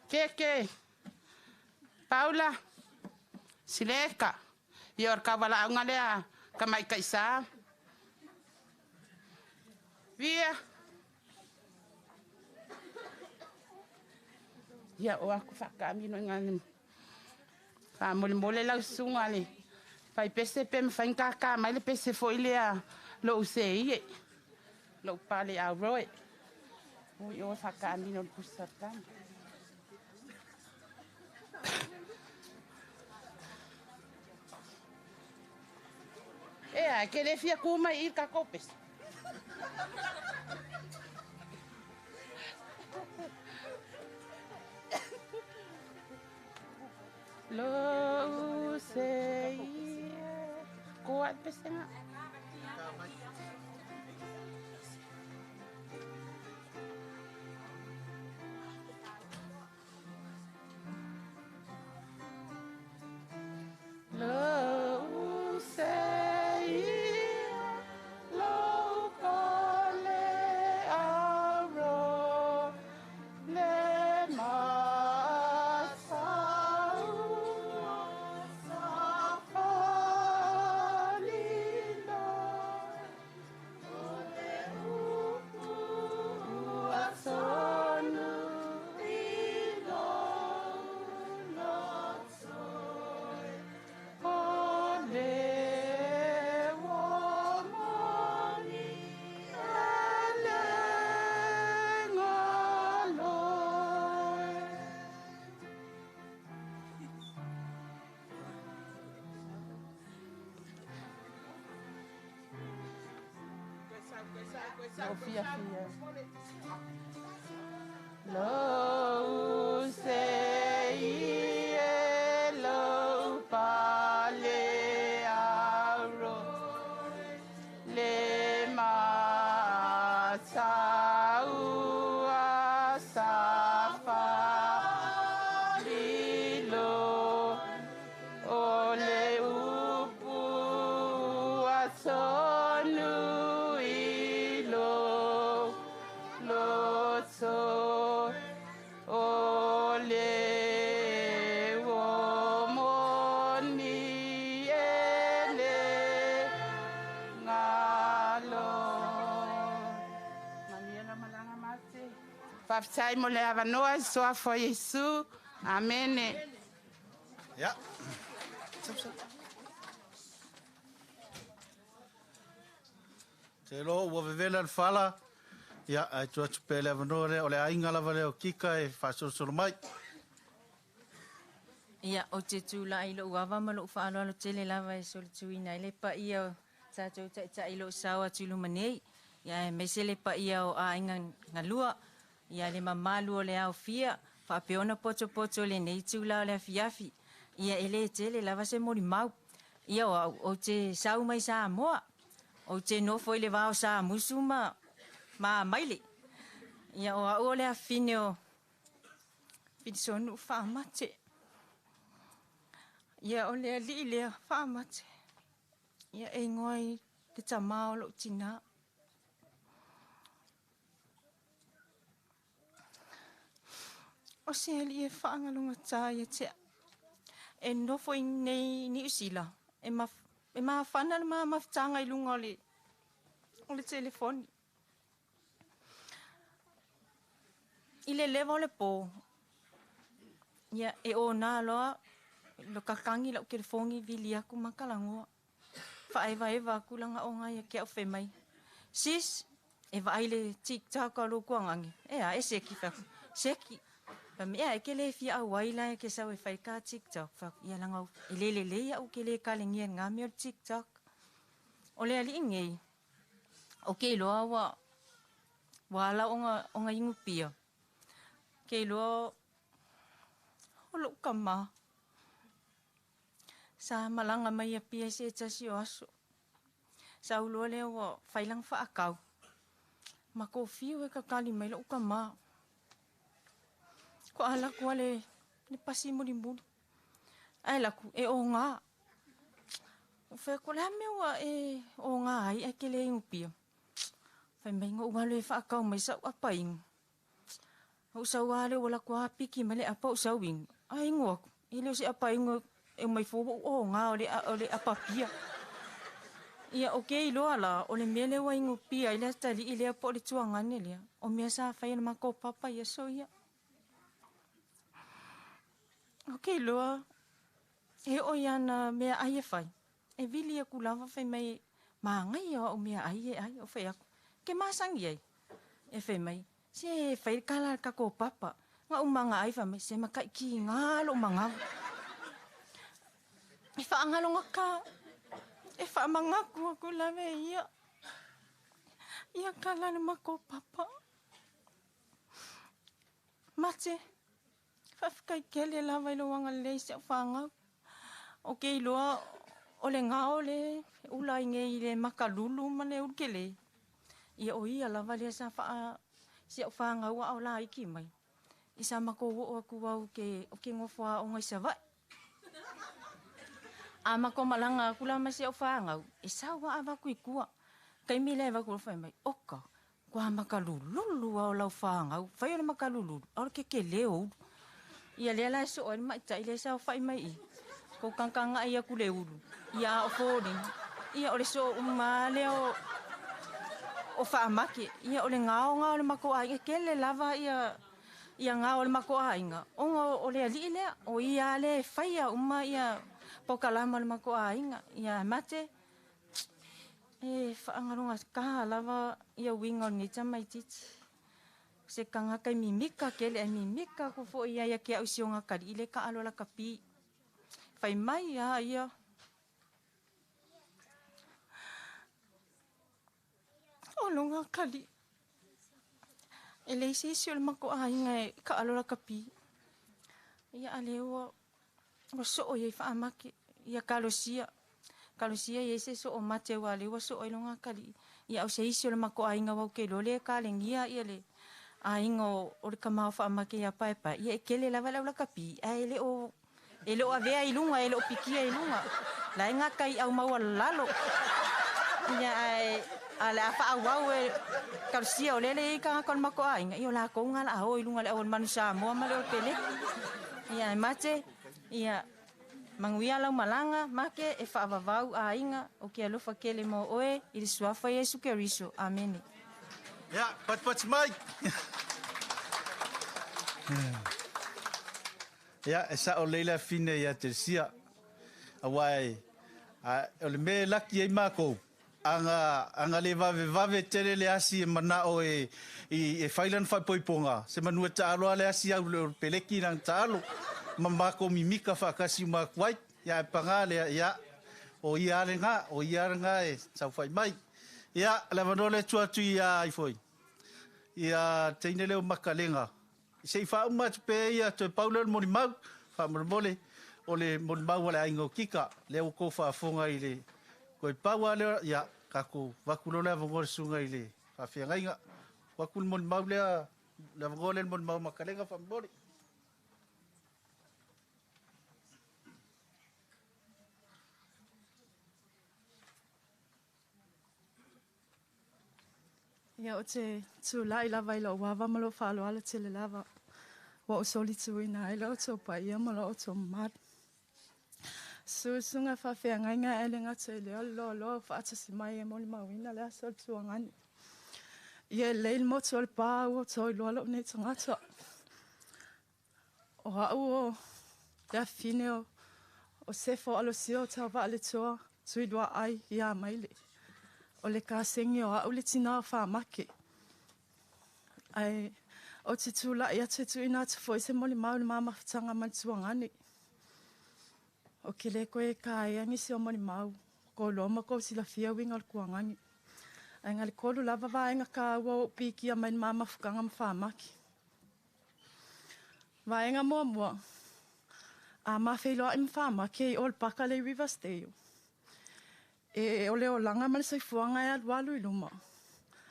Keke. Paula. Sileka. Ior ka wala au ngalea. Ka mai kaisa. Via. Ia o aku whakaamino ngani. Wha mole lau sunga le. Pai pese pe mwhaingaka mai le pese fo ilea. Lo se ie. Lo pale au roe. O i o whakaamino le pusatanga. Ea, ke le fia kuma i ka kopes. Lo se ia. Kuat pese nga. Lo sei lo cole auro le masa sapalino ole upu asonu ilo lotsoi ole womoni ele ngaloi. Sofia fia. Lo sei lo pale auro le masau asafa lilo ole upu asonu ilo lotso ole womoni ele ngalo. Maniela malanga mate. Papsai mo le avanoa soa fo Yesu. Amene. Ja. Te lo ua vevela le fala. Ia, ai tu atu pele avanoa o le ainga lava leo kika e whasorosoro mai. Ia, o te tūla i lo uawa ma lo whaaloa lo tele lava e soli tuina i le pa ia o tātou ta i lo sawa tulu manei. Ia, e mese le pa ia o a inga ngalua. Ia, le mamalu o le au fia. Whapeona poto le nei tūla o le afiafi. Ia, ele tele lava se mori mau. Ia, o te sau mai sa moa. O te nofo i le vao sa musu ma maile. Ia, o le afine o Finisonu Faamate. Ia o lea li lea Faamate. Ia e ngoi te tamao lo tina. o se ali e whaangalunga tā ia tea. E nofo i nei ni usila. E ma whana ma mawhtanga i lunga o le telefoni. I le lewa le pō. Ia e o nā loa, lo kakangi lau ke le fongi vili aku makalangoa. Whaewa ewa aku langa o ngai ke au whemai. Sis, e vai le TikTok alo kuangangi. Ea, e seki whaku. Seki. Ea, e ke le fia au waila e ke sau e whaika TikTok. Whaku, ia langa au. E le au ke le kalengia ngami o TikTok. O le ali ingei. O ke loa wa. Wala o nga ingu pia. Ke loa. O lo kama. Sa malanga mai a pia se tasi o aso. Sa uloa leo wa whailang whaakau. Ma ko fiu e kakali mai lo kama. Ko ala kua le pasi muli muli. Ai laku e o ngā. O whea ko lea mewa e o ngā ai e ke le ingupia. Whai mai ngā ungalo e whaakau mai sa apa ingu. O sa wale wala kua piki male apa o sa wingu. Ai ingu aku. I leo se apa ingu e mai fōbo o ngā o le apa pia. Ia o ke iloa la o le mea lewa ingu pia i lea tali i lea po le tuangane lea. O mea sa whai na mako papa ia so ia. O ke iloa e o iana mea ai e whai. E vili aku lava whai mai maangai o mea ai e ai o whai aku. Ke masangi ai. E whai mai. Se whai kala kako papa. Nga umanga ai whai mai. Se makai ki ngā lo mangawa. E whaangalo ngaka. E whaamangaku aku lawe ia. Ia kala ni mako papa. Mate. Whawhikai kele lawa ilo wanga lei se whaangau. O ke iloa o le ngao le ula inge i le makalulu ma le ulkele. Ia o ia lawa lea sa se whaangau au la iki mai. Isa mako o aku wau ke o ke ngofua o ngai savai. Ama ko malanga kula masi o whaangau. E sawa awa kui kua. Kai mi lewa kua whai mai. Oka. Kua makalululu au lau whaangau. Whai o makalululu. Aura ke leo. Ia lea lai so oi mai tai le sa whai mai i. Ko kankanga ia ku le ulu. Ia o fōring. Ia o le so leo o whaamake. Ia o le ngao le mako ai. Ke le lava ia ngao le mako ai nga. O le ali lea. O ia le whaia ia pokalama le mako ainga. Ia mate. E whaangaronga kaha lava ia winga o nita mai titi. Se kanga kai mimika kele ai mimika ko fo ia ke au sionga kari ile ka alola kapi. Whai mai ia. O longa kari. E leisi isi o le mako ainga e ka alola kapi. Ia alewa o so o iei whaamake. Ia kalosia. Kalosia iei se so o mate wa alewa so o ilonga kari. Ia au se isi o le mako ainga wau ke lole ka lengia ia le. Ainga o le kamau whaamake ia paepa. Ia e kele lawa laula kapi. Ele o avea ilunga, ele o pikia ilunga. La inga kai au maua lalo. Ia ale a wha awau e kalosia o lele i ka kon mako ainga. Ia la kounga la ao ilunga le au manusa mua ma le o pele. Ia mate. Ia manguia lau malanga, make e whaavavau a inga o ke alofa kele mo oe i le suafa Yesu ke riso. Amene. Ya, pat mai. Ya, esa o leila fine ya tersia. Awai. O le me laki e mako. Anga le vave tele le asi mana o e whailan whai poiponga. Se manua taalo le asi au le peleki nang taalo. Mamako mimika whakasi umakuai. Ya panga le ya. O ia nga e sau whai mai. Ia, le manole tuatu ia i foi. Ia teine leo makalenga. Se wha umatu pe ia to paula mori mau. Wha mole o le mori mau wale aingo kika. Leo ko wha fonga i le. Koe paua leo, ia, kako wakulo lea vangore sunga i le. Wha whianga inga. Wakul mori mau lea, le vangore mori mau makalenga wha mori. Ia o te tūlai lava i lo wawa malo whaalo ala te le lava. Wa o soli tuina e lo to pa ia ma lo to mat. Sunga fa fe nganga ele ngata le lo fa atasi mai e moli mawina le asol tuangani. Ia leil mo tol pa o to lo ne tangata. O o ya fine o se fo alo sio ta va le toa tui doa ai ia maile. O le ka sengi o le tina Faamake. Ai o te tula ia te tuina te fo se moli mau le mama fitanga man tuangani. O ke le koe ka e angi si o moni mau. Ko loma ko sila fia winga kuangangi. Ai ngali kolu lava vaenga ka ua o piki a main mama fukanga ma Faamake. Vaenga mua mua. A mawheiloa im Faamake i ol paka le Riverstale. E o leo langa mali sai fuanga e alualu i luma.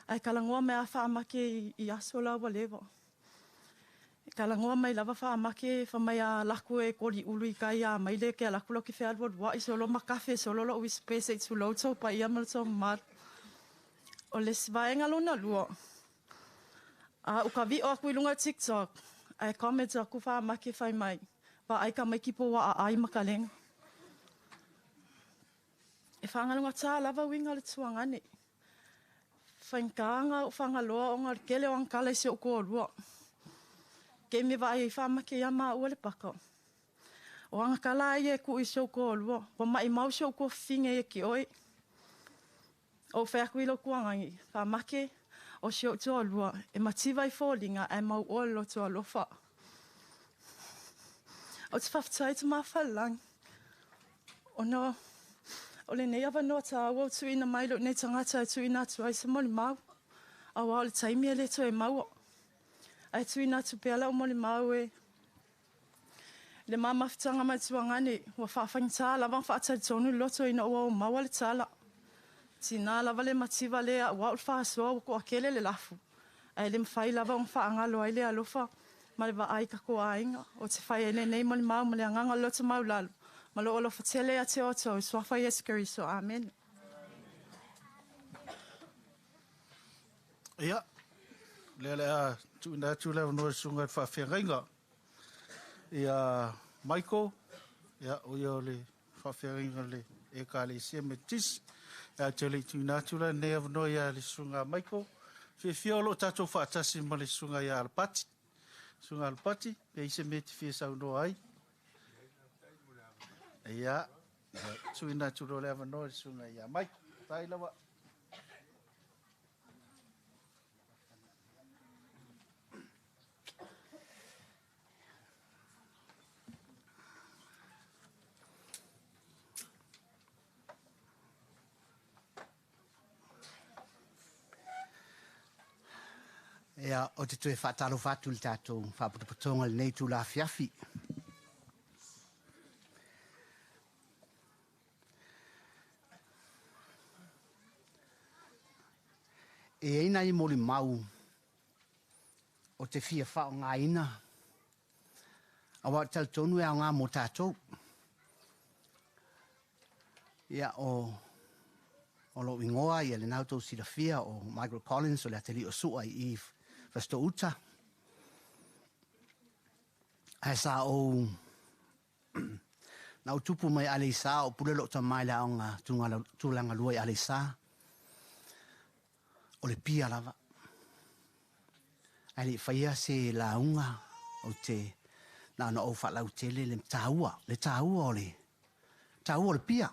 Ai kalangoa mea Faamake i aso la walewa. Kalangoa mai lava Faamake Fuamai a laku e koli ulu i kai a maile ke a laku lo ki whea alwa i solo makafe solo lo ui space e tu lauto pa ia malto mar. O le sivaenga luna lua. A ukavi o aku ilunga TikTok. Ai comment aku Faamake Fuamai. Pa ai ka mai kipo wa a ai makalenga. E whangalunga tā lava winga le tuangane. Whainkaanga o whangaloa o ngar kele o ankala i se o kua lua. Ke me vai i Faamake ia maa ua le paka. O anga kala ai e ku i se o kua lua. Wa mai mau se o kua whinge e ki oi. O whaku ilo kuangangi. Faamake o se o tua lua. E mativa i fōlinga e mau o lo tua lofa. O te whaftai tu maa whalang. O no... O le nei awa noa tā ua tuina mai lo nei tangata e tuina atu ai se moli mau. A wao le taimi e le to e maua. Ai tuina atu peala o moli mau e. Le mama fitanga mai tuangane. Wa whawhangi tā lava whaatari tonu loto ina ua o maua le tala. Tina lava le mativa le a wao le whaasua o ko akele le lafu. Ai le mwhai lava o mwhaangalo ai le alofa. Ma le wa ai kako ainga. O te whai e nei moli mau ma le anganga loto mau lalo. Malo olo fatele a te oto, swafa Yesu Keriso, amen. Ia, lea tuina lewa noa sunga e whawhiangainga. Ia, Michael, ia, oia le whawhiangainga le e ka le sia me tis. Ia, te le tuina lewa noa ia le sunga Michael. Whio tatou whaatasi ma le sunga ia alpati. Sunga alpati, pe ise me te whia sau noa ai. Ia, tuina turo lewa noa sunga ia. Mai, tai lawa. Ia, o te tue whaatalo whatu le tātou whaputopatonga le nei tū la fiafi. E eina I moli mau o te fia whao ngā ina. Awa tal tonu e a ngā mo tātou. Ia o lo ingoa ia le nautou sila fia o Margaret Collins o le ateli o sua I Fasto Uta. Ai sa o nau tupu mai Alisa o pulelo ta mai la onga tūlanga lua I Alisa. O le pia lava. Ai le whaia se launga o te nana o whalau tele le tāua o le tāua o le pia.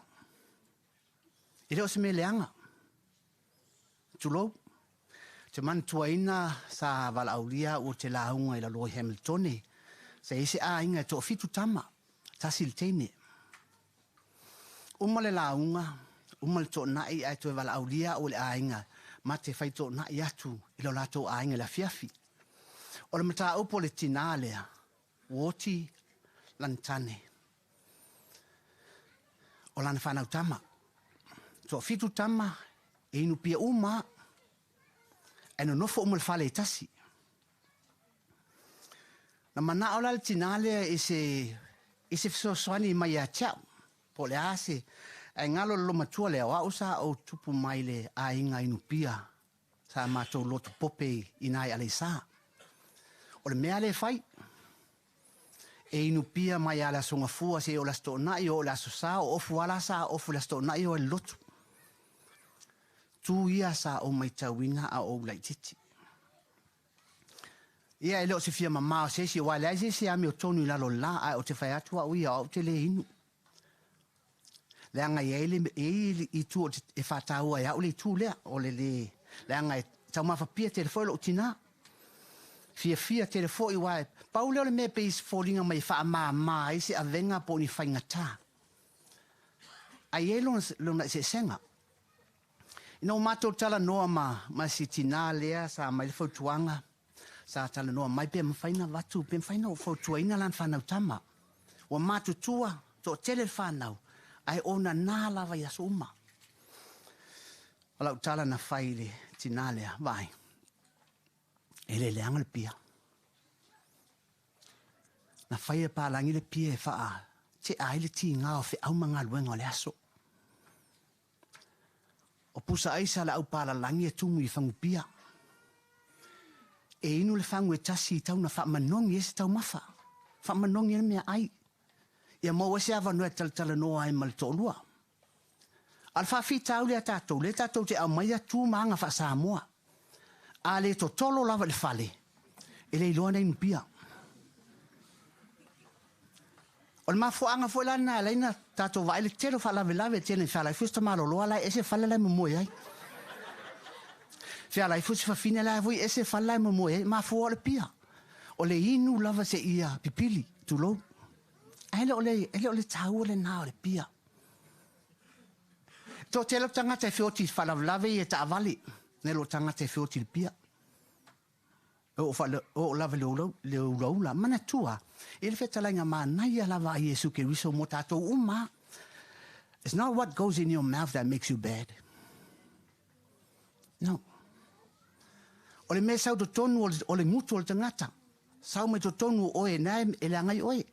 I reo se me leanga. Tulou. Te mantuaina sa valaulia o te launga I la Loi Hamiltone. Se ese a inga to fitu tama. Tasil teine. Uma le launga. Uma le to nai ai to valaulia o le a inga. Ma te whaito na I atu I lo lato ainga la fiafi. O le mata upo le tina lea. Woti lantane. O lana whanau tama. So fitu tama e inu pia uma. E no nofo umal whale tasi. Na mana o la le tina lea I se fisoswani mai a chau. Po le ase. Ai ngalo lo matua le wa usa o tupu mai le a inga inu pia sa matou loto pope inai Alisa. O le mea le fai e inu pia mai ala songa fua se o la sto na i o la so sa o fu ala sa o fu la sto na i o lotu tu ia sa o mai tawina a o lai titi ia e lo se fia mama o se si wa la se a mi o tonu la lo la a o te fai atu a ui o te le inu le anga i tu e fa tau ai au le tu le o le anga tau ma fa pia telefone o tina fia telefone wa Paulo le me peis falling mai fa ma isi avenga po ni fainga ta. Ai elo lo se senga. No mato tala noa ma si tina lea sa mai fotuanga. Sa tala noa mai pe faina watu pe faina o fotuaina lan fa tama. Wa mato tua to telefano. Ai ona na lava ya suma. Ala tala na faile tina lea vai. Ele le angal pia. Na whaia pālangi le pia e whaa, te aile ti ngā o whi au manga luenga o le aso. O pusa aisa la au pālangi e tumu i whangu pia. E inu le whangu e tasi i tau na wha manongi e se tau mawha. Wha manongi e mea ai. Ia mau e se awa noe tala noa ai mali tōlua. Al wha fi tau le tātou te au mai a tū maanga wha Samoa. A le to tolo lava le whale. E le iloa nei pia. O le mafuanga fo lana leina tato vai le telo fa lave tele fa la fusta malo lo ala ese fa la mo ai fa la fusta fa fine la voi ese fa la mo ai ma fo le pia o le inu lava se ia pipili tu lo ele o le tau le na le pia to telo tanga te fioti fa lave e ta vali ne lo tanga te fioti le pia o lava le la mana tua il fait talanga mana ia lava Yesu ke riso motato uma. It's not what goes in your mouth that makes you bad. No. O le me sau to tonu o le mutu o le tangata. Sau me to tonu o e nai ele angai oe.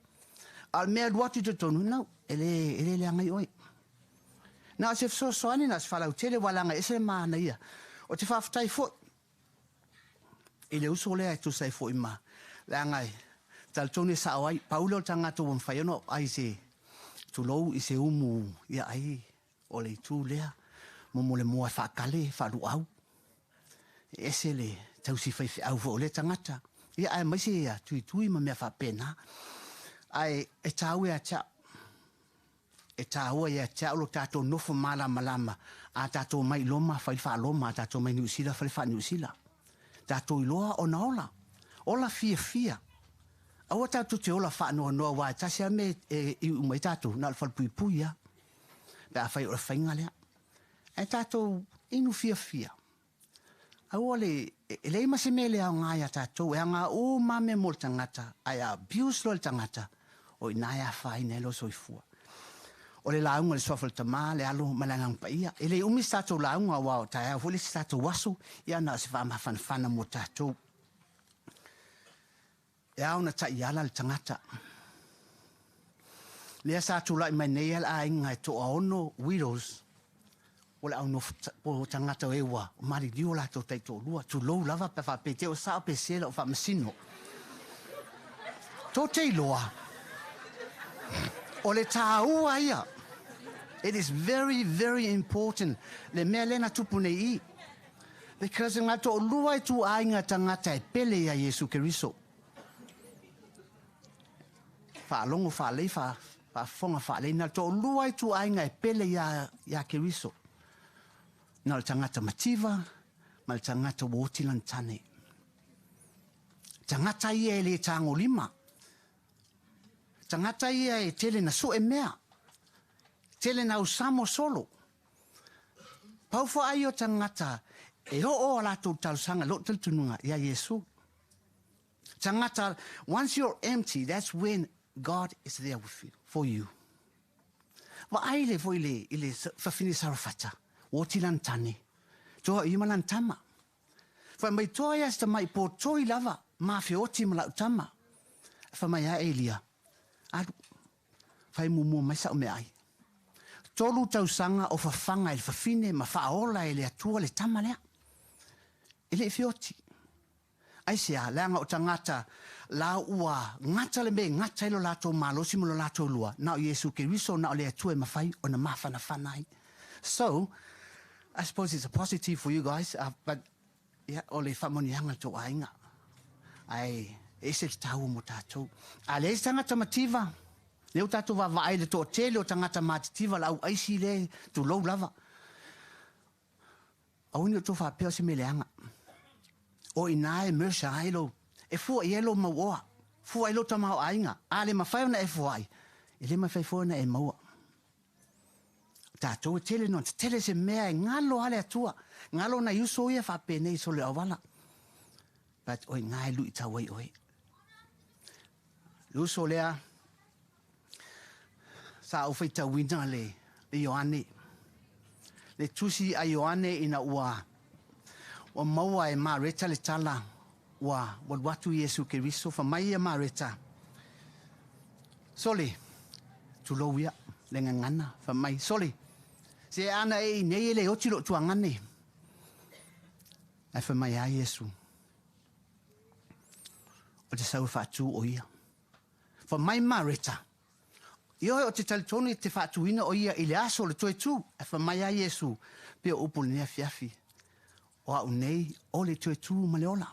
Al mea duati to tonu no ele angai oe. Na se so ani nas fala o tele walanga ese mana ia. O te faaftai fo. Ele uso le ai tu sai fo ima. La ngai tal tone sa ai Paulo tanga to won fayono ai se tu lo i se umu ia ai o le tu lea mo le mo fa kale fa lu au ese le tau si fai au vo le tangata ia ai mai se ia tu ma me fa pena ai e tau ia cha lo tato no fo malama a tato mai loma fa loma tato mai New Zealand fa New Zealand tato iloa ona ola fia awa tatu te ola wha noa wai tasia me i umai tatu na alfa pui ya da fai o whainga lea e tatu inu fia awa le ima se me lea o ngāia tatu e anga o mame mo tangata ai abuse lo tangata o inaia whai nelo soifua o le launga le sofal tama le alo malangang pa ia e le umi tatu launga wao taia fuli si tatu wasu ia na se wha whana mo tatu e au na tai ala le tangata. Lea sa tu lai mai nei ala a inga e to ono widows. O le au no tangata o ewa. O mari dio la to teito lua. Tu lou lava pe wha pe te o sao pe sela o wha masino. To te loa. O le tā ua ia. It is very, very important. Le mea lena tupu nei i. Because ngā to lua i tu a inga tangata e pele a Yesu Keriso. Fa longo fa le fa fonga fa le na to lua i tu ainga e pele ya Keriso. Na le tangata mativa, ma le tangata wotilan tane. Tangata ia e le tango lima. Tangata ia e tele na so e mea. Tele na usamo solo. Pau fo ai o tangata e o ala tu talusanga lo tununga ya Yesu. Tangata, once you're empty, that's when God is there with you, for you. Wa aile fo ile fafini sarafata. Wotilan tane. Toa imalan tama. Fa mai toa sta mai po toi lava. Ma fe oti mala tama. Fa mai a Elia. Adu. Fa mumu mai sa me ai. Tolu tau sanga o fafanga il fafine ma fa ola ele atua le tama lea. Ele fioti. Ai sea, leanga o tangata, la ua, ngata le me, ngata ilo lato malosi mo lo lato lua. Na o Yesu ke riso na o le atue mawhai o na mawhana whanai. So, I suppose it's a positive for you guys, but yeah, o le whamonianga to ainga. Ai, e se tau mo tātou. A le tangata mativa, leo tātou wa vae le tō tele o tangata matitiva la au aisi le tu lou lava. Au ni o tō whapeo si me leanga. O inae mersa ailo, e fua i elo maua, fua ilo tamau ainga, a le mawhai ona e fuai, e le mawhai fuana e maua. Tātou e tele non, tele se mea e ngalo ale atua, ngalo na yuso ia whapenei so le awala. But oi ngai lui tau ai oi. Luso lea, sa o whaita wina le Ioane. Le tusi a Ioane ina ua, o maua e mareta le tala, wa watu Yesu ke riso, fa mai e mareta. Soli, tulo ia, le ngangana, fa mai, soli. Se ana e nei le otilo tuangane. Ai fa mai a Yesu. O te sau whātu o ia. Fa mai mareta. Io o te talitoni te whātuina o ia i le aso le toe tū. Ai fa mai a Yesu. Pea upo le nea fiafi. O au nei o le toe tū ma le ola.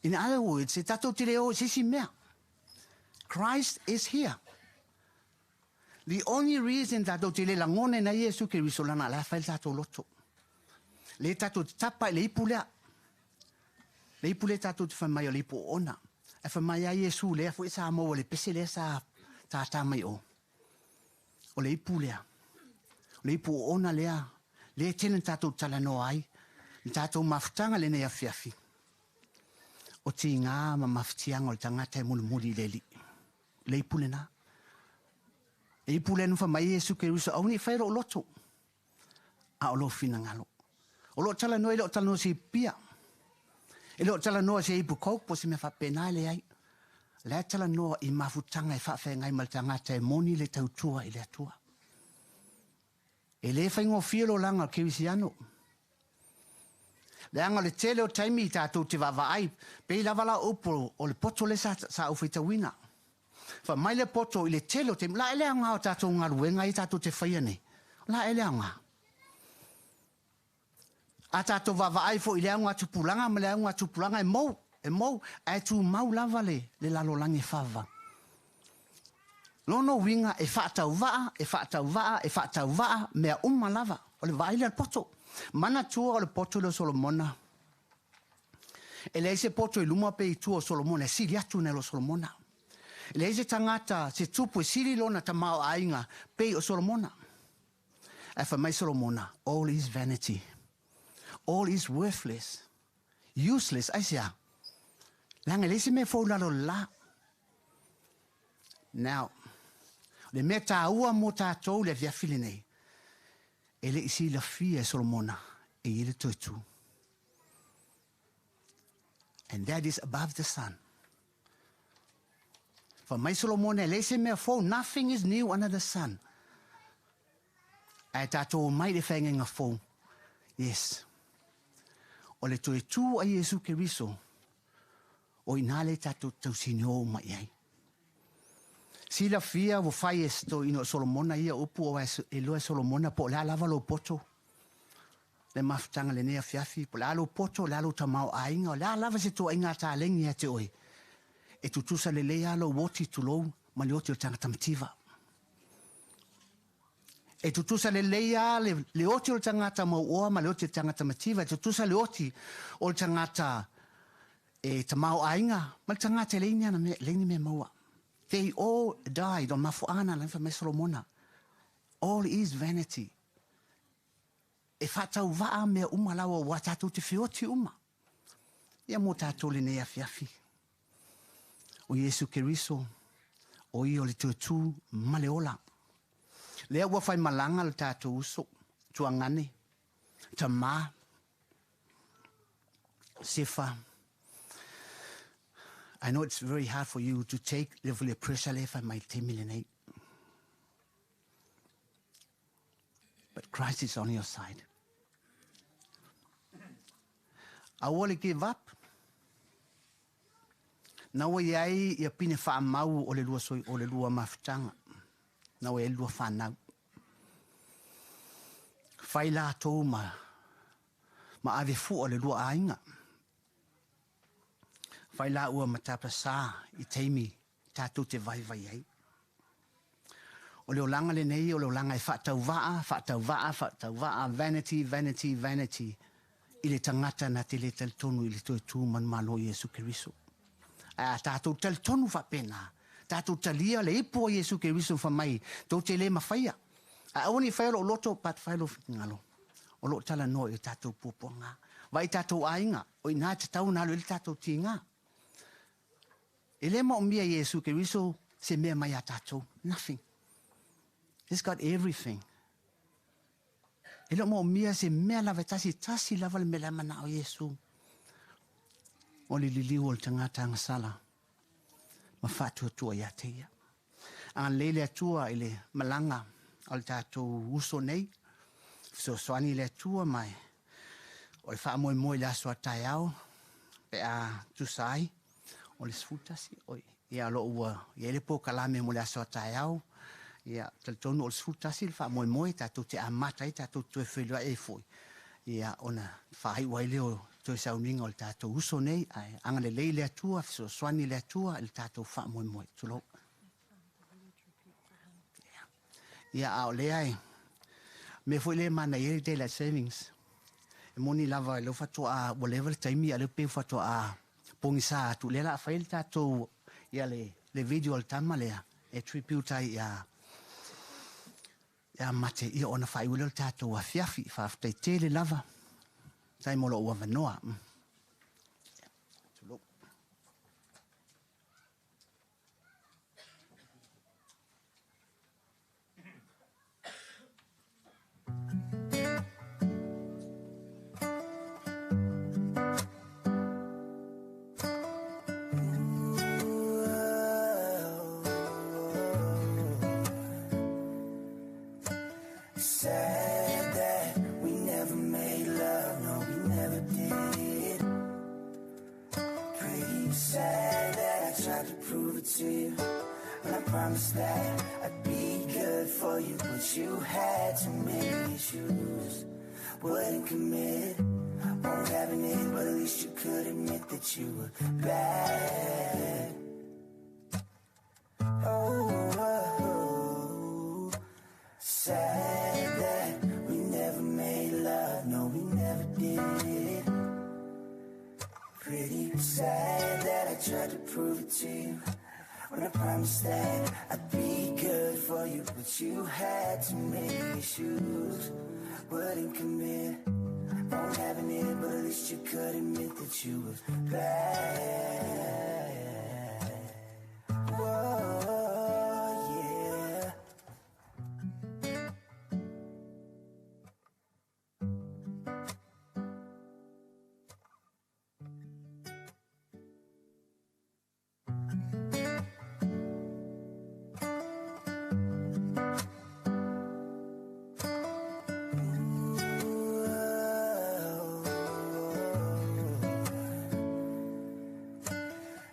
In other words, se tatou te leo sisi mea. Christ is here. The only reason tatou te le langone na Yesu ke risolana la whail tatou loto. Le tatou te tapa le ipu lea. Le ipu le tatou te whamai o le ipu ona. E whamai a Yesu lea fu e sa mo o le pese lea sa tata mai o. O le ipu lea. O le ipu ona lea. Le tenen tatou tala no ai. Tatou mafutanga le nea fiafi. O ti ngā ma mafutianga o le tangata e muli le li. Le ipu le na. E ipu le nufa mai Yesu ke rusa au ni whaero o loto. A o lo fina ngalo. O lo tala noa e lo tala noa si pia. E lo tala noa si ipu kaupo si me whapena le ai. Le tala noa i mafutanga e whawhai ngai ma le tangata e moni le tautua i le atua. E le whaingo whielo langa ke wisiano. Le anga le tele o taimi i tātou te wawai. Pei lavala upo o le poto le sa ufita wina. Fa mai le poto i le tele o te la ele anga o tātou ngaruenga i tātou te whaiane. La ele anga. A tātou wawai fo i le anga tupulanga ma le anga tupulanga e mou. E mou. E tu mau lava le lalo langi whawa. Lono winga e whaatau waa, e whaatau waa, e whaatau waa, mea lava. O le vai le poto. Mana tua o le poto le Solomona. E le se poto i luma pe i tua o Solomona, e sili atu ne lo Solomona. E le se tangata, se tupu e sili lona ta mao ainga, pe o Solomona. E fa mai Solomona, all is vanity. All is worthless. Useless, ai sea. Langa le se me fau lalo la. Now, le mea tā ua mo tātou le via fili nei. E le isi la fia Solomona e ile toitu. And that is above the sun. For my Solomona, le se mea fau, nothing is new under the sun. E tātou mai le whainga fau. Yes. O le toitu a Yesu ke riso. O inale tātou tausinio mai ai. Si la fia vo fai esto ino Solomona ia upu o e loe Solomona po la lava lo poto. Le mafutanga le nea fiafi po la lo poto, la lo tamau ainga, la lava se to inga ta lengi ate oi. E tutusa le lea lo woti tulou ma le oti o tanga tamativa. E tutusa le lea le oti o tanga tamau ma le oti o tanga tamativa. E tutusa le oti o tangata e tamau ainga ma le tangata lengi me maua. They all died on Mafuana and from Solomona. All is vanity. E whatau waa mea umalawa wa tātou te whioti uma. Ia mo tātou le nea fiafi. O Yesu ke riso, o i o le tuatu maleola. Lea ua whai malanga le tātou uso, tuangane, tamā, sefa. I know it's very hard for you to take the pressure if I might 10 million 8. But Christ is on your side. I want to give up. Na wa iai ia pine whaamau o le lua soi o le lua mawhitanga. Na wa e lua whanau. Whai la tō ma ave fu o le lua ainga. Whai la ua matapa sā i teimi tātou te vai vai ai. O leo langa le nei, o leo langa e whaatau waa, vanity, vanity, vanity. I le tangata na te le tal tonu i le toi tū man malo Iesu Keriso. Tātou tal tonu whapena. Tātou talia le ipo Iesu Keriso whamai. Tō te le mawhaia. Aoni whaelo o loto pat whaelo ngalo. O lo tala no i tātou pōponga. Vai tātou ainga. O i nā te tau nalo i tātou tinga. E le mo mia Iesu Keriso se mea mai a tātou. Nothing. He's got everything. E lo mo mia se mea lava tasi lava le mea mana o Iesu. O li liu o le tangata angasala. Ma whātua tua ia teia. Ang lele atua i le malanga o le tātou uso nei. So soani le atua mai. O le wha moe le aso a tai au. Pe a tusai. O le sfutasi. Ia lo ua. Ia le po kalame mo le aso a tai au. Ia taltonu o le sfutasi le wha moe tātou te amatai tātou tue whelua e foi. Ia ona whai wai leo toi sauninga o le tātou uso nei. Anga le leile atua. So soani le atua. Le tātou wha moe. Tulo. Ia au le ai. Me foi le mana i daylight savings. E moni lava e lo fatua a whatever taimi a le pe fatua a pongisa atu. Le la fail tātou ia le video al tama lea. E tribute ai ia mate ia ona whai wile le tātou a fiafi. Whaftai te le lava. Tai molo ua vanoa. Sad that we never made love, no, we never did. Pretty sad that I tried to prove it to you. When I promised that I'd be good for you, but you had too many issues. Wouldn't commit, won't having it, but at least you could admit that you were bad. Oh, sad that we never made love, no, we never did. Pretty sad that I tried to prove it to you. When I promised that I'd be good for you, but you had too many issues. Wouldn't commit, won't having it, but at least you could admit that you was bad. Whoa, yeah.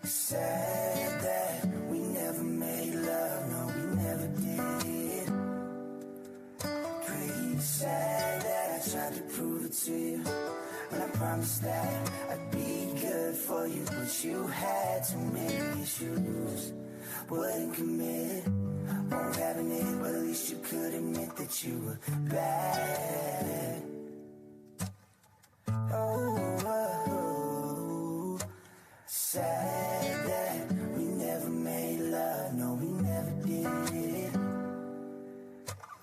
Sad that we never made love, no, we never did. Pretty sad that I tried to prove it to you. When I promised that I'd be good for you, but you had too many issues. Wouldn't commit, won't having it, but at least you could admit that you were bad. Oh, sad that we never made love, no, we never did.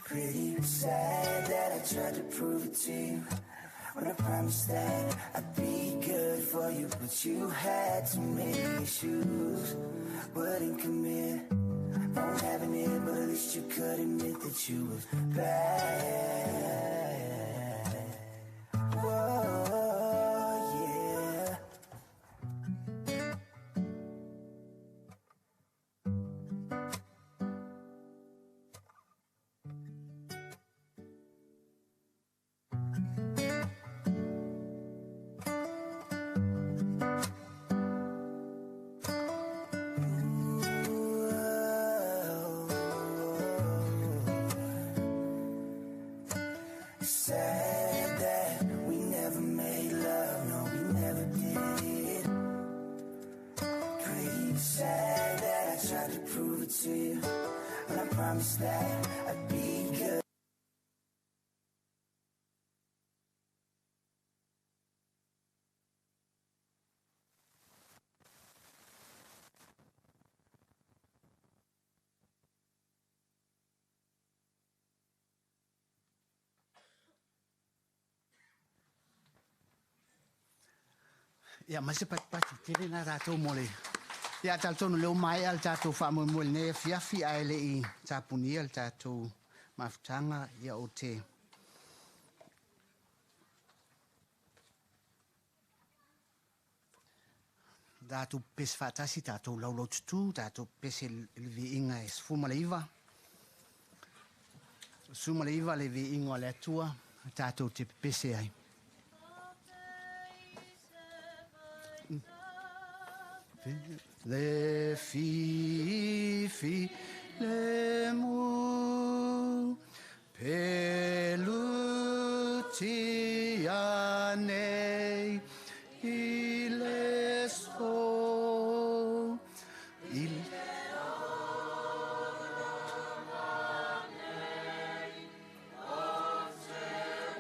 Pretty sad that I tried to prove it to you. When I promised that I'd be good for you, but you had too many issues. Wouldn't commit, won't having it, but at least you could admit that you was bad. Whoa, yeah. it to you, and I promise that I'd be good. Ia mase pati tele na rato mole. Ia taltonu leo mai al tato whaamui mole ne fiafi aele I tapuni al tato mafutanga ia o te. Tato pes fatasi tato laulau tutu, tato pes levi inga es fumaleiva. Sumaleiva levi inga le atua, tato te pese ai. Le fi le mu peluti anei ile so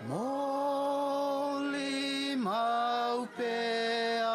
moli mau pea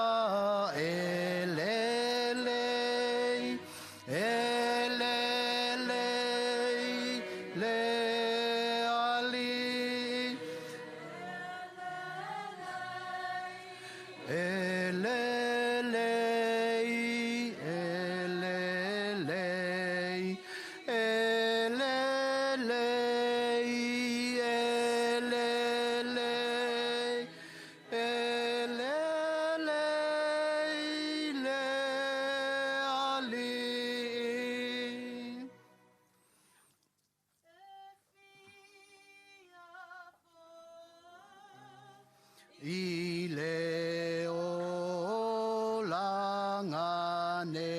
ile o langane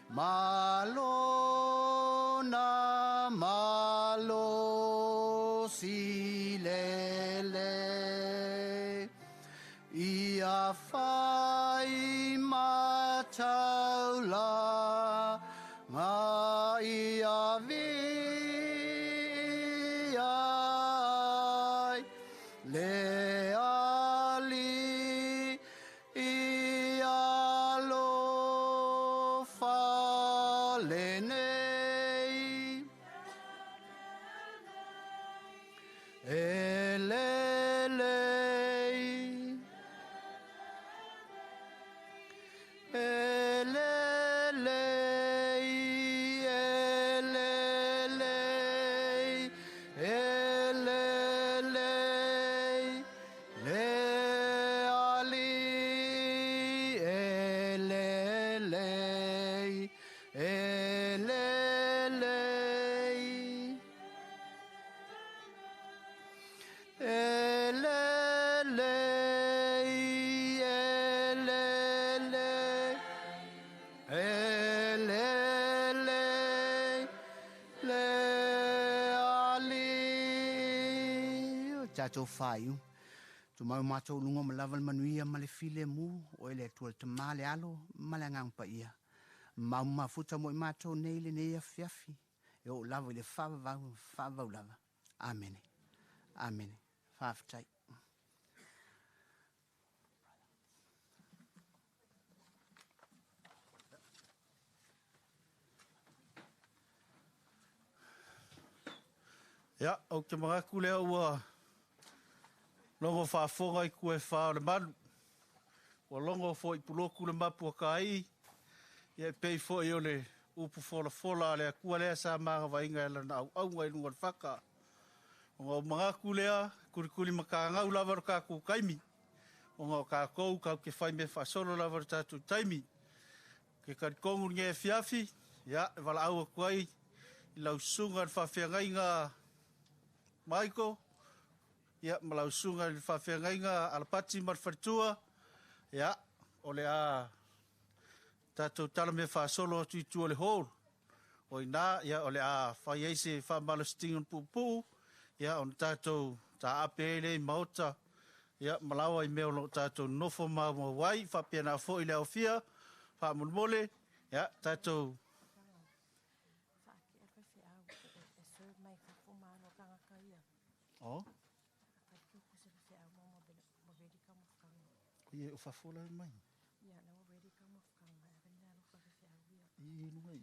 malo na malo silele ia fai mataula ma ia vi le ali ia lo fa le nei e le lei e le lei e le lei e le lei le ali e le lei e le lei e le lei e le lei e le lei le ali tato fai tu mau matou lunga malaval manuia male file mu o ele tu te male alo male ngang pa ia mau mafuta mo matou nei le nei afiafi e o lava le fava lava amen amen faftai Ia, au te mga kulea ua longo whaafonga I kue whao le manu. Ua longo fo I puloku le mapu a kai. Ia pei fo I ole upu fola le kua lea sa maga vainga e lana au ngai lunga le whaka. O ngā mga kulea kurikuri maka ngau lava ka ku kaimi. O ngā ka kou kau ke whai me whasolo lava tatu taimi. Ke karikongu nge fiafi. Ia, e wala au a kuai. I lau sunga le whawhiangai ngā Maiko, ia malau sunga I whawhiangai ngā alapati marwharitua, ia, ole a tātou tala me whasolo atu I tua le hall. O I nā, ia, ole a whai eise whamalo stingon pupu, ia, on tātou tā ape ele I maota, ia, malawa I meo lo tātou nofo mau wai, whapia nā fo I leo fia, whamulmole, Ia, tātou. Oh. Ia o whafola mai. Ia mai.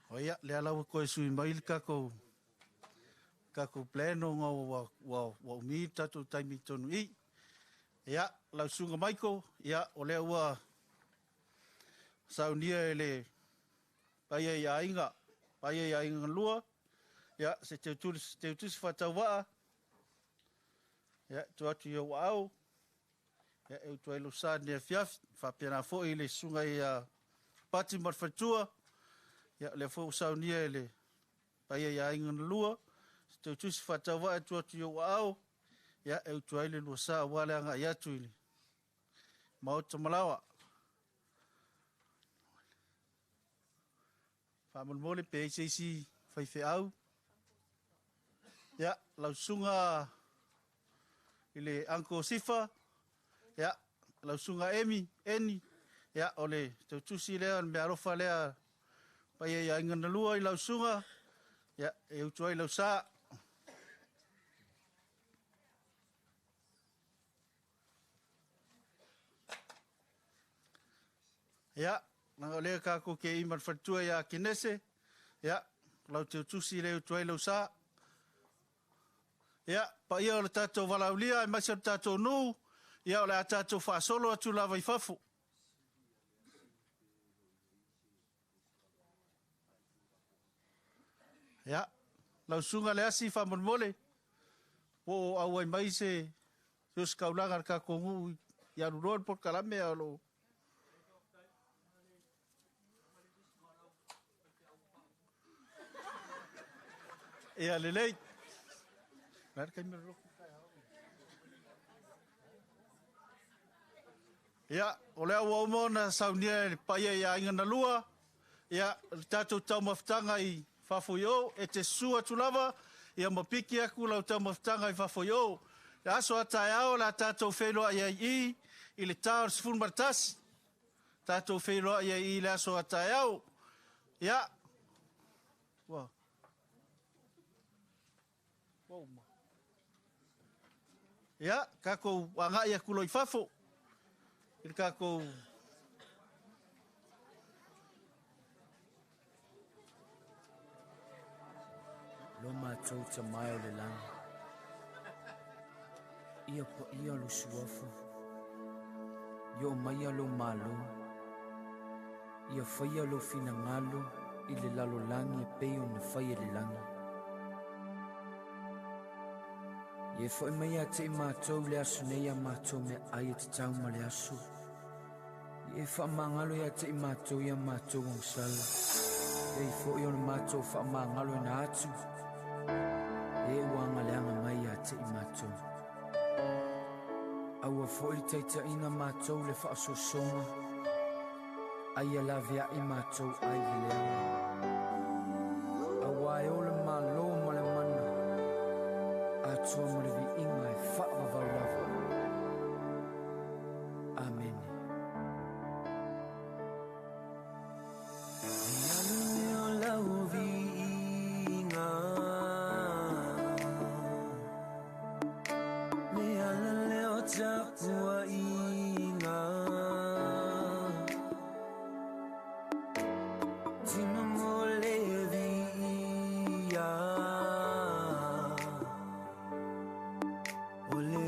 O ia, lea lau koe sui mai li kako plano ngā wa umi tatu taimi tonu i. Ia, lau sunga maiko, ia, o lea ua saunia e le paia ia inga lua. Ia, se te utusi whatau waa. Ia, tu atu ia wa au. Ia, e utu ailu saa nia fiafi, whapena fo i le sunga i pati marwhatua. Ia, le fo saunia e le paia ia inga lua. Se te utusi whatau waa, tu atu ia wa au. Ia, e utu ailu lua saa wale anga i atu ili. Mauta malawa. Whamulmole pe eisi whaife au. Ia, lau sunga ile Uncle Sifa. Ia, lau sunga Eni. Ia, ole te tusi lea, me arofa lea, paia ia ingana lua i lau sunga. Ia, e utuai lau saa. Ia, nanga lea kako ke iman whatua ia kinese. Ia, lau te tusi lea utuai lau saa. Ia, pa ia o le tātou walaulia, e maisi o le tātou nuu, ia o le a tātou whaasolo atu lava i whafu. Ia, lau sunga le asi whamonmole, po au ai mai se kaulanga ka kongu i aruroan por kalame a lo. Ia lelei. Ia, o lea ua umona saunia paia ia ingana lua. Ia, tātou tau mawhtanga i whafoio, e te sua tulava. Ia mapiki aku lau tau mawhtanga i whafoio. Le aso atai ao la tātou whenua ia i le tāo sifun martasi. Tātou whenua ia i le aso atai ao. Ia. Wow. Wow. Ia, kako wanga ia kulo i whafo. Ia kako... Lo mātou ta mai o le langa. Ia pa ia lo suafu. Ia o mai alo malo. Ia whaia lo fina ngalo i le lalo langi e peo na whaia le langa. Ia whai mai a te i mātou le asu nei a mātou me ai te tau ma le asu. Ia wha mangalo ia te i mātou ia mātou ang sala. Ia whai o na mātou wha mangalo na atu. E wanga leanga mai a te i mātou. Aua fwoi teita ina mātou le whaasosonga. Aia la vea i mātou ai i leanga. Aua e ole malo ma le mana. Atua ma le vi inga e whaava vaulava. Amen. Ia leo lau vi inga. Tapua inga Tima mole via Ole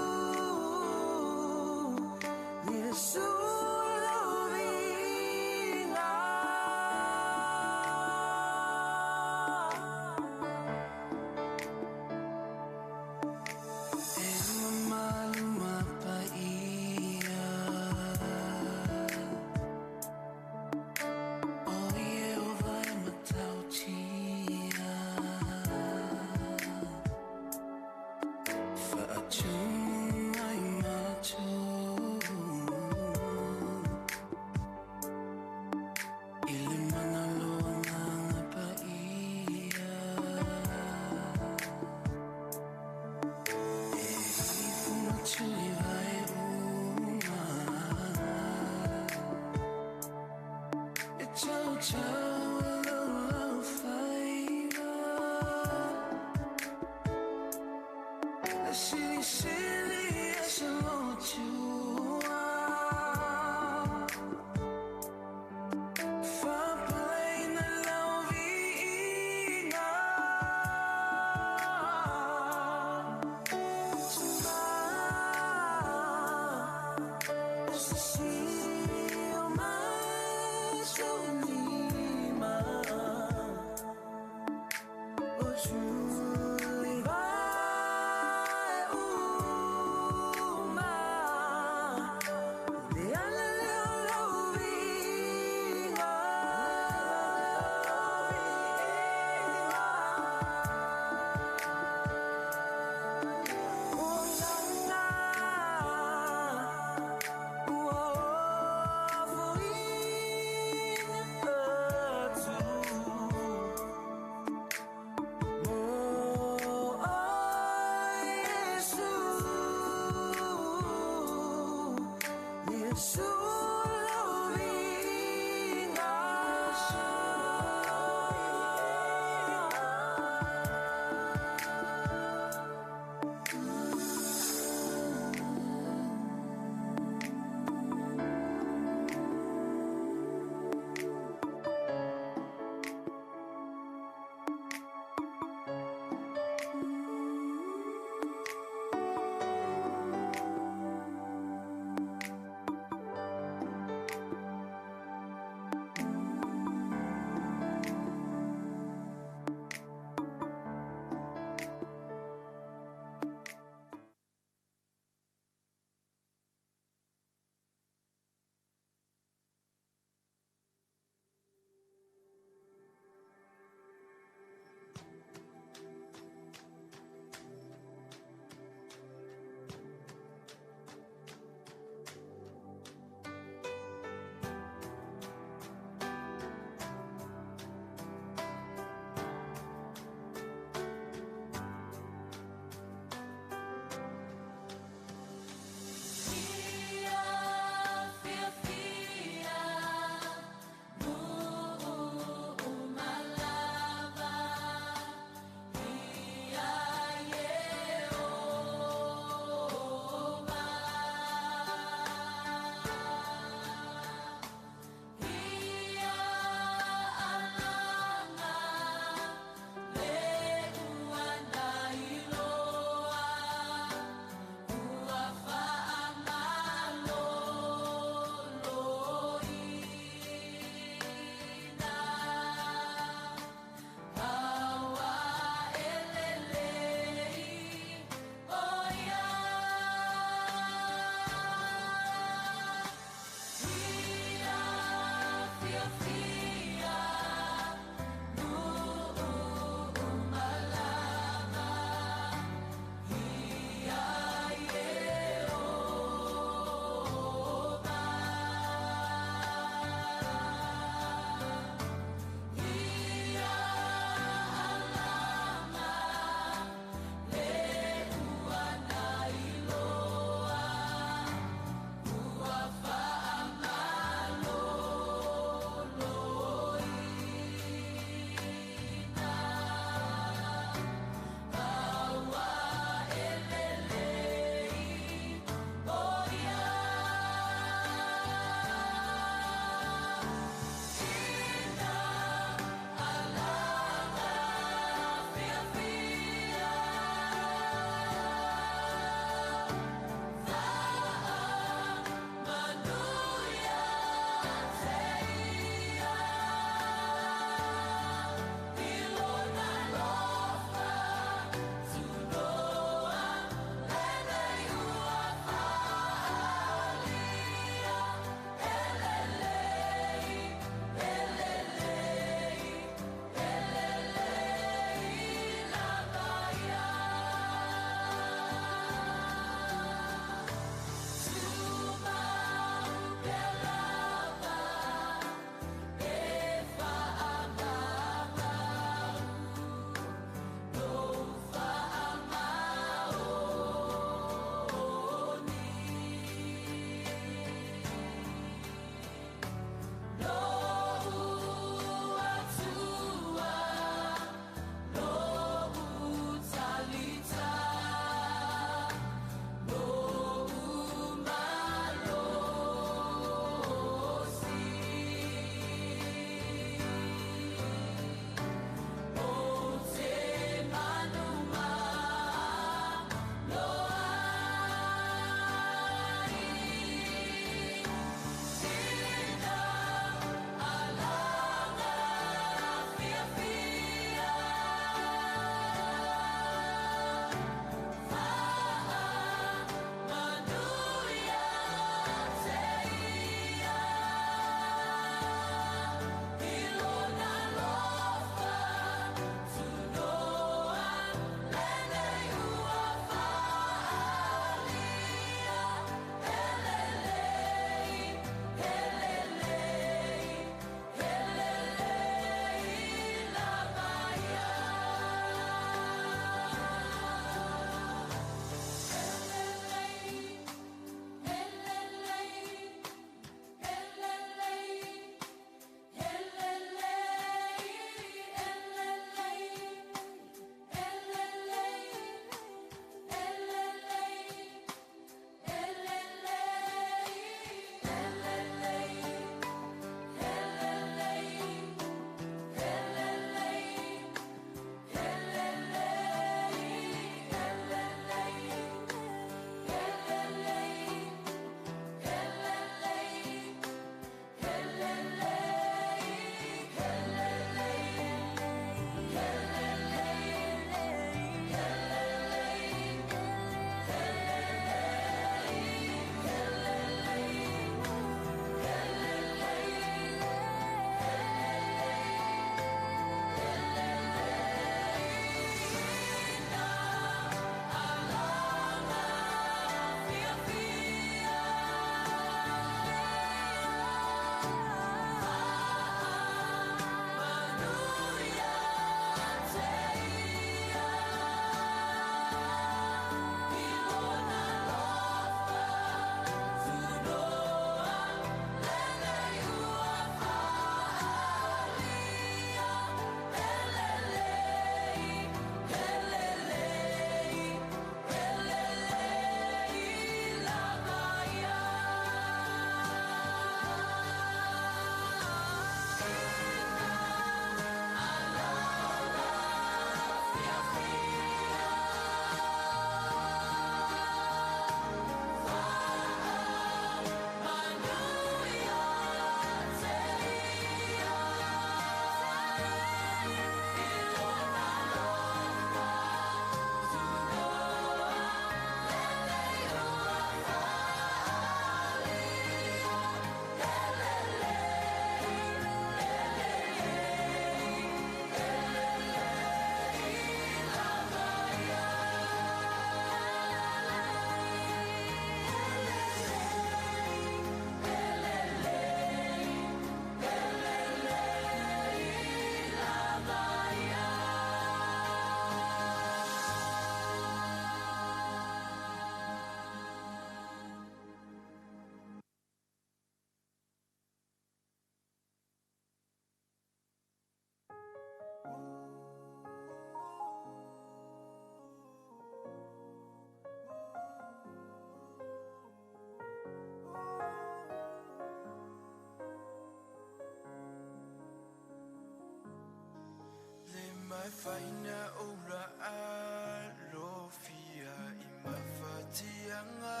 mai faina ola alo fia I mawhatianga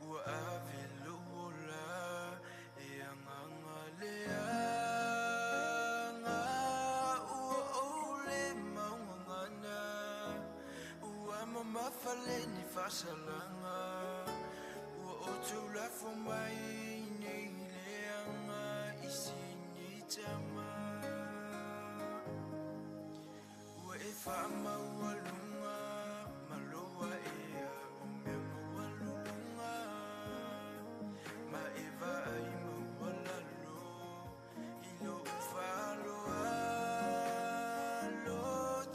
ua ave lola e anganga leanga ua ole maungangana ua mamawhale ni whasalanga ua otu lafo mai nei leanga isi ni tama ua e whaamaualunga maloa ea o mea maualulunga ma e vai maualalo ilo ufaloa lo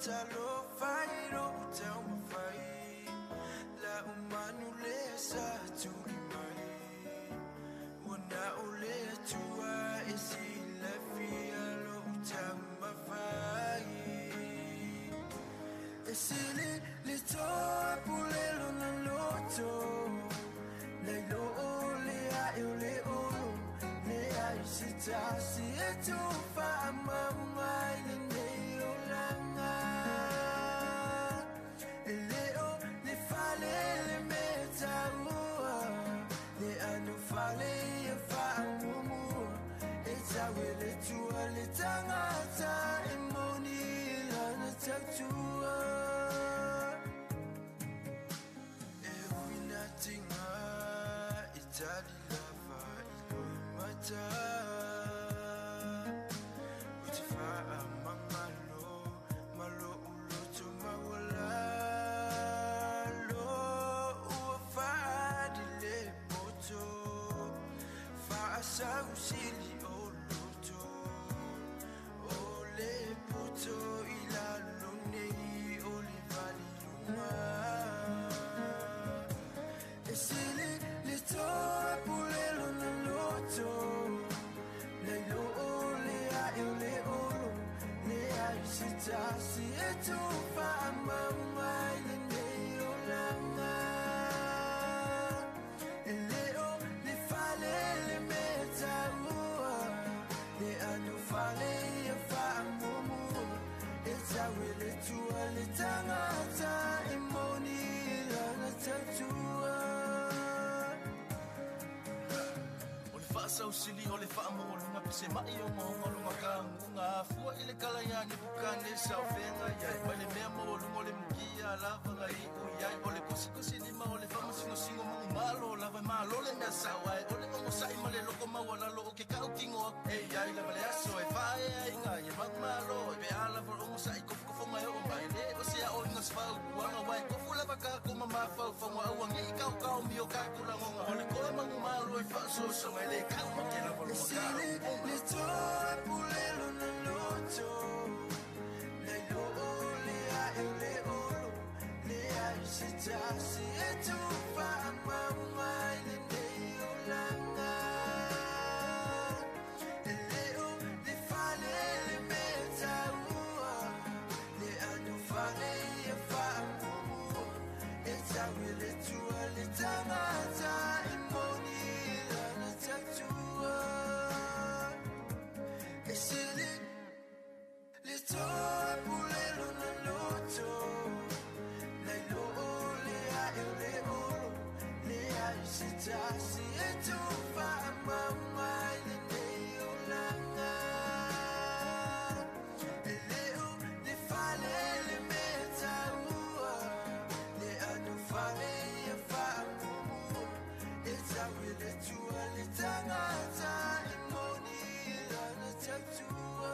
talo fai lo utau mawhai la umanu lea sa tuli mai ua na o lea tua e si la fia lo utau mawhai e sili le toa pulelo na loto nei lo le a e o le olo le a I si tasi e tu whaamau le nei o langa e leo le fale le me taua le anu fale e whaamumua e tawe le tua le tangata e moni lana tatua e huina tinga e tali lava I loi mata o te whaamangalo malo uloto mawalalo ua whaadi le poto whaasau sili o loto o le poto I lalo nei o le vali lunga e sili le toa pulelo na loto nei lo le a e o le olo le a I si tasi e tu whaamau mai le nei o langa e leo le fale le me taua le anu fale e whaamumua e tawe le tua le tangata e moni lana tatua O le whaasau sili o le whaamolunga pise mai o maungalunga ka ngunga fua I le kalaya ni bukane sao whenga iai Pai le mea maulunga o le mukia lava ngai o iai O le kusikusi lima o le whamasingo singo mungu malo Lava malo le mea sawai O le ongo sai ma le loko mawalalo o ke kau kingo E iai lava le aso e whae a inga Ia mang malo e pe ala for ongo sai kofu kofu mai o mai le O sia o inga sfau Wanga wai kofu lava ka kuma mawhau Whanwa ua ngi kau kau mi o kakula ngonga O le koe mangu malo e whaaso so mai le kau ma ke lava le sili le toa pulelo na loto nei lo le a e le olo le a I si tasi e tu whaamau mai le nei o langa e leo le fale le me taua le anu fale e whaamumua e tawe le tua le tangata e moni lana tatua e sili le toa pulelo na loto nei lo le a e le olo le a I si tasi e tu whaamau mai le nei o langa e leo le fale le me taua le anu fale e whaamumua e tawe le tua le tangata e moni lana tatua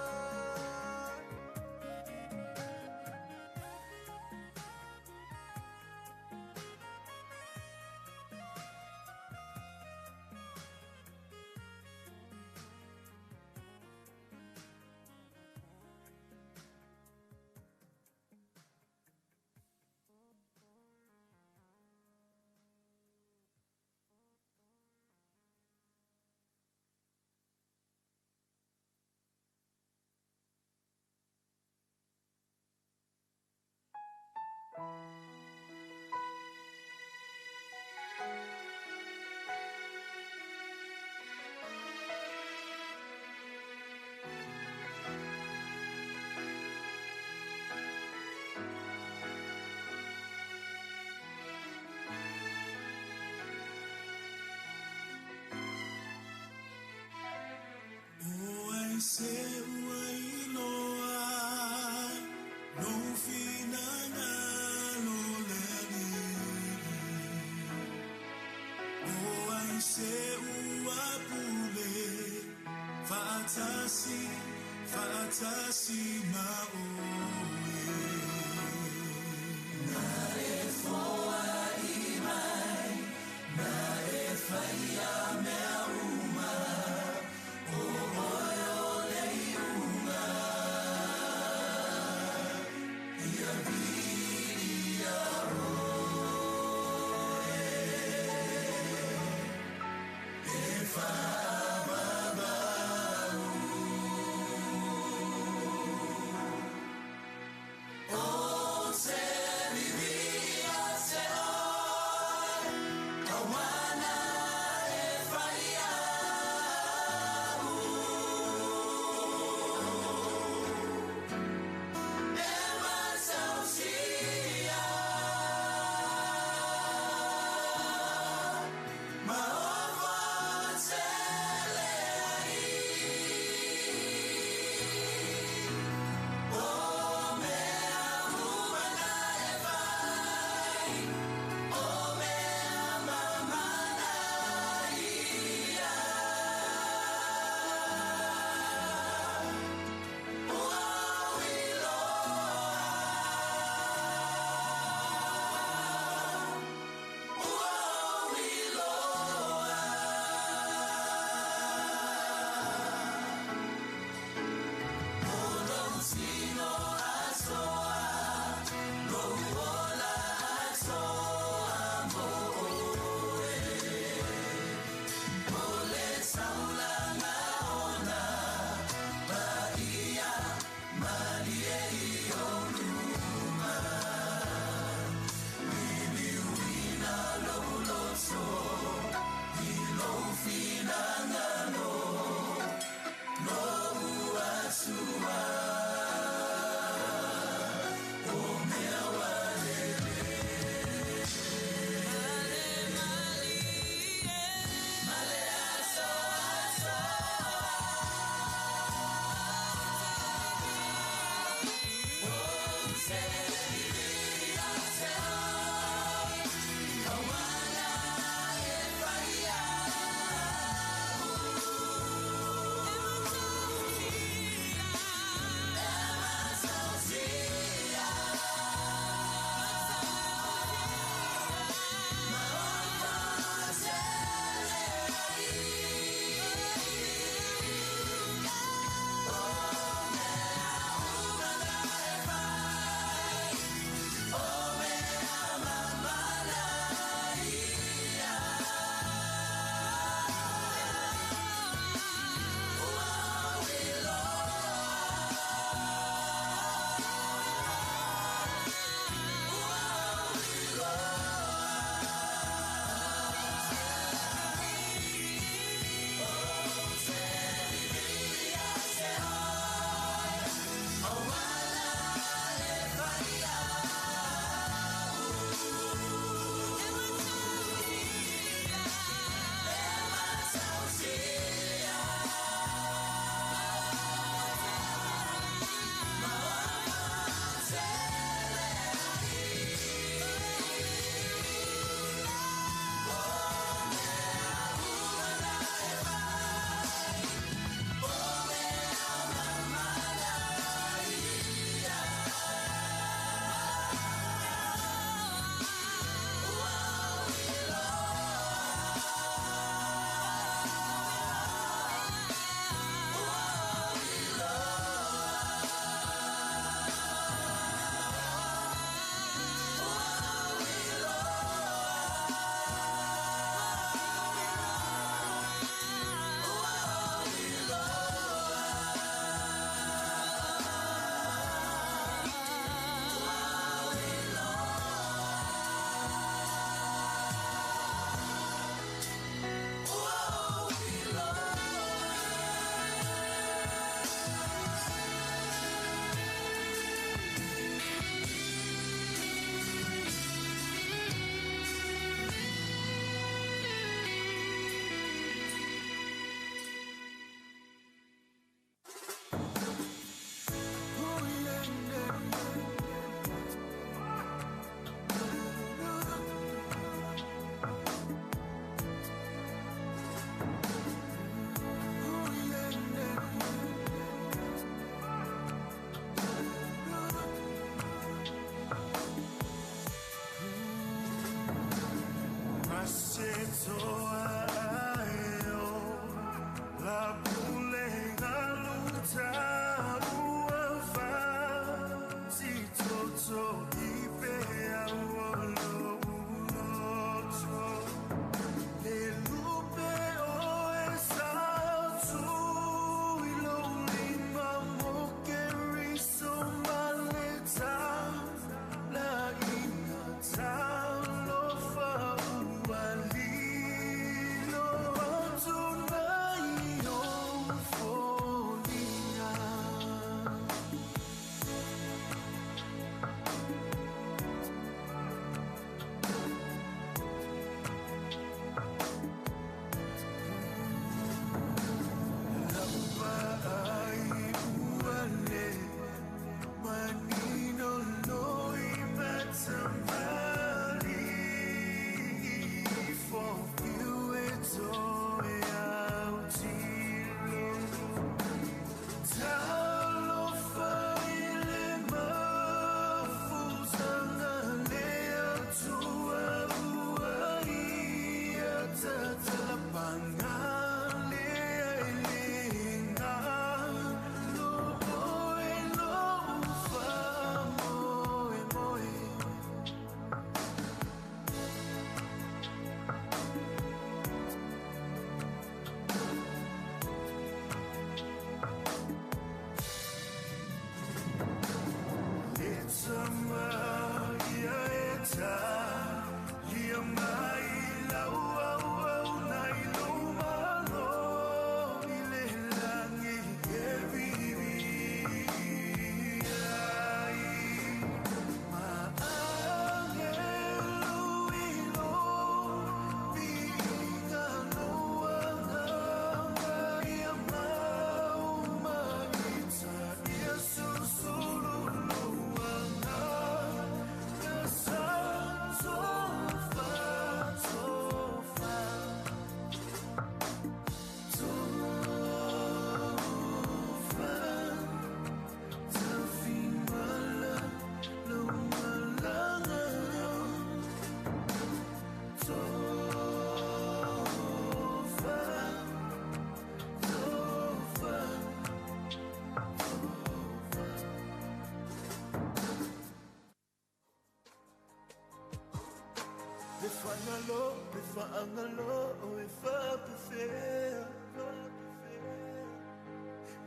Elingalo,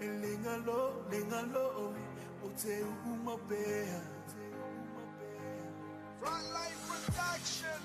Angalo, Lingalo, Ute Umabea. Frontline Production.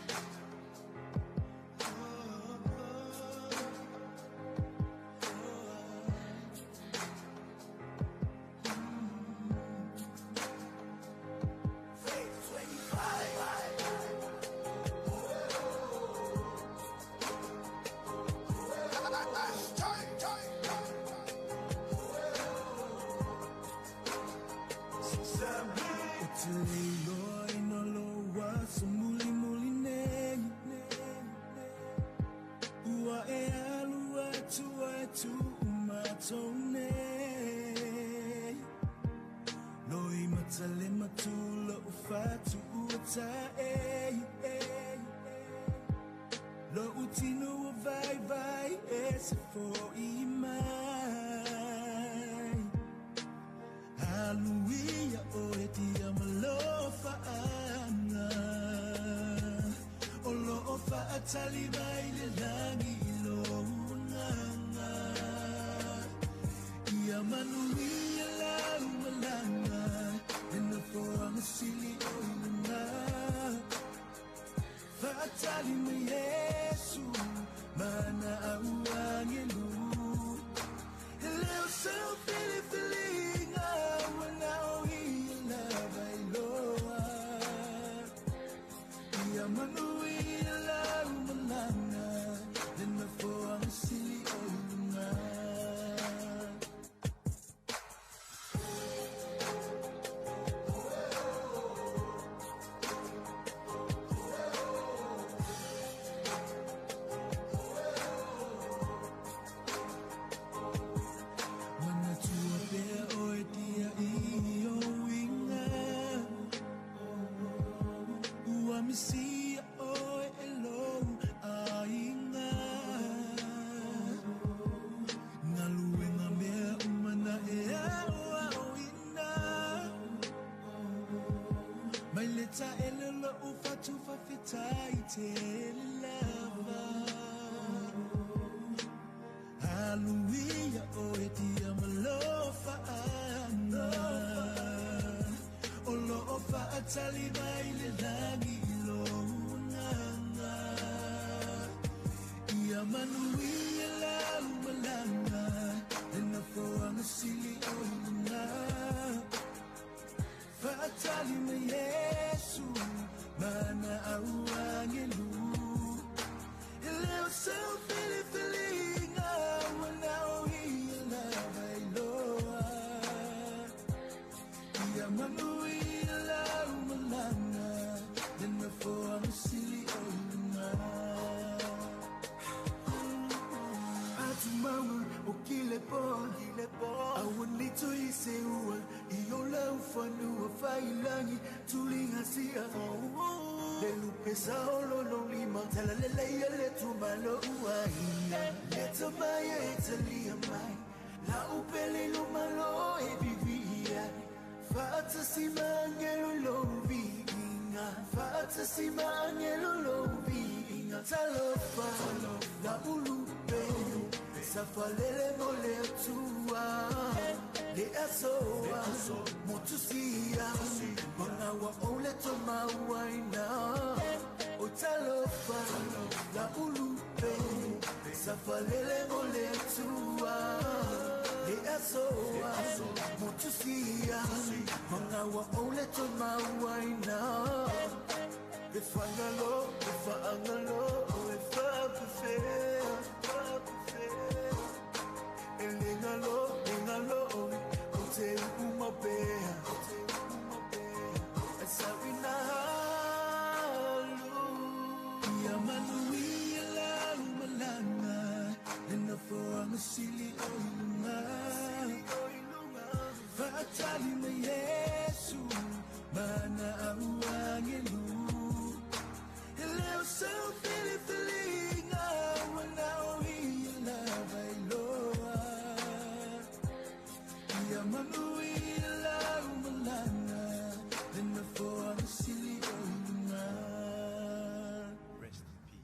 Rest in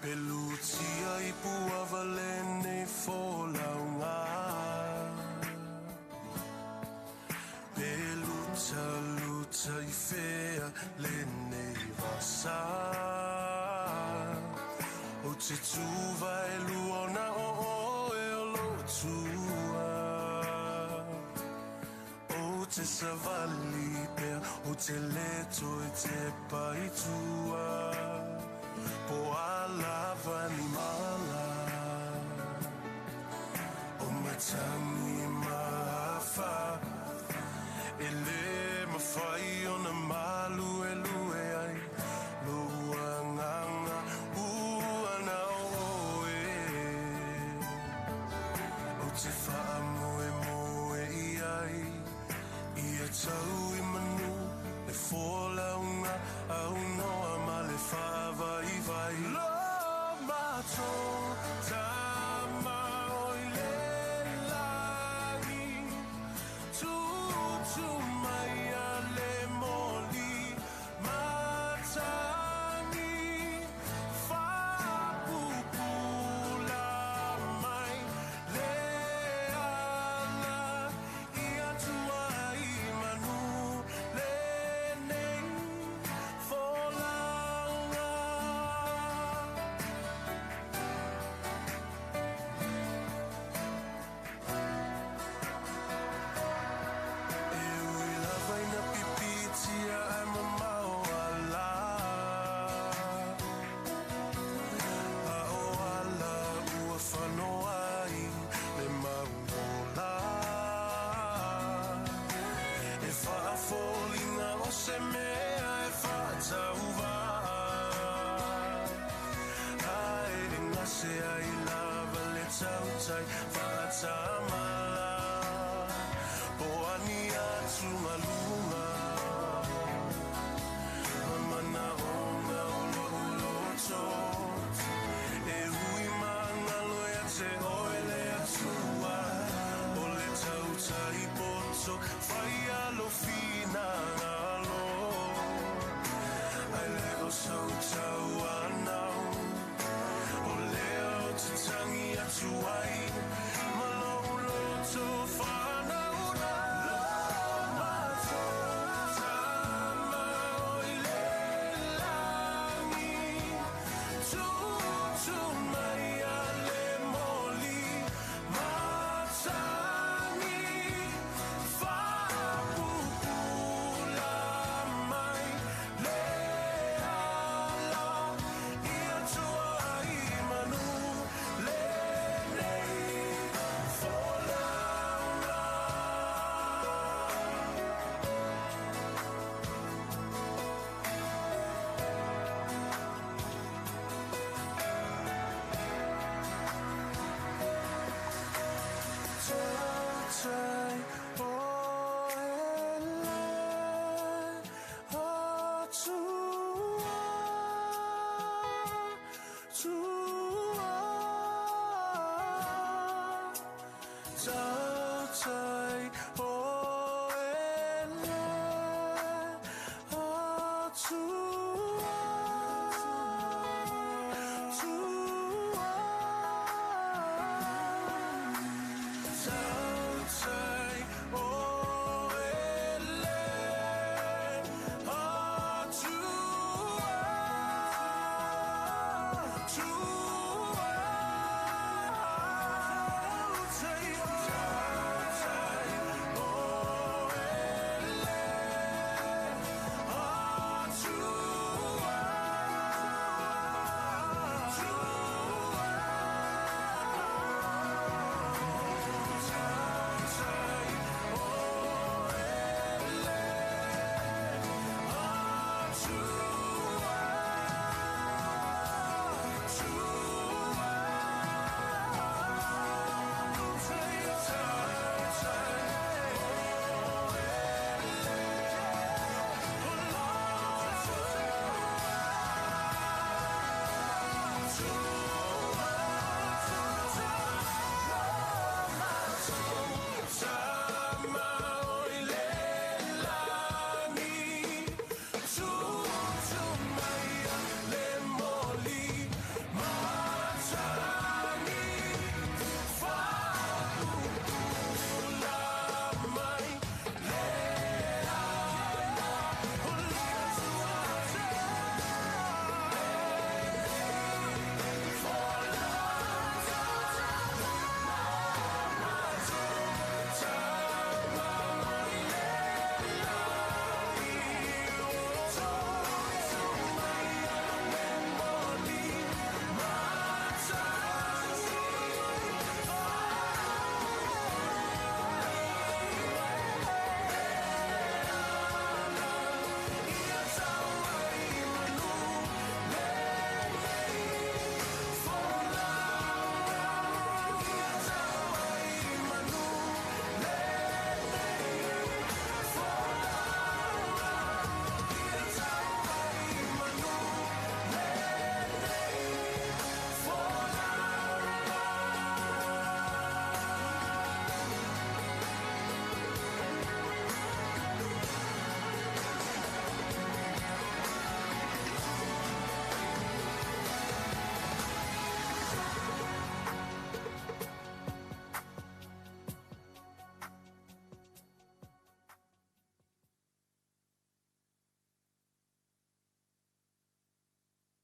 Pelutia I puava lene folaunga Peluta luta I fea lene vasa O te tuva e luona o e o lotua O te savali pea o te leto e te paitua Po alava ni mala O matangi mafa Ele mawhai o na malu e lue ai Luanganga uana oe O te wha moe moe I ai Ia tau I manu Le fōlaunga au noa ma le whawa I vai Lo mato tama oi le langi Tutu mai a le moli matangi Whapupula mai le ala Ia tua I manu le nei fōlaunga E ui lava ina pipitia ai mamau ala A o ala ua whanoa ai le maungola E whaafolinga o se mea e whaatauwa Ai e ngase ai lava le tautai whaatamala Po ani atu malunga Mamana onga ulo ulo tot E hui mangalo e te oele atua O le tautai poto Whai alo fina ngalo Ai leo sau tau anau O leo te tangi atu ai Malo loto whanau na Lo mato tama oi le langi Tutu mai a le moli matangi Whapupula mai le ala Ia tua I manu le nei fōlaunga Tautai o ele atua tua Tautai o ele Tautai